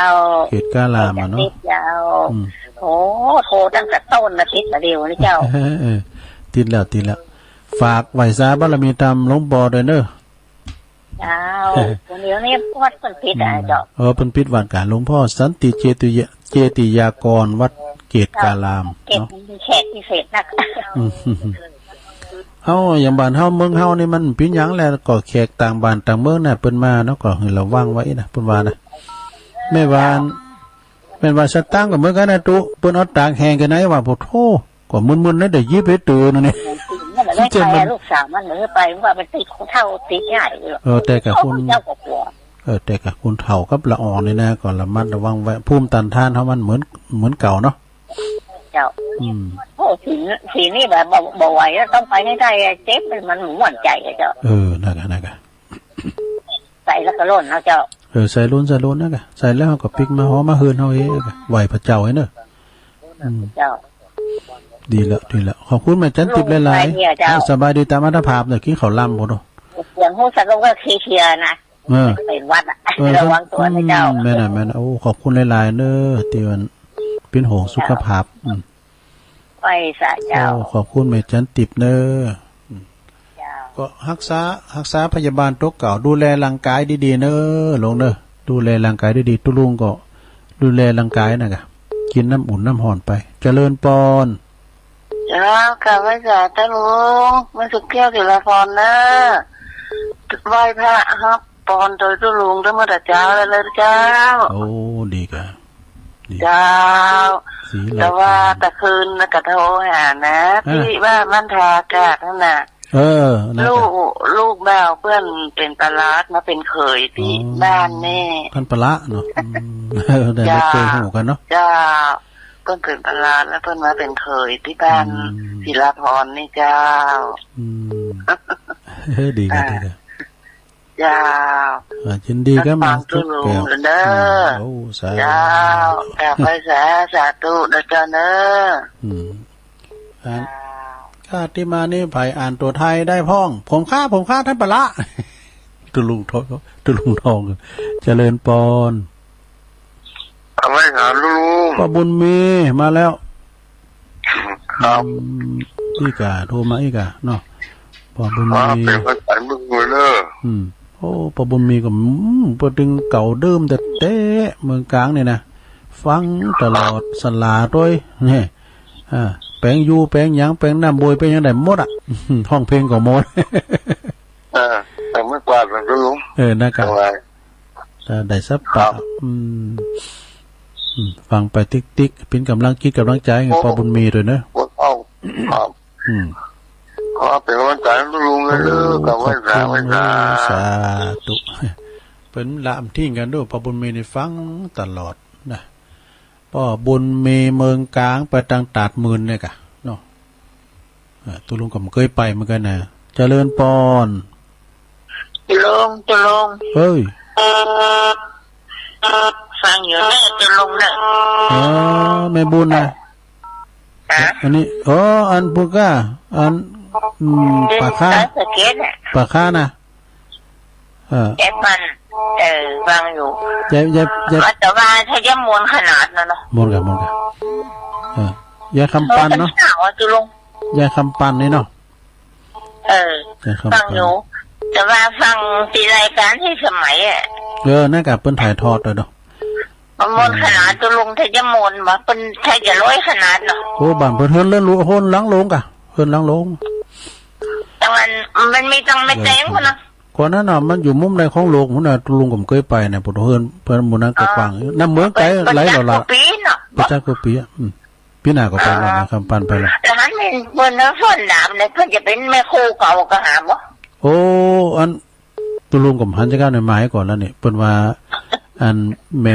เขตกาลามาเนาะ เจ้าโอ้โทรตั้งแต่ต้นมาติดมาเดียวนี่เจ้าติดแล้วฝากไหวสาบารมีธรรมหลวงพ่อด้วยเนอะเจ้าวันนี้นี่วัดเป็นพิษอ่ะเจ้าเป็นพิษวัดการหลวงพ่อสันติเจติยากรวัดเกตกาลามเนาะแขกพิเศษนักอย่างบ้านเฮาเมืองเฮานี่มันเป็นหยังแล้วก็แขกต่างบ้านต่างเมืองน่ะเปิ้นมาเนาะก็ให้ระวังไว้นะเปิ้นว่านะแม่ว่าสตางค์ก็เหมือนกันนะตุเปิ้นเอาตากแห้งกันไหนว่าบ่โธ่ก็มึนๆนะได้ยิบให้ตื่นนี่จะมันลูกสาวมันเหมือนไปว่ามันติดเท่าติดง่ายแต่กับคุณแต่กับคุณเฒ่ากับละอ่อนนี่นะก็ระมัดระวังไว้ภูมิต้านทานเฮามันเหมือนเก่าเนาะเจ้าโอ้สีนี่แบบบ่ไหวแล้วต้องไปให้ได้เจ็บมันหวั่นใจเจ้านั่นก็ใส่แล้วก็ล้นนะเจ้าใส่ล้นนะก็ใส่แล้วก็ปิกมาหอมาเฮือนเฮาเองก็ไหวพระเจ้าให้เนอะเจ้าดีแล้วขอบคุณแม่จันติบหลายๆสบายดีตามอัตภาพเนี่ยกินข้าวล่ำบ่เนาะเสียงฮู้สักก็เคลียร์นะเป็นวัดระวังตัวนะเจ้าแม่น่ะโอ้ขอบคุณหลายๆเด้อที่มันเป็นห่วงสุขภาพไปซะเจ้าขอบคุณแม่จันติบเด้อก็รักษาพยาบาลโรคเก่าดูแลร่างกายดีๆเด้อลงเด้อดูแลร่างกายดีๆตุลุงก็ดูแลร่างกายนะกะกินน้ำอุ่นน้ำห่อนไปเจริญปอนเจ้ากลับมาจากตะลุงมาสุกแก้วศิลาพรนะไหว้พระครับปอนโดยตะลุงทั้งหมดเจ้าเลยเจ้าโอ้ดีกะเจ้าแต่ว่าตะคืนนะกะโทรหานะที่ว่ามันทากาศนั่นน่ะลูกบ่าวเพื่อนเป็นปลาดมาเป็นเขยที่บ้านแม่ท่านปลาเนาะได้เคยหูกันเนาะเจ้าเพิ่นเป็นปลาดแล้วเพิ่นมาเป็นเขยที่บ้านศิลาพรนี่เจ้าดีกันเจ้ายินดีก็มาทุกแก้วเด้อเจ้ากลับไปสาธุนะเจ้าเด้อข้าที่มานี่ไผ่อ่านตัวไทยได้พ้องผมฆ่าท่านปละตุลุงทองเจริญปอนเอาไว้หาลุงป้าบุญมีมาแล้วครับอีกาโทรมาอีกาเนาะป้าบุญมีเป็นภาษามึงเลยโอ้ป้าบุญมีก็ปดึงเก่าเดิมแต่เต้เมืองกลางนี่นะฟังตลอดสลาด้วยนี่แปลงยูแปลงหยังแปลงน้ำบวยแปลงยังได้หมดห้องเพลงก็หมดแต่ไม่กวาดมันก็ลุงนะครับได้สับปะฟังไปติ๊กเป็นกำลังคิดกำลังใจให้ปอบุญมีด้วยนะขอเป็นกำลังใจให้ลุงเลยกับไว้สาธุเป็นละอำทิ้งกันด้วยปอบุญมีในฟังตลอดนะป้อบุญมีเมืองกลางไปทางตาดมื่นเนี่ยกะเนาะตัวลุงก็เคยไปเหมือนกันนะเจริญปอนจะลงเฮ้ยฟังอยู่แม่จะลงนะแม่บุญนะอันนี้อันปุก้าอันปากค้านะเจ็บมันฟังอยู่แต่ว่าถ้าจะมวนขนาดนั้นเนาะมวนกับยาคำปันเนาะยาคำปันนี่เนาะฟังอยู่แต่ว่าฟังตีรายการที่สมัยนั่นกับเปิ้นถ่ายทอดเลยเนาะมวนขนาดตัวลงถ้าจะมวนมาเป็นถ้าจะร้อยขนาดเนาะโอ้บ้านเพิ่นเฮือนเล่นรู้โหนล้างลงกะเฮือนล้างลงแต่มันมีตังไม่แตงคนนะก่อนนั้นน่ะมันอยู่มุมใดของโลกพุ่นน่ะลุงก็เคยไปน่ะพุ่นเฮือนเพิ่นหมู่นั้นก็ฟังน้ำเมืองไกลไหลแล้วล่ะประจักษ์ก็ปีพี่นาก็ไปแล้วนะคำปันไปแล้วแล้วมันเป็นเพิ่นน่ะฝนดาบเนี่ยเพิ่นจะเป็นแม่ครูเก่าก็หาบ่โอ้อันตุลุงกับหันจักรในไม้ก่อนแล้วนี่เพิ่นว่าอันแ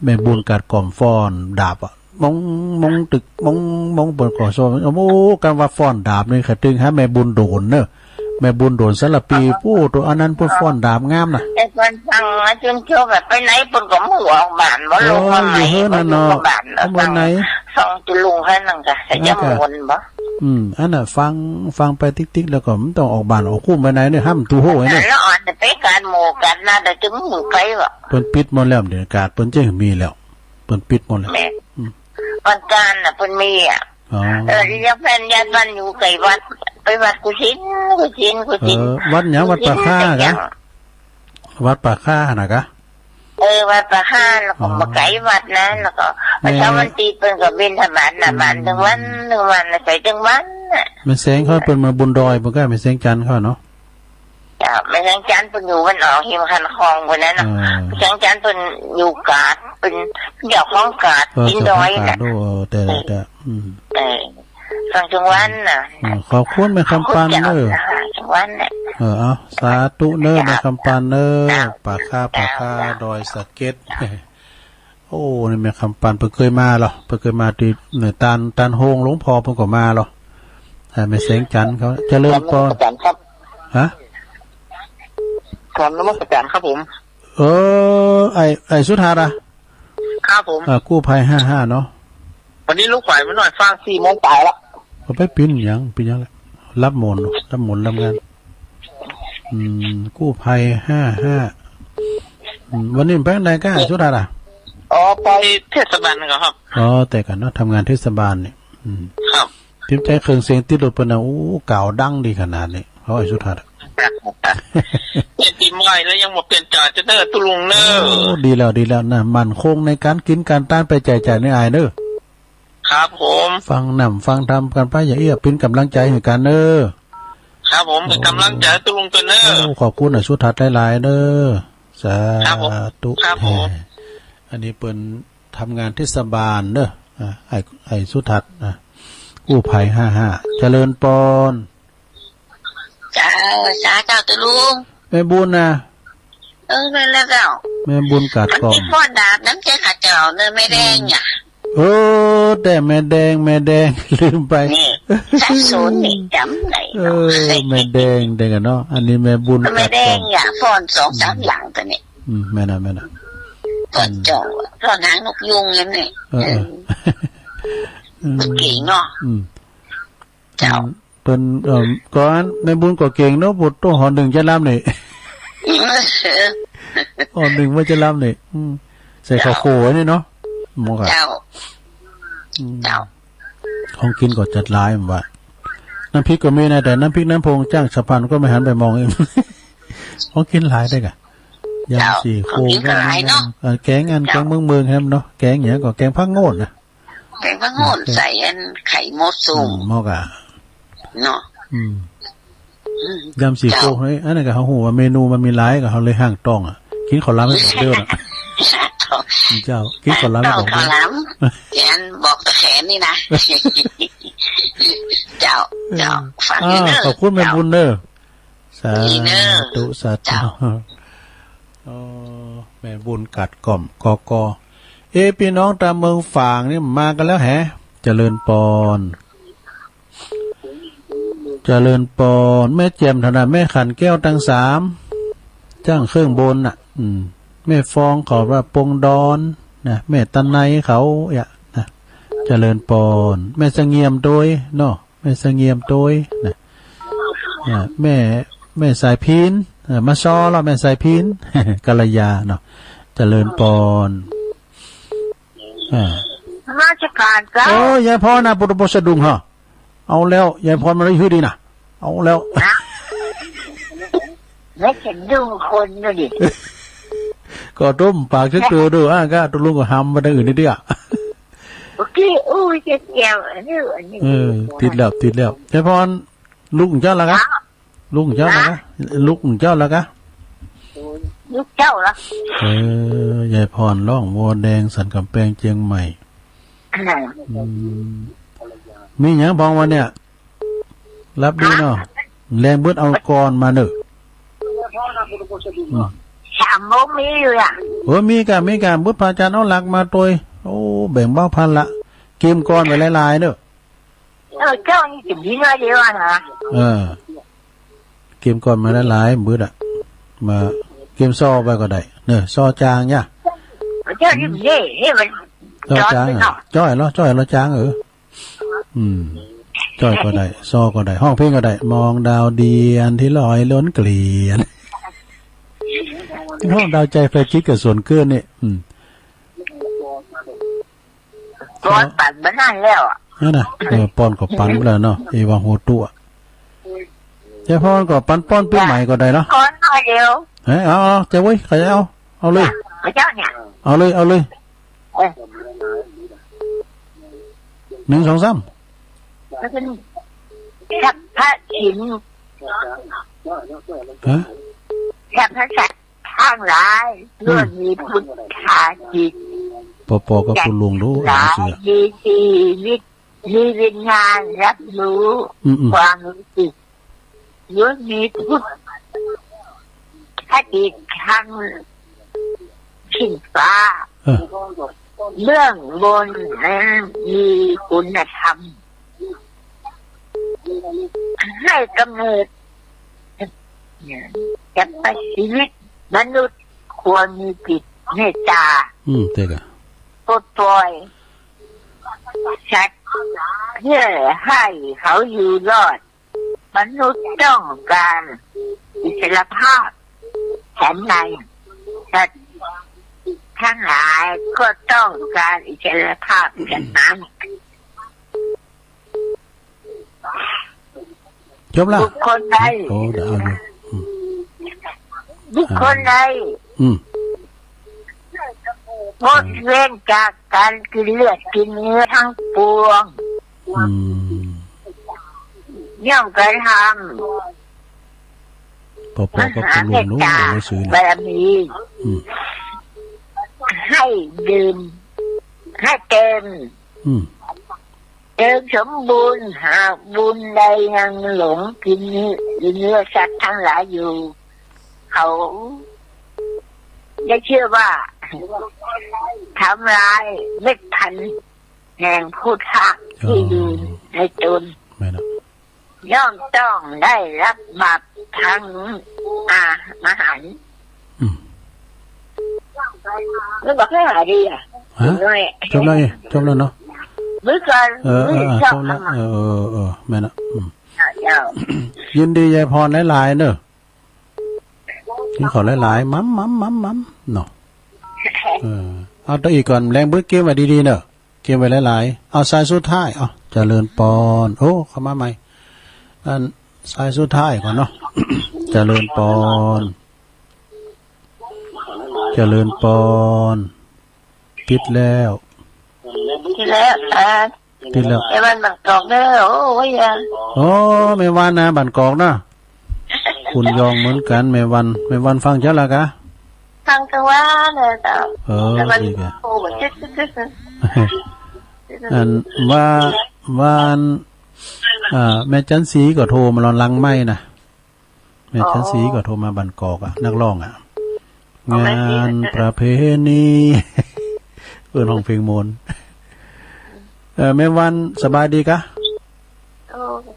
ม่บุญกัดก่อมฟ้อนดาบอ่ะมองตึกมองเปิดก่อซ้อมโอ้กันว่าฟ้อนดาบนี่ค่ะตึงฮะแม่บุญโดนเนอะ แม่บุญโดนสลับปีปู้ตัวอันนั้นปู้ฟ้อนดาบงามน่ะไอ้คนฟังจนเชื่อแบบไปไหนปุ่นก็หัวออกบ้านบ่ลงมาไหนบ่ลงมาบ้านแล้วส่งจุลุงให้นั่งก็จะย่ำวนบ่อันน่ะฟังไปติ๊กๆแล้วก็มันต้องออกบ้านออกคุ้มไปไหนเนี่ยห้ามตู้โห้ไว้เนี่ยแล้วอ่อนไปการหมู่กันน่าจะถึงมือไปบ่เปิ้นปิดหมดแล้วเดี๋ยวการเปิ้นจะมีแล้วเปิ้นปิดหมดแล้ววันการน่ะเพิ่นมีอ่ะยังแฟนญาติบ้านอยู่ไกลวัดไปวัดกุศินวัดหยังวัดป่าค่ากะวัดป่าค่าน่ะกะวัดป่าค่าแล้วก็มาไกลวัดนะแล้วก็ประชาวันตีเพิ่นก็บิณฑบาตน่ะบ้านถึงวันใส่ถึงวันน่ะแม่แสงเขาเพิ่นมาบุญดอยเพิ่นก็แม่แสงจันทร์เขาเนาะจ้ะแม่แสงจันทร์เพิ่นอยู่มันออกหิมคันคลองพุ่นนั้นน่ะแสงจันทร์เพิ่นอยู่กาดเป็นเจ้าของกาดกินดอยน่ะแต่ฟังจังวันน่ะขอบคุณแม่คำปันเด้อจังวันน่ะเอาสาธุเด้อแม่คำปันเด้อป่าค่าดอยสะเก็ดโอ้นี่แม่คำปันเพิ่นเคยมาหรอเพิ่นเคยมาที่เนี่ยตานโฮงหลวงพ่อเพิ่นก็มาหรอแม่แสงจันทร์เขาเจริญพรครับฮะครับนมัสการครับผมไอ้สุธาระครับผมกู้ภัย55เนาะวันนี้ลูกฝ่ายมาหน่อยฟัง4 โมงตายแล้วเขาไปปิ้นหยังแหละรับมนต์รับงานกู้ภัย55วันนี้ไปไหนกันสุธาระไปเทศบาลครับแต่กันเนาะทำงานเทศบาลนี่ครับทิมใจเครื่องเสียงติดรถปะนะโอ้เก่าดังดีขนาดนี้เขาไอ้สุธาระเป็นทีมใหม่แล้วยังมาเปลี่ยนจ่าจะเด้อตุลุงเนอดีแล้วนะมันคงในการกินการต้านไปจ่ายในอายเนอครับผมฟังทำกันไปอย่าเอี้ยเป็นกำลังใจให้กันเนอครับผมเป็นกำลังใจตุลุงตัวเนอขอบคุณสุทัศน์หลายๆเนอสาธุครับผมอันนี้เป็นทำงานเทศบาลเนอไอ้สุทัศน์กู้ภัย55เจริญปอนจ้าตุลุงแม่บุญนะแม่แล้วเจ้าแม่บุญกัดกล่อมพ่อดาบน้ำใจขาเจ้าเนื้อไม่แดงอ่ะแต่แม่แดงลืมไปสักศูนย์นี่จำไหนแม่แดงกันเนาะอันนี้แม่บุญแม่แดงอ่ะฟอน2-3หลังตัวนี้แม่น่ะฟอนจ่อฟอนหางนกยุงอย่างนี้เก่งเนาะเจ้าเป็นก่อนแม่บุญก็เก่งเนาะบทตัวหอหนึ่งจะล้ำนี่หอหนึ่งว่าจะล้ำนี่ใส่ข้าวโขนี่เนาะหมอกเจ้าของกินก็จัดร้ายมันว่าน้ำพริกก็มีนะแต่น้ำพริกน้ำพงจ้างสะพานก็ไม่หันไปมองเองของกินหลายได้กะยำ4 โคงแกงเมืองแฮมเนาะแกงอย่างก็แกงพักโง่นะแกงพักโง่ใส่ไข่มดสูงหมอกะเนาะยำ4 โคงเฮ้ยอันนั้นก็เขาหูว่าเมนูมันมีหลายก็เขาเลยห้างต้องกินข้าวล้ำไม่บอกเด้อนะเจ้ากินข้าวล้ำไม่บอกข้าวล้ำแกนบอกตะแขนนี่นะเจ้าฟังเด้อขอบคุณแม่บุญเด้อสาธุแม่บุญกัดกล่อมกอพี่น้องตามเมืองฝางนี่มากันแล้วแฮะเจริญปอนแม่เจียมธนาแม่ขันแก้วตั้ง3จ้างเครื่องบนน่ะแม่ฟองขอว่าปงดอนนะแม่ตันในเขานะเจริญปอนแม่สงเงียมโดยเนาะแม่สงเงียมโดยนะแม่สายพินมาซ้อแล้วแม่สายพินกัลยาเนาะเจริญปอนราชการเจ้ายายพรนะปุตตะสะดุงฮะเอาแล้วยายพรมาได้ชื่อดีนะเอาแล้วแล้วฉันดูคนดูดิก็ต้มปากชื่อตัวดูก็ตุลุงก็ทำมาได้อื่นนิดเดียวโอเคจะแก้วอันนี้ติดแล้วยายพรลูกเจ้าละกะลูกเจ้าละกะลูกเจ้าละยายพรร้องวัวแดงสันกำแพงเชียงใหม่มีอย่างพองวันเนี่ยรับดีเนาะแรงเบิดเอากรมาเนอะ3 โมงมีอยู่อ่ะมีการบุตรพระอาจารย์เอาหลักมาตัวแบ่งเบ้าพันละเกมกรไปหลายๆเนอะเจ้านี่ถึงที่น้อยเดียวนะ เกมก่อนมาหลายๆมื้ออ่ะมาเกมซ้อไปก็ได้เนอะซ้อจางเนี่ย เจ้าที่นี่มัน ซ้อจางจ้อยแล้วจางจ้อยก็ได้ซ้อก็ได้ห้องเพลงก็ได้มองดาวเดียนที่ลอยล้นเกลียนห้องดาวใจไฟคิดกับส่วนเกื้อนี่ร้อนปั่นมานั่นแล้วอ่ะนั่นน่ะปอนก็ปันไปแล้วเนาะเอวาโหตัวเจ้าพ่อก็ปันป้อนปีใหม่ก็ได้เนาะก้อนน้อยเดียวเอาเจ้าเว้ยใครจะเอาเลยเจ้าเนี่ยเอาเลย1 2 3ขับพระหินขับพระสัตว์ข้างร้ายล้วนมีพุทธาจิตปอก็คุณลุงรู้อ่านเสือมีวิญญาณรับรู้ความรู้สึกล้วนมีพุทธาจิตข้างขึ้นฟ้าเรื่องบนนั้นมีคุณธรรมให้กำเนิดจะไปชีวิตมนุษย์ควรมีจิตเมตตาเจ๊กะปลดปล่อยสัตว์เพื่อให้เขาอยู่รอดมนุษย์ต้องการอิสรภาพแถมในสัตว์ทั้งหลายก็ต้องการอิสรภาพจากนั้นจบละบุคคลใดบุคคลใดงดเว้นจากการกินเลือดกินเนื้อทั้งปวงย่อมกระทำปอก็คุณลุงรู้ไม่ซื้อบารมีให้ดื่มให้เต็มสมบูรณ์หากบุญใดยังหลงกินเนื้อสัตว์ทั้งหลายอยู่เขาได้เชื่อว่าทำลายเม็ดพันธุ์แห่งพุทธะที่อยู่ในตนย่อมต้องได้รับบาปทั้งมหันต์แล้วบอกให้หาดีอ่ะจบแล้วเนาะเมื่อก่อนจบแล้วแม่นะยินดียายพรหลายๆเนอะกินขอหลายๆมั้มเนาะเอาตัวอีกก่อนแรงบึ้งเกมไว้ดีๆเนอะเกมไว้หลายๆเอาสายสุดท้ายเจริญปอนโอ้เข้ามาใหม่อันสายสุดท้ายก่อนเนาะเจริญปอนติดแล้วไอ้บ้านบันกอกเด้อโอ้ไม่วันนะบันกอกนะคุณยองเหมือนกันไม่วันฟังเจ้าละกะฟังกันว่าเลยแต่ดีกะอันวันแม่จันสีก็โทรมาลองลังไม่นะแม่จันสีก็โทรมาบันกอกนักร้องงานประเพณีเปิดห้องเพลงมนแม่วันสบายดีกะ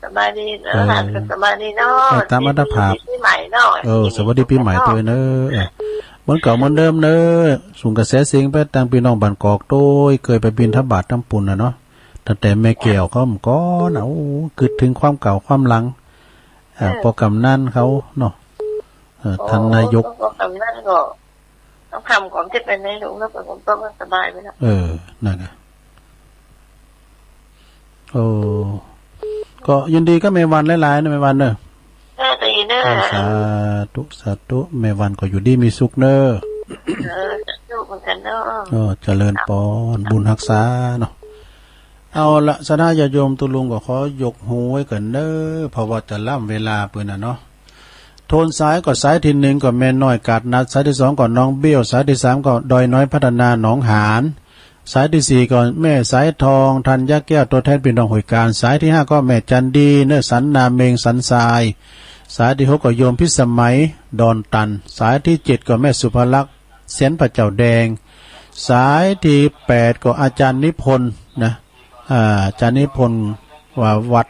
สบายดีสบายดีเนาะตามอัตภาพปีใหม่เนาะสวัสดีปีใหม่ตัวเนอะเหมือนเก่าเหมือนเดิมเนอะส่งกระแสเสียงไปทางพี่น้องบ้านกอกโต้ยเคยไปบิณฑบาตน้ำปุ่นเนาะตั้งแต่แม่แก้วเขาก็กึดถึงความเก่าความหลังโปรแกรมนั่นเขาเนาะท่านนายกโปรแกรมนั่นก็ต้องทำความที่เป็นในหลวงแล้วผมก็สบายไปแล้วนั่นไงก็ยินดีก็แม่วันหลายๆนะแม่วันเนอะสาธุแม่วันก็อยู่ดีมีสุขเนอะเหมือนกันเนาะเจริญปอนบุญรักษาเนาะเอาละสนาญาโยมตุลุงก็ขอยกหูไว้ก่อนเนอะเพราะว่าจะล่ำเวลาเปื่นเนาะโทนสายก็สายที่1ก็แม่น้อยกาดนัดสายที่2ก็น้องเบี้ยวสายที่3ก็ดอยน้อยพัฒนาหนองหานสายที่4ก็แม่สายทองธัญแก้วตัวแทนพี่น้องหอยการสายที่5ก็แม่จันดีเนอะสันนาเมงสันทรายสายที่6ก็โยมพิสมัยดอนตันสายที่7ก็แม่สุภลักษณ์เสียนพระเจ้าแดงสายที่8ก็อาจารย์นิพนธ์นะอาจารย์นิพนธ์ว่าวัด